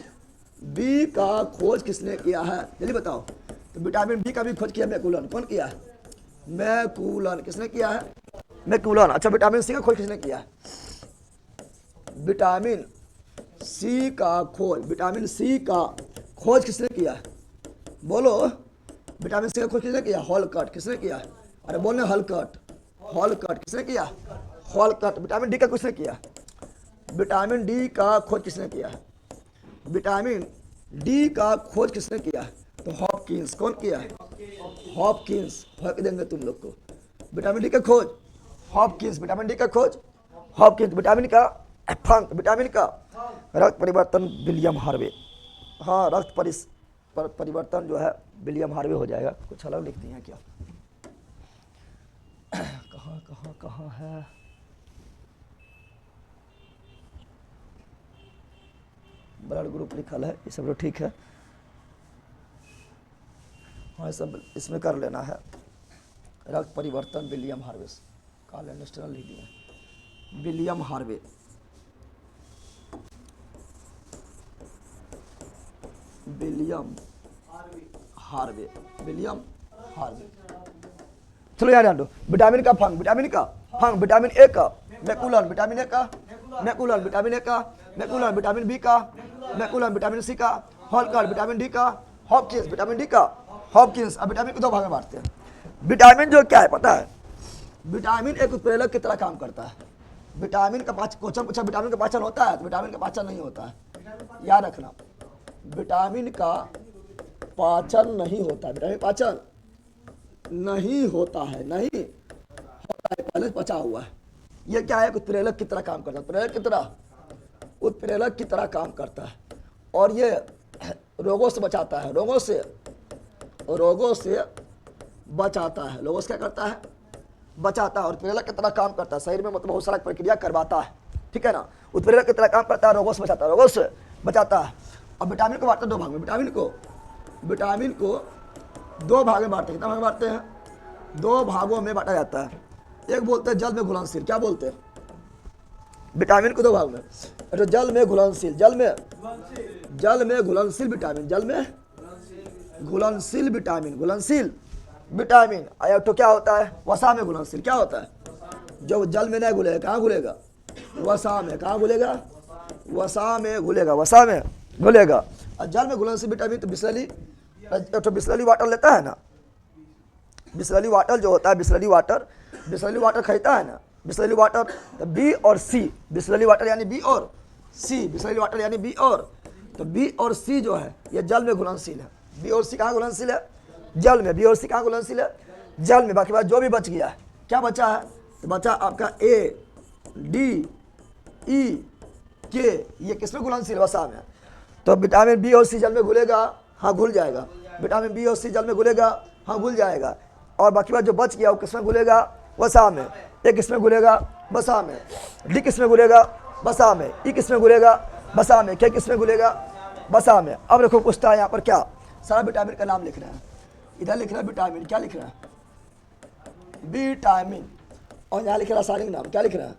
बी का खोज किसने किया है? जल्दी बताओ। तो विटामिन बी का भी खोज किया मैकुलन। कौन किया है? मैकुलन। किसने किया है? मैकुलन। अच्छा विटामिन सी का खोज किसने किया है? विटामिन सी का खोज, विटामिन सी का खोज किसने किया है? बोलो। विटामिन सी का खोज किसने किया? हॉलकट। किसने किया? अरे बोलने हॉलकट। हॉलकट। किसने किया? हॉलकट। विटामिन डी का किसने किया? विटामिन डी का खोज किसने किया? विटामिन डी का खोज किसने किया? तो हॉपकिंस। कौन किया है? हॉपकिंस। फर्क देंगे तुम लोग को। विटामिन डी का खोज हॉपकिंस। विटामिन डी का खोज हॉपकिंस। विटामिन का फंक। विटामिन का रक्त परिवर्तन विलियम हार्वे। हाँ रक्त परिवर्तन जो है विलियम हार्वे हो जाएगा। कुछ अलग लिख दिए हैं क्या? कहाँ कहाँ कहाँ है? ब्लड ग्रुप लिखल है, ये सब तो ठीक है। हाँ सब इसमें कर लेना है। रक्त परिवर्तन विलियम हार्वे। कार्ल एंडरसन लिख दिया। William Harvey. William Harvey. William Harvey. चलो यार दो। विटामिन का फंक। विटामिन का फंक। विटामिन ए का मैकुलन। विटामिन ए का मैकुलन। विटामिन ए का मैकुलन। विटामिन बी का मैकुलन। विटामिन सी का हॉलकट। विटामिन डी का हॉपकिंस। विटामिन डी का हॉपकिंस। अब विटामिन को दो भाग में बांटते हैं। विटामिन जो क्या है पता है? विटामिन एक उत्प्रेरक की तरह काम करता है। विटामिन का क्वेश्चन पूछा विटामिन का पाचन होता है? तो विटामिन का पाचन नहीं होता है, याद रखना। विटामिन का पाचन नहीं होता है। विटामिन पाचन नहीं होता है, नहीं होता है, पहले पचा हुआ है। ये क्या है? उत्प्रेरक की तरह काम करता है। उत्प्रेरक की तरह, उत्प्रेरक की तरह काम करता है। और ये रोगों से बचाता है। रोगों से बचाता है। रोगों से क्या करता है? बचाता है। और उत्प्रेरक की तरह काम करता है। शरीर में मतलब बहुत सारा प्रक्रिया करवाता है, ठीक है ना। उत्प्रेरक की तरह काम करता है, रोगों से बचाता है, रोगों से बचाता है। अब विटामिन को बांटते हैं दो भाग में। विटामिन को दो भाग में बांटते हैं। कितना भाग में बांटते हैं? दो भागों में बांटा जाता है। एक बोलते हैं जल में घुलनशील। क्या बोलते हैं? विटामिन को दो भाग में। तो जल में घुलनशील, जल में घुलनशील विटामिन, जल में घुलनशील विटामिन, घुलनशील विटामिन। तो क्या होता है? वसा में घुलनशील। क्या होता है? जो जल में नहीं घुलेगा, कहाँ घुलेगा? वसा में। कहाँ घुलेगा? वसा में घुलेगा, वसा में घुलेगा। और जल में घुलनशील विटामिन तो बिस्लरी, तो बिस्लरी वाटर लेता है ना। बिस्लरी वाटर जो होता है, बिस्लरी वाटर खरीदता है ना। बिस्लरी वाटर तो बी और सी। बिस्लरी वाटर यानी बी और सी। बिस्लरी वाटर यानी बी और, तो बी और सी जो है ये जल में घुलनशील है। बी और सी कहाँ घुलनशील है? जल में। बी और सी कहाँ घुलनशील है? जल में। बाकी बात जो भी बच गया है, क्या बचा है? तो बचा आपका ए, डी, ई, के। ये किसमें घुलनशील? वसा में। तो विटामिन बी और सी जल में घुलेगा, हाँ घुल जाएगा। विटामिन बी और सी जल में घुलेगा, हाँ घुल जाएगा। और बाकी बात जो बच गया वो किसमें घुलेगा? वसा में। ए किसमें घुलेगा? वसा में। डी किसमें घुलेगा? वसा में। ई किसमें घुलेगा? वसा में। के किसमें घुलेगा? बसा में। अब देखो पूछता है यहाँ पर क्या, सारा विटामिन का नाम लिख रहे हैं, इधर लिख रहा है विटामिन, क्या लिख रहा है, विटामिन, और यहाँ लिख रहा है रासायनिक नाम, क्या लिख रहा है,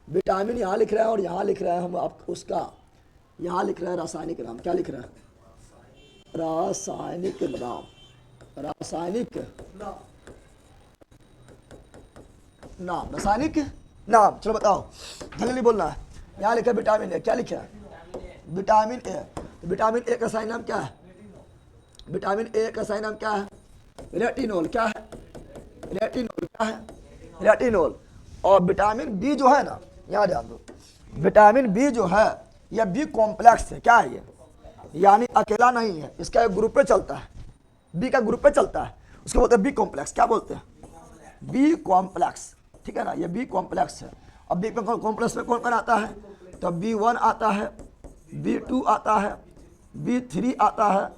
विटामिन यहाँ लिख रहा है, और यहाँ लिख रहा है हम आप उसका, यहाँ लिख रहा है रासायनिक नाम, क्या लिख रहा है, रासायनिक नाम, रासायनिक नाम, रासायनिक नाम। चलो बताओ, जल्दी बोलना है। यहाँ लिखा है विटामिन ए, क्या लिखा है, विटामिन ए। तो विटामिन ए का सही नाम क्या है, विटामिन ए का सही नाम क्या है, रेटिनोल, क्या है, रेटिनोल, क्या है, रेटिनोल। और विटामिन बी जो है ना, यहाँ ध्यान दो, विटामिन बी जो है यह बी कॉम्प्लेक्स है, क्या है ये, यानी अकेला नहीं है, इसका एक ग्रुप पे चलता है, बी का ग्रुप पे चलता है, उसको बोलते हैं बी कॉम्प्लेक्स, क्या बोलते हैं, बी कॉम्प्लेक्स, ठीक है ना, ये बी कॉम्प्लेक्स है। अब बी कॉम्प्लेक्स में कौन कौन आता है, तो B1 आता है, B2 आता है, B3 आता है,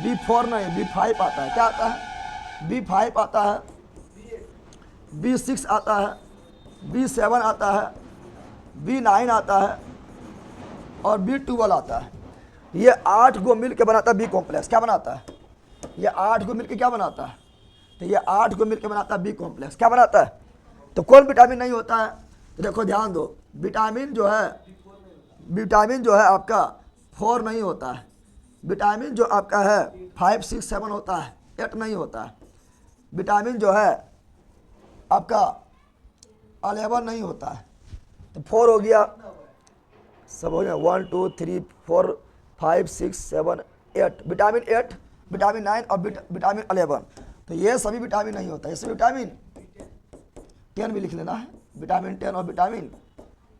B4 नहीं, B5 आता है, क्या आता है, B5 आता है, B6 आता है, B7 आता है, B9 आता है, और B12 आता है। ये 8 को मिल के बनाता है बी कॉम्प्लेक्स, क्या बनाता है, ये 8 को मिल के क्या बनाता है, तो ये 8 को मिल के बनाता है बी कॉम्प्लेक्स, क्या बनाता है। तो कौन विटामिन नहीं होता है, तो देखो ध्यान दो, विटामिन जो है, विटामिन जो है आपका 4 नहीं होता है, विटामिन जो आपका है 5, 6, 7 होता है, 8 नहीं होता है। विटामिन जो है आपका 11 नहीं होता है, तो 4 हो गया, सब हो गया, 1 2 3 4 5 6 7 8, विटामिन 8, विटामिन 9 और विटामिन 11। तो ये सभी विटामिन नहीं होता है, ये सभी विटामिन 10 भी लिख लेना है, विटामिन 10 और विटामिन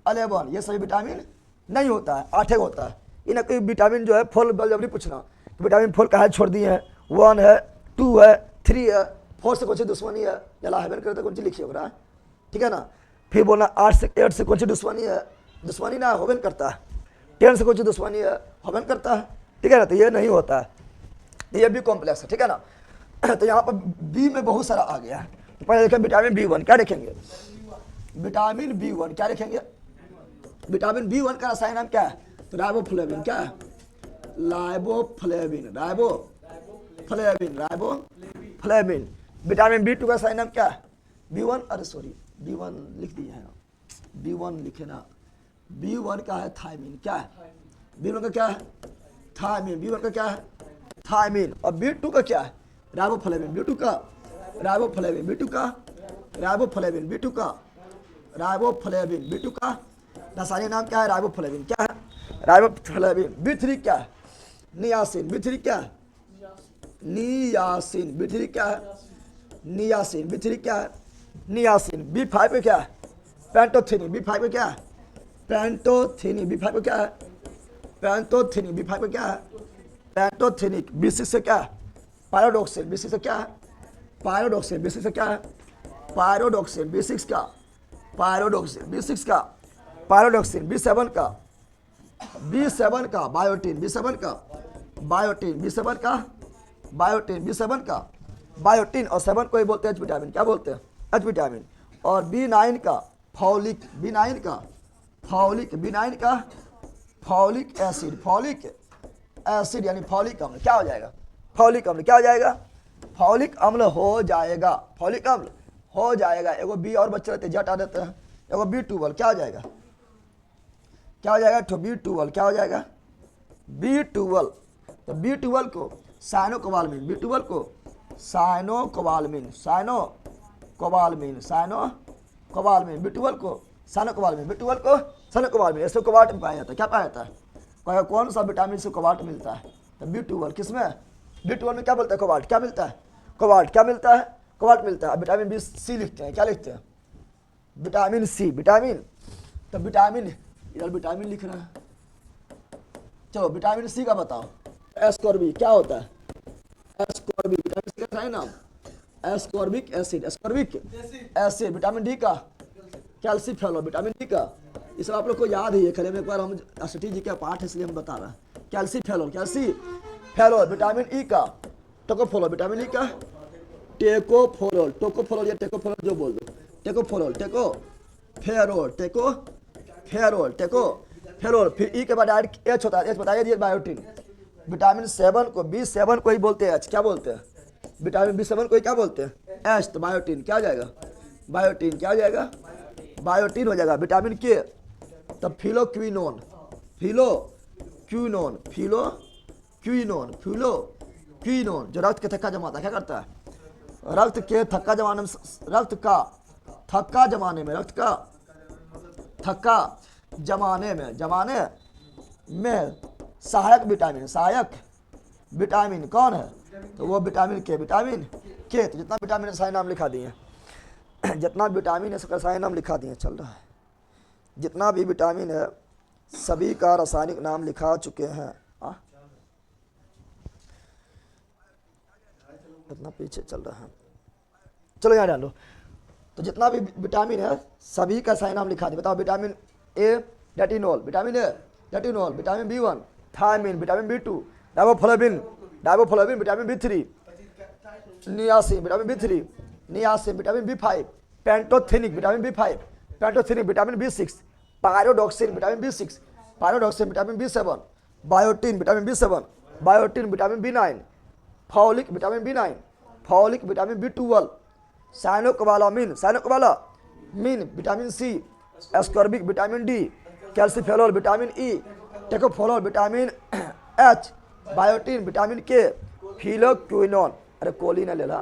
11 ये सभी विटामिन नहीं होता है, 8 होता है। इन कोई विटामिन जो है फोर जल्दी पूछना, तो विटामिन 4 का है छोड़ दिए हैं, 1 है, 2 है, 3 है, 4 से कौन सी दुश्मनी है, जला हेवन करे तो कौन सी लिखिए होगा, ठीक है ना। फिर बोलना 8 से कौन सी दुश्मनी है, दुश्मनी ना होवन करता है, 10 से कौन सी दुश्मनी है, होवन करता है, ठीक है ना, तो ये नहीं होता है, ये बी कॉम्प्लेक्स है, ठीक है ना। तो यहाँ पर बी में बहुत सारा आ गया है। तो पहले देखें विटामिन B1, क्या देखेंगे, विटामिन B1 क्या देखेंगे, विटामिन B1 का रासायनिक नाम क्या है, तो राइबोफ्लेविन, क्या है, riboflavin, riboflavin, riboflavin. Vitamin B2 का रासायनिक नाम क्या है, B1, अरे सॉरी B1 लिख दिया है, B1 लिखे ना, B1 का है थायमिन, क्या है, B1 का क्या है, थायमिन, B1 का क्या है, थायमिन। और B2 का क्या है, राइबोफ्लेविन, B2 का राइबोफ्लेविन, B2 का राइबोफ्लेविन, B2 का राइबोफ्लेविन, B2 का रासायनिक नाम क्या है, राइबोफ्लेविन, क्या है, राइबोफ्लेविन। B3 क्या है, नियासिन, B3 क्या है, नियासिन, B3 क्या है, नियासिन, B3 क्या है, नियासिन। B5 पे क्या है, पेंटोथेनिन, B5 पे क्या है, पेंटोथेनिन, B5 पे क्या है, पेंटोथेनिन, B5 पे क्या है, पेंटोथेनिक। B6 से क्या है, पायरोडॉक्सिन, B6 से क्या है, पायरोडॉक्सिन, B6 से क्या है, पायरोडॉक्सिन, B6 का पायरोडॉक्सिन, B6 का पायरोडॉक्सिन। B7 का बायोटिन, B7 का बायोटिन, B7 का बायोटिन, B7 का बायोटिन। और 7 को ही बोलते हैं एच विटामिन, क्या बोलते हैं, एच विटामिन। और B9 का फॉलिक, B9 का फॉलिक, B9 का फॉलिक एसिड, फॉलिक एसिड यानी फॉलिक अम्ल, क्या हो जाएगा, फॉलिक अम्ल, क्या हो जाएगा, फॉलिक अम्ल हो जाएगा, फॉलिक अम्ल हो जाएगा। एगो बी और बच्चे रहते हैं, हटा देते हैं, एगो B12 क्या हो जाएगा, क्या हो जाएगा, तो B12 क्या हो जाएगा, B12। तो B12 को साइनोकोबाल्मिन, B12 को साइनोकोबाल्मिन, साइनोकोबाल्मिन, साइनोकोबाल्मिन, B12 को साइनोकोबाल्मिन, B12 को साइनोकोबाल्मिन। इसको कोबाल्ट में पाया जाता है, क्या पाया जाता है, कौन सा विटामिन से कोबाल्ट मिलता है, तो B12 किसमें, B12 में क्या बोलता है, कोबाल्ट, क्या मिलता है, कोबाल्ट क्या मिलता है, कोबाल्ट मिलता है। विटामिन B, C लिखते हैं, क्या लिखते हैं, विटामिन C, विटामिन। तो विटामिन, इधर विटामिन लिख रहा है, चलो विटामिन C का बताओ, एस्कॉर्बिक क्या होता है, एस्कॉर्बिक, विटामिन C का है नाम ascorbic acid, ascorbic acid. Vitamin D का कैल्सीफेलो, विटामिन D का, ये सब आप लोग को याद ही है, खले में एक बार हम एसटी जी का पाठ है इसलिए हम बता रहे हैं। कैल्सीफेलो, कैल्सीफेलो। विटामिन E का टोकोफोलो, विटामिन E का टेकोफोलोल, टोकोफोलोल या टेकोफोलोल जो बोल दो, टेकोफोलोल, टेकोफेरोल, टेकोफेरोल, फेलोल, फिर ई के बाद डायरेक्ट एच होता है, एच बताइए ये बायोटीन। विटामिन 7 को B7 को ही बोलते हैं एच, क्या बोलते हैं? विटामिन B7 को ही क्या बोलते हैं? एच। तो बायोटीन क्या हो जाएगा? बायोटीन क्या हो जाएगा? बायोटीन हो जाएगा। विटामिन के तब फिलोक्विनोन, फिलोक्विनोन, फिलोक्विनोन, फिलोक्विनोन जो रक्त के थक्का जमाता है, क्या करता है? रक्त के थक्का जमाने में, रक्त का थक्का जमाने में, रक्त का थक्का जमाने में सहायक विटामिन, सहायक विटामिन कौन है? तो वो विटामिन के, विटामिन के। तो जितना विटामिन है सारे नाम लिखा दिए, जितना विटामिन है सबका सारे नाम लिखा दिए, चल रहा है। जितना भी विटामिन है सभी का रासायनिक नाम लिखा चुके हैं। इतना पीछे चल रहा है, चलो यहाँ डालो। तो जितना भी विटामिन है सभी का सारे नाम लिखा दिए। बताओ, vitamin A retinol, vitamin A retinol, vitamin B1 thiamine, vitamin B2 riboflavin, riboflavin, vitamin B3 niacin, vitamin B3 niacin, vitamin B5 pantothenic, vitamin B5 pantothenic, vitamin B6 pyridoxine, vitamin B6 pyridoxine, vitamin B7 biotin, vitamin B7 biotin, vitamin B9 folic, vitamin B9 folic, vitamin B12 cyanocobalamin, cyanocobalamin, vitamin C ascorbic, vitamin D calciferol, vitamin E tocopherol, vitamin H biotin, vitamin K phylloquinone, अरे choline ले ला,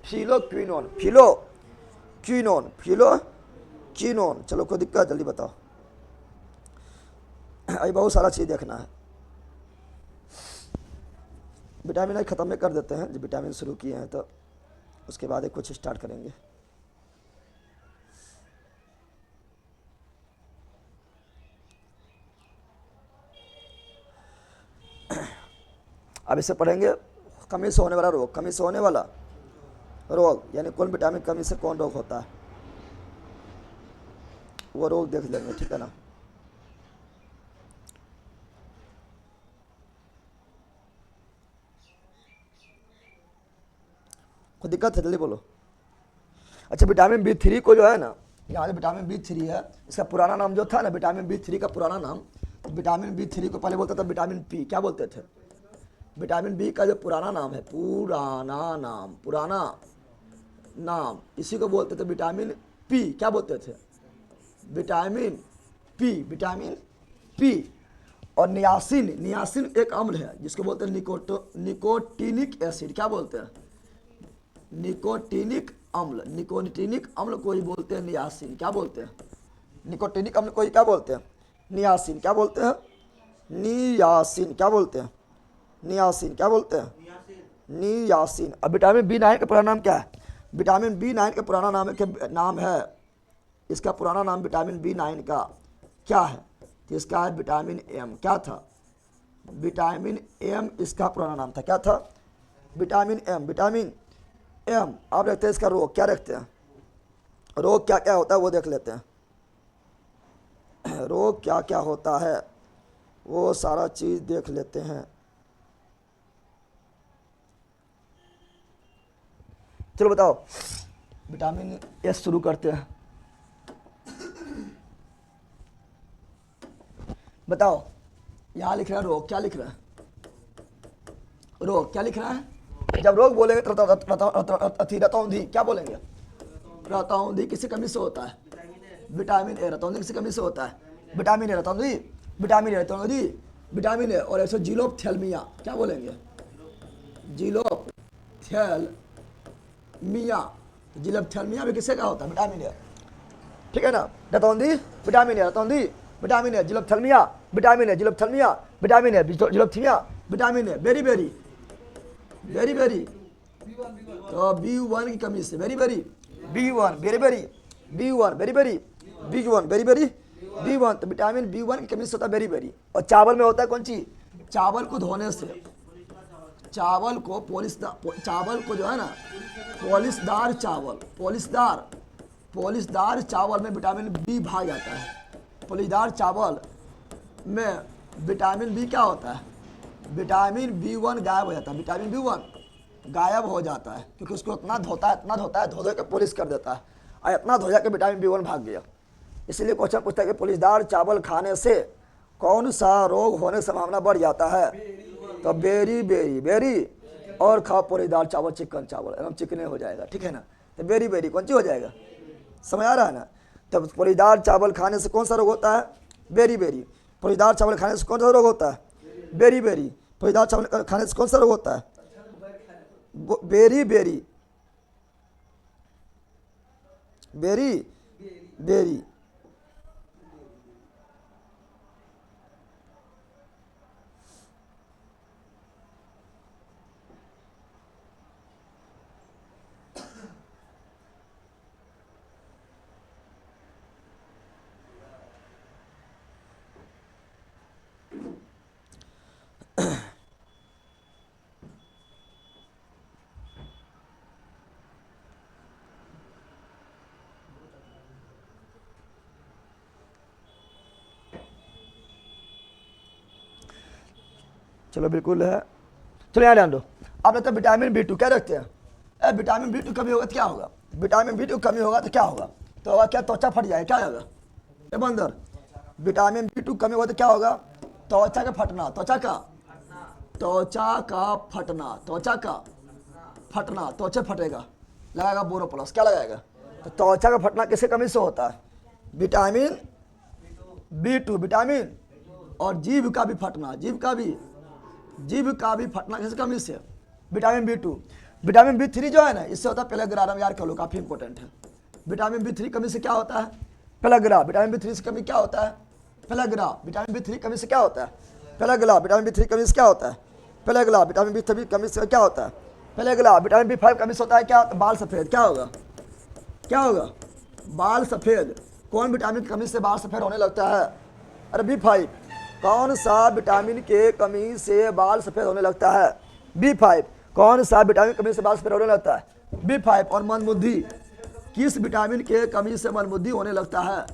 phylloquinone, phylloquinone, phylloquinone. चलो कोई दिक्कत जल्दी बताओ, अभी बहुत सारा चीज़ देखना है। विटामिन आई ख़त्म में कर देते हैं, जब विटामिन शुरू किए हैं तो उसके बाद कुछ स्टार्ट करेंगे। अब इसे पढ़ेंगे कमी से होने वाला रोग, कमी से होने वाला रोग यानी कौन विटामिन कमी से कौन रोग होता है, वो रोग देख लेंगे, ठीक है ना। कोई दिक्कत है जल्दी बोलो। अच्छा, विटामिन B3 को जो है ना, यहाँ विटामिन B3 है, इसका पुराना नाम जो था ना, विटामिन B3 का पुराना नाम, विटामिन B3 को पहले बोलता था विटामिन P, क्या बोलते थे? विटामिन बी का जो पुराना नाम है, पुराना नाम इसी को बोलते थे विटामिन पी, क्या बोलते थे? Vitamin P. और नियासिन एक अम्ल है जिसको बोलते हैं निकोटिनिक एसिड, क्या बोलते हैं? निकोटिनिक अम्ल को ही बोलते हैं नियासिन, क्या बोलते हैं? निकोटिनिक अम्ल को ही क्या बोलते हैं? नियासिन, क्या बोलते हैं? नियासिन, क्या बोलते हैं? नियासिन, क्या बोलते हैं? नियासिन। अब विटामिन B9 का पुराना नाम क्या है? विटामिन B9 का पुराना नाम है, इसका पुराना नाम विटामिन B9 का क्या है? तो इसका है विटामिन M, क्या था? विटामिन M इसका पुराना नाम था, क्या था? Vitamin M। आप रखते हैं इसका रोग, क्या रखते हैं? रोग क्या क्या होता है वो देख लेते हैं। रोग क्या क्या होता है वो सारा चीज़ देख लेते हैं। चलो बताओ, विटामिन एस शुरू करते हैं। बताओ, यहाँ लिख रहा है रोग, क्या लिख रहा है? रोग क्या लिख रहा है? जब रोग बोलेंगे तो रतौंधी, क्या बोलेंगे? रतौंधी किसी कमी से होता है? Vitamin A. रतौंधी किसी कमी से होता है? विटामिन ए रतौंधी, विटामिन ए रतौंधी, विटामिन ए। और ऐसे जीलोपथैल्मिया, क्या बोलेंगे? जीलोपथैल्मिया भी किससे का होता है? विटामिन ए, ठीक है ना। रतौंधी विटामिन ए, रतौंधी vitamin A, xerophthalmia vitamin A, xerophthalmia vitamin A, xerophthalmia vitamin A. Very तो B1 की कमी से B1 तो विटामिन B1 की कमी से होता है बेरी। और चावल में होता है कौन चीज? चावल को धोने से, चावल को जो है ना, पॉलिशदार चावल में विटामिन बी भाग जाता है। पॉलिशदार चावल में विटामिन बी क्या होता है? विटामिन B1 गायब हो जाता है। विटामिन B1 गायब हो जाता है क्योंकि उसको इतना धोता है, धो के पॉलिश कर देता है, और इतना धो जाकर विटामिन B1 भाग गया। इसलिए क्वेश्चन पूछता है कि पॉलिशदार चावल खाने से कौन सा रोग होने की संभावना बढ़ जाता है? तो बेरी बेरी बेरी और खाओ पूरी दाल चावल चिकन चावल एकदम चिकने हो जाएगा, ठीक है ना। तो बेरी बेरी कौन सी हो जाएगा, समझ आ रहा है ना। तब पूरी दाल चावल खाने से कौन सा रोग होता है? Beriberi. पूरी दाल चावल खाने से कौन सा रोग होता है? Beriberi. पूरी दाल चावल खाने से कौन सा रोग होता है? Berry berry berry berry. चलो बिल्कुल है। चलो यहाँ ध्यान दो। आप लगता है विटामिन B2 क्या रखते हैं? विटामिन B2 कमी होगा तो क्या होगा? विटामिन B2 कमी होगा तो क्या होगा? तो होगा क्या, त्वचा फट जाएगा, क्या होगा ए बंदर? विटामिन B2 कमी होगा तो क्या होगा? त्वचा का फटना, त्वचा का फटना, त्वचा का फटना, त्वचा फटेगा, लगाएगा बोरो प्लस, क्या लगाएगा? तो त्वचा का फटना किसके कमी से होता है? Vitamin B2 vitamin. और जीभ का भी फटना, जीभ का भी फटना किसकी कमी से? Vitamin B2। विटामिन B3 जो है ना, इससे होता है पेलेग्राम, यार कह लो काफ़ी इंपॉर्टेंट है। विटामिन B3 कमी से क्या होता है? पेलेग्रा। विटामिन B3 से कमी क्या होता है? पेलेग्रा। विटामिन B3 कमी से क्या होता है? पेलेग्रा। विटामिन B3 कमी से क्या होता है? पेलेग्रा। विटामिन B3 कमी से क्या होता है? पेलेग्रा। विटामिन B5 कमी से होता है क्या? बाल सफ़ेद, क्या होगा? क्या होगा? बाल सफ़ेद। कौन विटामिन की कमी से बाल सफ़ेद होने लगता है? अरे B5। कौन सा विटामिन के कमी से बाल सफ़ेद होने लगता है? B5। कौन सा विटामिन की कमी से बाल सफ़ेद होने लगता है? B5। और मंदबुद्धि, किस विटामिन के कमी से मंदबुद्धि होने लगता है?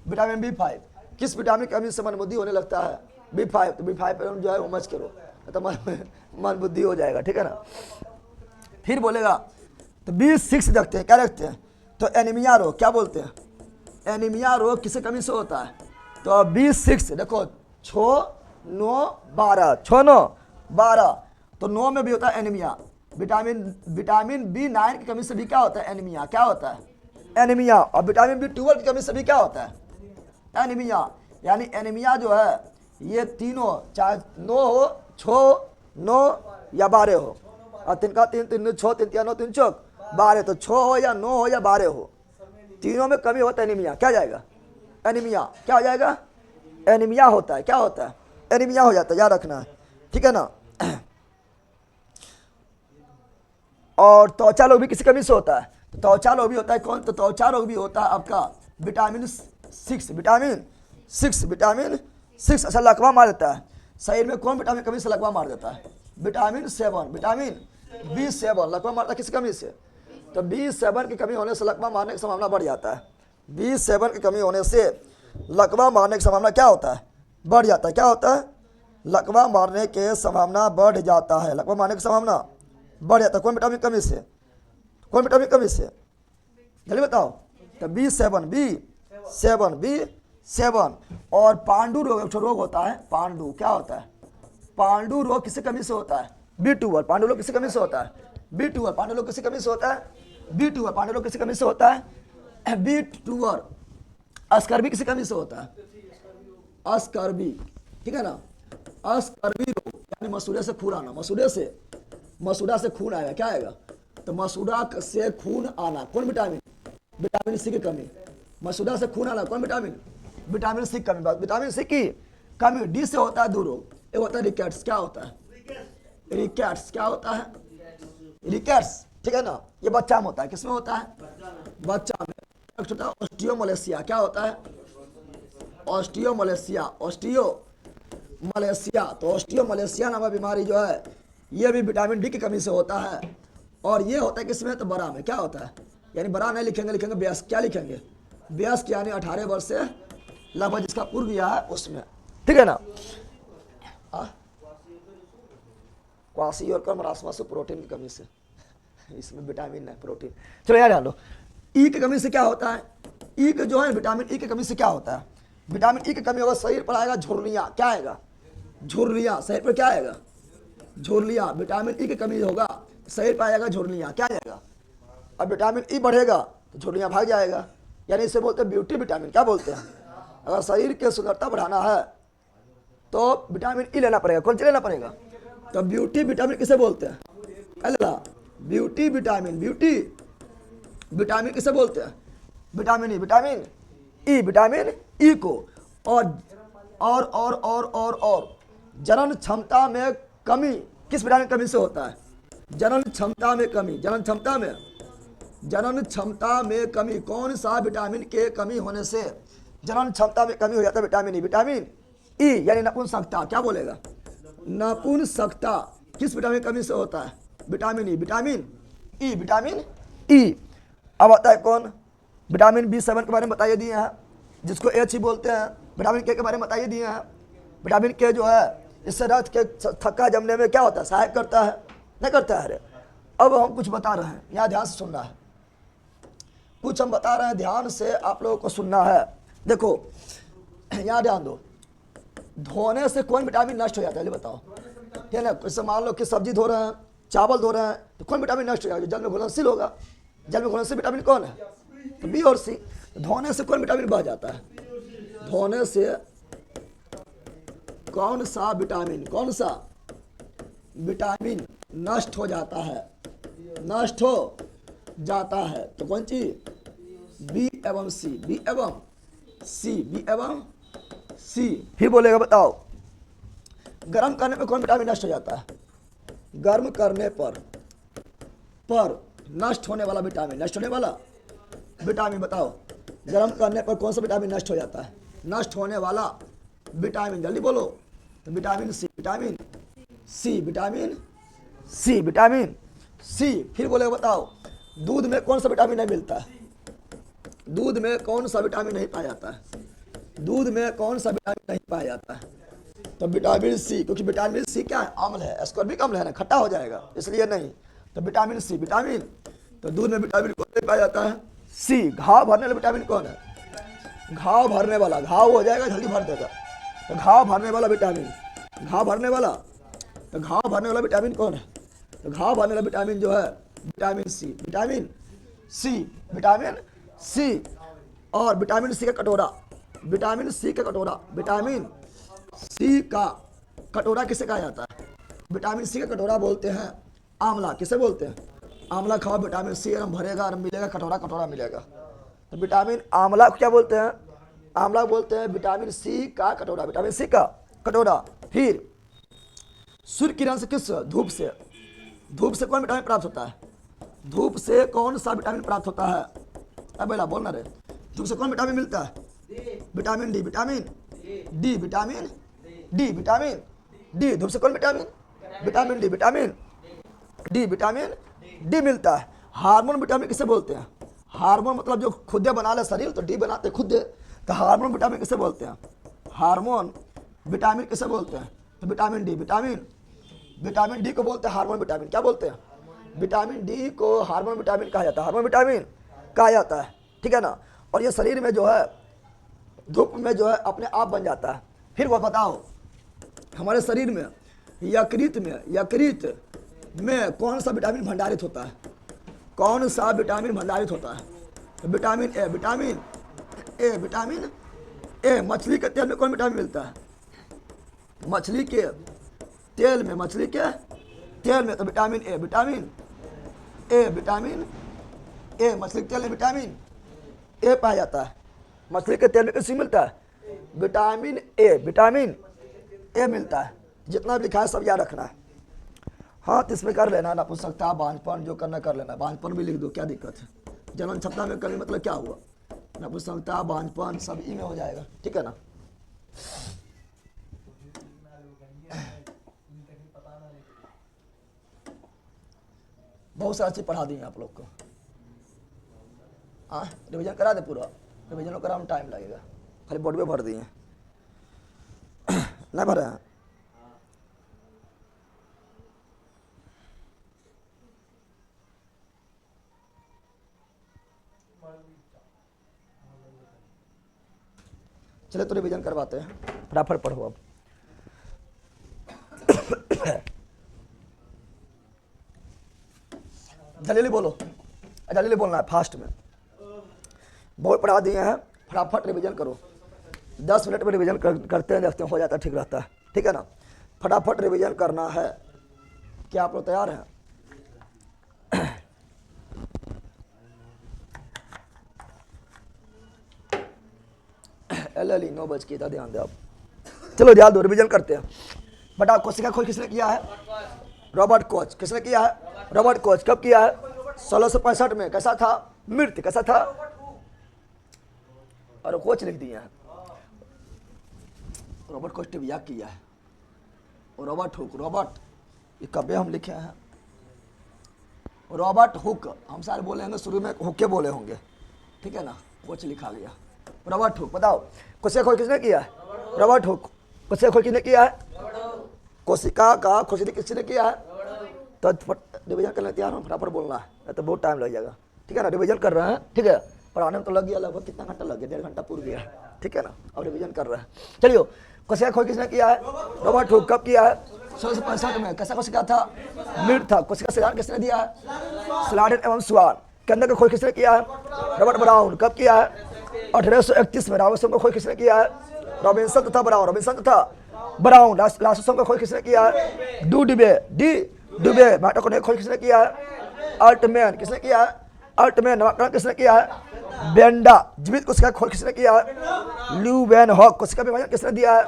Vitamin B5। किस विटामिन की कमी से मंदबुद्धि होने लगता है? B5। तो B5 पर जो है उमच करो तो मंदबुद्धि हो जाएगा, ठीक है ना। फिर बोलेगा तो B6 रखते हैं, क्या रखते हैं? तो एनीमिया रोग, क्या बोलते हैं? एनीमिया रोग किससे कमी से होता है? तो B6 देखो, 6 9 12, 6 9 12, तो 9 में भी होता है एनीमिया। विटामिन B9 की कमी से भी क्या होता है? एनीमिया, क्या होता है? एनीमिया। और विटामिन B12 की कमी से भी क्या होता है? एनीमिया। यानी एनीमिया जो है ये तीनों, चाहे 9 हो, 6 9 या 12 हो, और 3 का 3 3 6 3 3 9 3 चौक 12, तो 6 हो या 9 हो या 12 हो, तीनों में कमी होता है एनीमिया, क्या जाएगा? एनीमिया। क्या हो जाएगा? एनीमिया होता है, क्या होता है? एनीमिया हो जाता है, याद रखना है, ठीक है ना। और त्वचा रोग भी किसी कमी से होता है? तो त्वचा रोग भी होता है कौन? तो त्वचा रोग भी होता है आपका विटामिन 6। विटामिन 6 अच्छा लकवा मार देता है। शरीर में कौन विटामिन कमी से लकवा मार देता है? विटामिन B7 लकवा मारता है किस कमी से? तो B7 की कमी होने से लकवा मारने की संभावना बढ़ जाता है। B7 की कमी होने से लकवा मारने की संभावना क्या होता है? बढ़ जाता है। क्या होता है? लकवा मारने के संभावना बढ़ जाता है। लकवा मारने की संभावना बढ़ जाता है। कौन विटामिन कमी से? कौन विटामिन कमी से? जल्दी बताओ। तो B7। और पांडु रोग, एक रोग होता है पांडु, क्या होता है? पांडु रोग किसी कमी से होता है? B12। पांडु रोग किसी कमी से होता है? B12। पांडु रोग किसी कमी से होता है? B12। पांडु रोग किसी कमी से होता है? B12। अस्कर्बी किसी कमी से होता है? अस्कर्बी, ठीक है ना। अस्कर्बी रोग यानी मसूड़े से खून आना, मसूड़ा से खून आएगा, क्या आएगा? तो मसूड़ा से खून आना, कौन विटामिन? विटामिन C की कमी। मसूड़ा से खून आना, कौन विटामिन? विटामिन C की कमी। विटामिन C की कमी। D से होता है दो रोग, एक होता है रिकेट्स, क्या होता है? रिकेट्स, क्या होता है? रिकेट्स, ठीक है ना। ये बच्चा में होता है, किसमें होता है? बच्चा में। एक होता है ऑस्टियोमलेशिया, क्या होता है? ऑस्टियोमलेशिया। तो ऑस्टियोमलेशिया नामक बीमारी जो है ये भी विटामिन D की कमी से होता है। और ये होता है किसमें? तो बड़ा में। क्या होता है? यानी बड़ा नहीं लिखेंगे, लिखेंगे वयस्क। क्या लिखेंगे? वयस्क, यानी 18 वर्ष से लगभग जिसका पूर्व गया है उसमें, ठीक है ना। क्वासियोरकम मरासमा से प्रोटीन की कमी से, इसमें विटामिन है, प्रोटीन। चलो यार लो, ई की कमी से क्या होता है? ई जो है विटामिन ई की कमी से क्या होता है? विटामिन ई की कमी होगा, शरीर पर आएगा झुर्रियाँ। क्या आएगा? झुर्रियाँ। शरीर पर क्या आएगा? झुर्रियाँ। विटामिन ई की कमी होगा, शरीर पर आएगा झुर्रियाँ। क्या आएगा? अब विटामिन ई बढ़ेगा तो झुर्रियाँ भाग जाएगा, यानी इसे बोलते हैं ब्यूटी विटामिन। क्या बोलते हैं? अगर शरीर की सुंदरता बढ़ाना है तो विटामिन ई लेना पड़ेगा। कौन सी लेना पड़ेगा? तो ब्यूटी विटामिन किसे बोलते हैं? अल्लाह, ब्यूटी विटामिन। ब्यूटी विटामिन किसे बोलते हैं? Vitamin E. Vitamin E, vitamin E को। और जनन क्षमता में कमी किस विटामिन की कमी से होता है? जनन क्षमता में कमी। जनन क्षमता में कमी कौन सा विटामिन के कमी होने से जनन क्षमता में कमी हो जाता है? Vitamin E. विटामिन ई यानी नपुंसकता। क्या बोलेगा? नपुंसकता किस विटामिन की कमी से होता है? Vitamin E. Vitamin E. Vitamin E. अब आता है कौन? विटामिन B7 के बारे में बताइए दिए हैं, जिसको एच ही बोलते हैं। विटामिन के बारे में बताइए दिए हैं। विटामिन के जो है इससे रक्त के थक्का जमने में क्या होता है? सहायक करता है। नहीं करता है? अरे अब हम कुछ बता रहे हैं, यहाँ ध्यान से सुनना है। कुछ हम बता रहे हैं, ध्यान से आप लोगों को सुनना है। देखो यहाँ ध्यान दो। धोने से कौन विटामिन नष्ट हो जाता है? ये बताओ। ठीक है ना? जैसे मान लो कि सब्जी धो रहे हैं, चावल धो रहे हैं, तो कौन विटामिन नष्ट हो जाएगा? जल में घुलनशील होगा। जल में घुलनशील विटामिन कौन है? तो बी और सी। धोने से कौन विटामिन बह जाता है? धोने से कौन सा विटामिन नष्ट हो जाता है? नष्ट हो जाता है तो कौन चीज? बी एवं सी। बी एवं सी। फिर बोलेगा बताओ, गर्म करने पर कौन विटामिन नष्ट हो जाता है? गर्म करने पर नष्ट होने वाला विटामिन। नष्ट होने वाला विटामिन बताओ, गर्म करने पर कौन सा विटामिन नष्ट हो जाता है? नष्ट होने वाला विटामिन, जल्दी बोलो। तो vitamin C. Vitamin C. Vitamin C. Vitamin C. फिर बोलेगा बताओ, दूध में कौन सा विटामिन नहीं मिलता है? दूध में कौन सा विटामिन नहीं पाया जाता है? दूध में कौन सा विटामिन नहीं पाया जाता है? तो विटामिन सी, क्योंकि विटामिन सी क्या है? अम्ल है। एस्कॉर्बिक अम्ल है ना, खट्टा हो जाएगा, इसलिए नहीं। तो विटामिन सी। विटामिन, तो दूध में विटामिन कौन नहीं पाया जाता है? सी। घाव भरने वाला विटामिन कौन है? घाव भरने वाला, घाव हो जाएगा जल्दी भर देगा, तो घाव भरने वाला विटामिन। घाव भरने वाला, तो घाव भरने वाला विटामिन कौन है? तो घाव भरने वाला विटामिन जो है vitamin C. Vitamin C. Vitamin C. और विटामिन सी का कटोरा। विटामिन सी का कटोरा। विटामिन सी का कटोरा किसे कहा जाता है? विटामिन सी का कटोरा बोलते हैं आंवला। किसे बोलते हैं? आंवला खाओ, विटामिन सी एकदम भरेगा और मिलेगा, कटोरा मिलेगा। तो विटामिन आंवला को क्या बोलते हैं? आंवला बोलते हैं विटामिन सी का कटोरा। विटामिन सी का कटोरा। फिर सूर्य किरण से, किस? धूप से। धूप से कौन विटामिन प्राप्त होता है? धूप से कौन सा विटामिन प्राप्त होता है? अब बेला बोलना रे। धूप से कौन विटामिन मिलता है? Vitamin D. Vitamin D. Vitamin D. Vitamin D. धूप से कौन vitamin? Vitamin D. Vitamin D. Vitamin D मिलता है। हार्मोन विटामिन किसे बोलते हैं? हार्मोन मतलब जो खुदे बना ले शरीर, तो डी बनाते खुद। तो हार्मोन विटामिन किसे बोलते हैं? हार्मोन विटामिन किसे बोलते हैं? तो विटामिन डी। विटामिन डी को बोलते हैं हार्मोन विटामिन। क्या बोलते हैं? विटामिन डी को हार्मोन विटामिन कहा जाता है। हार्मोन विटामिन कहा जाता है। ठीक है ना? और ये शरीर में जो है धूप में जो है अपने आप बन जाता है। फिर वो बताओ, हमारे शरीर में यकृत में कौन सा विटामिन भंडारित होता है? कौन सा विटामिन भंडारित होता है? तो विटामिन ए। Vitamin A. मछली के तेल में कौन विटामिन मिलता है? मछली के तेल में। तो विटामिन ए। Vitamin A. मछली के तेल में विटामिन ए पाया जाता है। मछली के तेल में किसी मिलता है? विटामिन ए मिलता है। जितना भी लिखा है सब याद रखना है। हाँ, तो इसमें कर लेना, नपुंसकता, बांझपन, जो करना कर लेना। बांझपन भी लिख दो, क्या दिक्कत है? जनन क्षमता में कमी मतलब क्या हुआ? नपुंसकता, बांझपन सब ई में हो जाएगा। ठीक है ना? बहुत सारा चीज पढ़ा दिए आप लोग को। हाँ, रिविजन करा दे पूरा। रिविजन कराने में टाइम लगेगा, खाली बोर्ड में भर दिए नहीं भरे हैं। चले तो रिवीजन करवाते हैं, फटाफट पढ़ो अब। जल्दी बोलो, जल्दी बोलना है, फास्ट में। बहुत पढ़ा दिए हैं, फटाफट रिवीजन करो। 10 मिनट में रिवीजन करते हैं, देखते हैं हो जाता है, ठीक रहता है, ठीक है ना। फटाफट रिवीजन करना है। क्या आप लोग तैयार हैं? LLE 9 बज के था, ध्यान दे आप। चलो ध्यान दो, रिवीजन करते हैं। बटा कोशिका खोज किसने किया है? Robert coach. किसने किया है? Robert coach. कब किया है? 1665 में। कैसा था? मृत। कैसा था? और कोच लिख दिया है। रॉबर्ट कोच टिबिया किया है। और रॉबर्ट हुक, रॉबर्ट ये कब्बे हम लिखे हैं। रॉबर्ट हुक हम सारे बोले होंगे, शुरू में हुके बोले होंगे, ठीक है ना। कोच लिखा गया। Robert Hooke. बताओ कोशिका खोज किसने किया है? Robert Hooke. कोशिका खोज किसने किया है? कोशिका का खोज किसने किया है? तो रिवीजन करने तैयार हो, फटाफट बोलना है, तो बहुत टाइम लग जाएगा, ठीक है ना। रिवीजन कर रहे हैं, ठीक है। पढ़ाने में तो लग गया लगभग, कितना घंटा लग गया? 1.5 घंटा पूरा गया, ठीक है ना। अब रिवीजन कर रहे हैं। चलिए, कोशिका खोज किसने किया है? Robert Hooke. कब किया है? 1665 में। कैसा कोशिका था? मृत था। कोशिका सिद्धांत किसने दिया है? स्लाइडेड एवं स्वान। केंद्र का खोज किसने किया है? Robert brown. कब किया है? 1831 में। राइबोसोम का खोज किसने किया है? रॉबिन्सन तथा ब्राउन। रॉबिन्सन तथा ब्राउन। लाइसोसोम का खोज किसने किया है? डुबे। माइटोकॉन्ड्रिया खोज किसने किया है? अल्टमैन। किसने किया है? अल्टमैन। नामकरण किसने किया है? बेंडा। जीवित कोशिका खोज किसने किया है? ल्यूवेनहॉक। कोशिका विभाजन किसने दिया है?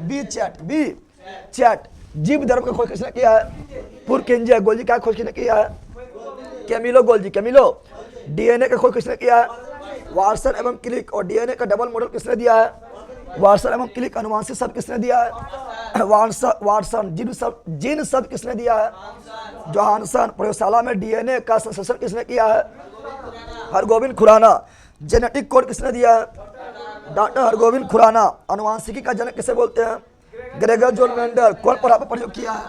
बी चैट। जीव धर्म का खोज किसने किया है? पुरकिंजे। गोल्जी का खोज किसने किया है? Camillo Golgi. डीएनए का खोज किसने किया है? वाटसन एवं क्लिक। और डीएनए का डबल मॉडल किसने दिया है? वाटसन एवं क्लिक। अनुवांशिक शब्द किसने दिया है? वाटसन। जीन शब्द किसने दिया है? जोहानसन। प्रयोगशाला में डीएनए का संश्लेषण किसने किया है? हरगोविंद खुराना। जेनेटिक कोड किसने दिया है? डॉक्टर हरगोविंद खुराना। अनुवांशिकी का जनक किसे बोलते हैं? Gregor John Mendel. कौन पौधा पर प्रयोग किया है?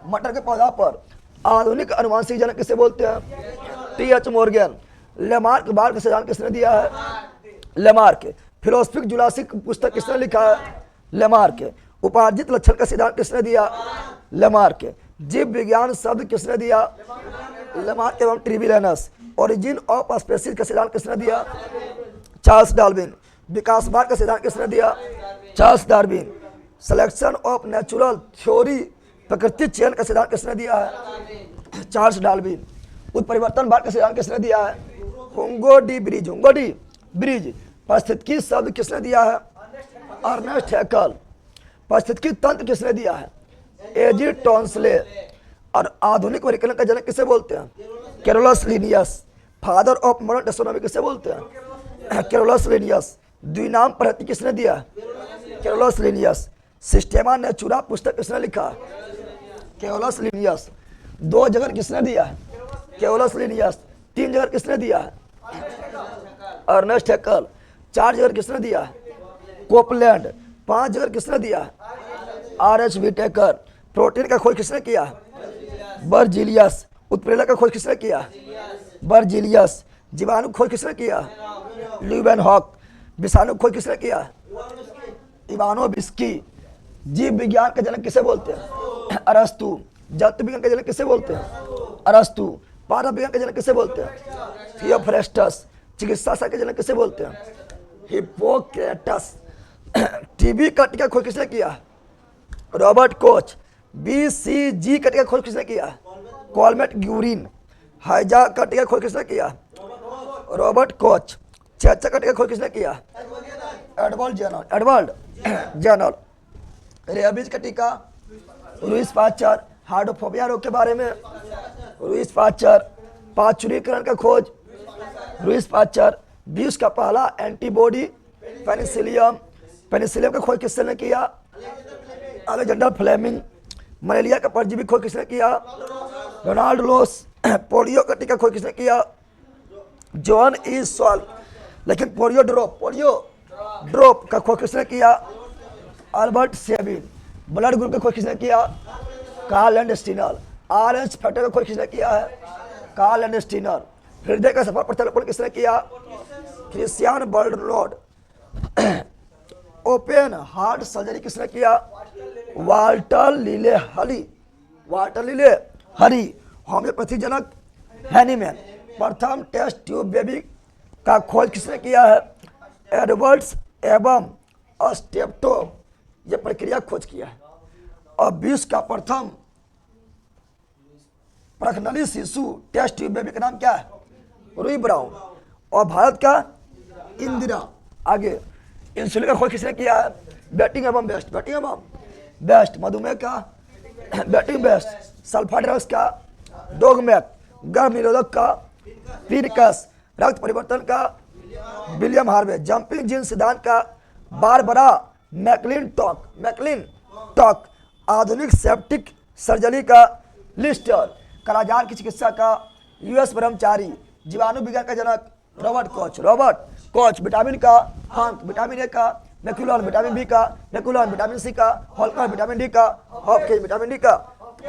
मटर के पौधा पर। आधुनिक अनुवांशिक जनक किसे बोलते हैं? TH Morgan. लेमार्क बार का सिद्धांत किसने दिया है? लेमार्क। फिलोसफिक जुरासिक पुस्तक किसने लिखा है? लेमार्क। उपार्जित लक्षण का सिद्धांत किसने दिया? लेमार्क। जीव विज्ञान शब्द किसने दिया? लेमार्क एवं ट्रिविलियनस। ओरिजिन ऑफ स्पीशीज का सिद्धांत किसने दिया? Charles Darwin. विकासवाद का सिद्धांत किसने दिया? Charles Darwin. Selection of natural theory, प्रकृति चयन का सिद्धांत किसने दिया है? Charles Darwin. उत्परिवर्तनवाद का सिद्धांत किसने दिया है? Hugo de bridge. पारिस्थितिकी शब्द किसने दिया है? अर्नेस्ट हैकल। पारिस्थितिकी तंत्र किसने दिया है? एजी टॉन्सले। और आधुनिक वर्गीकरण का जनक किसे बोलते हैं? Carolus Linnaeus. Father of modern taxonomy किसे बोलते हैं? Carolus Linnaeus. द्विनाम पद्धति किसने दिया? Carolus Linnaeus. सिस्टेमा नेचुरा पुस्तक किसने लिखा? Carolus Linnaeus. 2 जगह किसने दिया है? Carolus Linnaeus. 3 जगह किसने दिया है? अर्नेस्ट हैकल। 4 जगह किसने दिया है? कोपलैंड। 5 जगह किसने दिया है? RH Whittaker. प्रोटीन का खोज किसने किया है? बर्जिलियस। उत्प्रेरक का खोज किसने किया? बर्जिलियस। जीवाणु खोज किसने किया? ल्यूवेनहॉक। विषाणु खोज किसने किया? इवानोविस्की। जीव विज्ञान का जनक किसे बोलते हैं? अरस्तु। जंतु विज्ञान का जनक किसे बोलते हैं? अरस्तु। पादप विज्ञान का जनक किसे बोलते हैं? थियोफ्रेस्टस। चिकित्सा शास्त्र के जनक किसे बोलते हैं? हिप्पोक्रेटस। टीबी का टीका खोज किसने किया? Robert Koch. BCG का टीका खोज किसने किया? कॉलमेट ग्यूरिन। हैजा का टीका खोज किसने किया? Robert Koch. चेचा का टीका खोज किसने किया? Edward general. रेबीज का टीका लुइस पास्चर। हाइड्रोफोबिया रोग के बारे में लुइस पास्चर। पाचुरीकरण का खोज लुइस पास्चर। विश्व का पहला एंटीबॉडी पेनिसिलियम का खोज किसने किया? Alexander Fleming. मलेरिया का परजीवी खोज किसने किया? Ronald loss. पोलियो का टीका खोज किसने किया? Jonas Salk. लेकिन पोलियो ड्रॉप का खोज किसने किया? Albert Sabin. ब्लड ग्रुप का खोज किसने किया? Karl Landsteiner. RH factor का खोज किसने किया है? Karl Landsteiner. हृदय का सफल प्रत्यारोपण किसने किया? Christiaan Barnard. Open heart surgery किसने किया? Walter Lillehei, Walter Lillehei. Homeopathy जनक हैनीमैन। प्रथम टेस्ट ट्यूब बेबी का खोज किसने किया है? एडवर्ड्स एवं स्टेप्टो, ये प्रक्रिया खोज किया है। और विश्व का प्रथम प्रखनली शिशु टेस्ट ट्यूब बेबी का नाम क्या है? रूई ब्राउन। और भारत का इंदिरा। आगे इंसुलिन का खोज किसने किया है? बैटिंग एवं बेस्ट, बैटिंग एवं बेस्ट। मधुमेह का बैटिंग बेस्ट। सल्फा ड्रग्स का डोगमैक। गर्भ निरोधक का फिनिकस। रक्त परिवर्तन का विलियम हार्वे। जंपिंग जीन सिद्धांत का बारबरा मैकलिनटॉक, मैकलिनटॉक। आधुनिक सेप्टिक सर्जरी का लिस्टर। कालाजार की चिकित्सा का यूएस ब्रह्मचारी। जीवाणु विज्ञान का जनक Robert Koch, Robert Koch. Vitamin का हंक, विटामिन ए का मैकुलन, विटामिन बी का मैकुलन, विटामिन सी का हॉलकर, विटामिन डी का हॉपकिंस, विटामिन डी का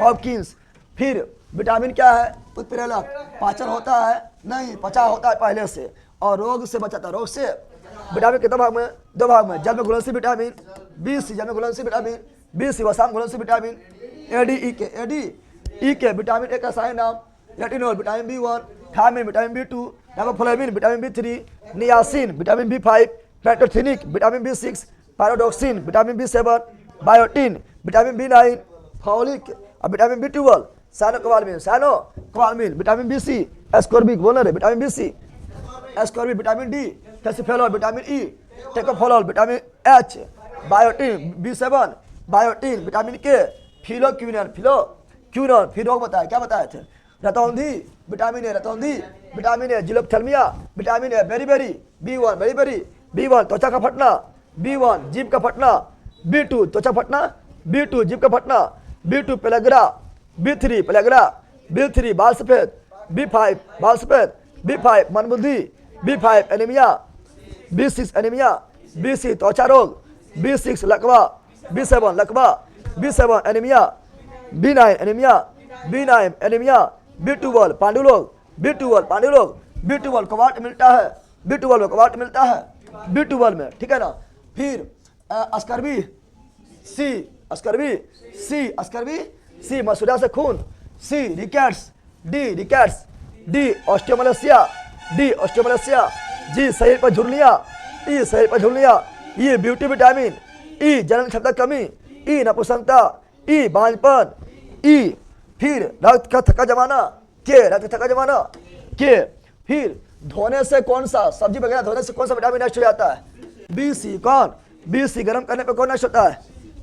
हॉपकिंस। फिर विटामिन क्या है? उत्प्रेरक। पाचन होता है? नहीं, पचा होता है पहले से, और रोग से बचाता है। रोग से विटामिन कितने भाग में? दो भाग में। जल में घुलनशील विटामिन बी सी, जल में घुलनशील विटामिन बी सी, वसा में घुलनशील विटामिन ए डी ई के, ए डी ई के। विटामिन ए का सही नाम retinol, vitamin B1, thiamine, vitamin बी2, riboflavin, vitamin B3, niacin, vitamin B5, pantothenic, vitamin B6, पायरोडोक्सिन, vitamin बी7, biotin, vitamin बी9, folic और vitamin B12, cyanocobalamin, cyanocobalamin, vitamin B C, ascorbic, बोल रहे vitamin B C, ascorbic, vitamin D, टेसिफेलॉल, vitamin E, टेकोफेलॉल, vitamin H, biotin, बी7, biotin, vitamin के, फिलोक्यूनिन, फिलोक्यूनिन। फिर रोग बताया, क्या बताए थे? रतौंधी, विटामिन ए, रतौंधी, vitamin A, जिलोपथेल्मिया, vitamin A, beriberi, B1, beriberi, B1, त्वचा का फटना, बी1, जीभ का फटना, बी2, त्वचा फटना, बी2, जीभ का फटना, बी2, पेलेग्रा, बी3, पेलेग्रा, बी3, बाल सफेद, बी5, बाल सफेद, B5, मनबुद्धि, B5, anaemia, B6, anaemia, B6, त्वचा रोग, बी6, लकवा, बी7, लकवा, बी7, anaemia, बी9, anaemia, बी9, anaemia, B12, पांडुरोग, B12, पांडुरोग, B12 Kawat मिलता है, बी12 में कवाट मिलता है, बी12 में, ठीक है ना। फिर अस्कर्बी सी, अस्कर्बी सी, अस्कर्बी सी, मसूड़ा से खून, C, rickets, D, osteomalacia, D, osteomalacia, G, शरीर पर झुर्रियाँ, ई, शरीर पर झुर्रियाँ, ई, ब्यूटी विटामिन, ई, जनन क्षमता कमी, ई, नपुंसकता, ई, बांझपन, ई, फिर रक्त का थक्का जमाना, के, रक्त थक्का जमाना, के। फिर धोने से कौन सा, सब्जी वगैरह धोने से कौन सा विटामिन नष्ट हो जाता है? B C. कौन? B C. गर्म करने पे कौन नष्ट होता है?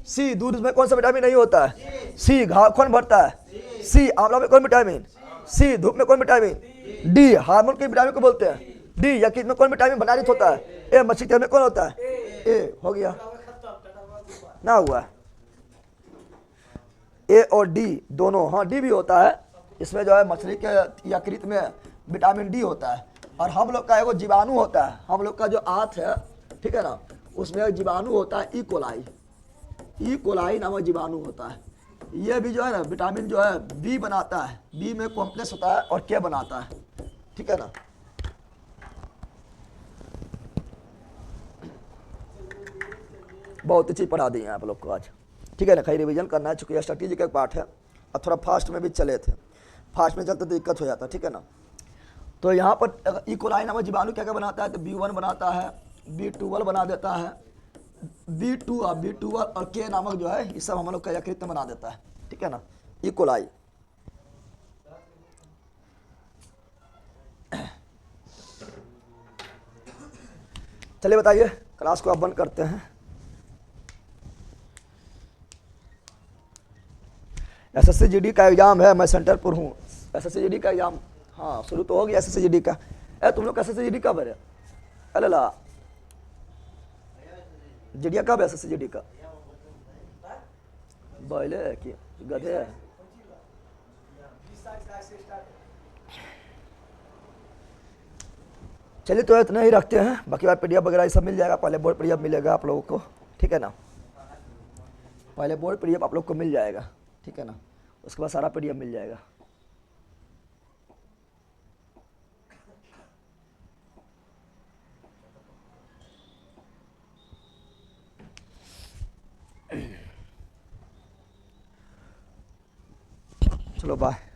सी। दूध में कौन सा विटामिन नहीं होता है? सी। घाव कौन भरता है? सी। आंवला में कौन विटामिन? सी। धूप में कौन विटामिन? डी। हार्मोन के विटामिन को बोलते हैं डी। यकृत में कौन विटामिन भंडारित होता है? ए। मछली तेल में कौन होता है? ए। हो गया ना, हुआ ए और डी दोनों। हाँ, डी भी होता है इसमें, जो है मछली के यकृत में विटामिन डी होता है। और हम लोग का एगो जीवाणु होता है, हम लोग का जो आंत है, ठीक है ना, उसमें एक जीवाणु होता है ई कोलाई, ई कोलाई नामक जीवाणु होता है। ये भी जो है ना विटामिन जो है बी बनाता है, बी में कॉम्प्लेक्स होता है और के बनाता है, ठीक है ना। बहुत अच्छी पढ़ा दी है आप लोग को आज, ठीक है ना। कहीं रिवीजन करना है, चूँकि स्ट्रैटेजी का एक पार्ट है और थोड़ा फास्ट में भी चले थे, फास्ट में चलते तो दिक्कत हो जाता है, ठीक है ना। तो यहाँ पर ई कोलाई नामक जीवाणु क्या क्या बनाता है? तो बी1 बनाता है, बी12 बना देता है, बी12 और के नामक जो है ये सब हम लोग का यकृत में बना देता है, ठीक है ना, ई कोलाई। चलिए बताइए, क्लास को अब बंद करते हैं। एसएससी जीडी का एग्जाम है, मैं सेंटर पर हूँ। एसएससी जीडी का एग्जाम, हाँ शुरू तो हो गया एसएससी जीडी का। तुम लोग का एसएससी जीडी कब है? अल्लाह, जीडिया कब है एसएससी जीडी का? बैले है कि गधे है? चलिए तो इतना ही रखते हैं, बाकी बार पीडीएफ वगैरह सब मिल जाएगा। पहले बोर्ड पीडीएफ मिलेगा आप लोगों को, ठीक है ना, पहले बोर्ड पीडीएफ आप लोग को मिल जाएगा, ठीक है ना, उसके बाद सारा पीडीएफ मिल जाएगा। चलो बाय।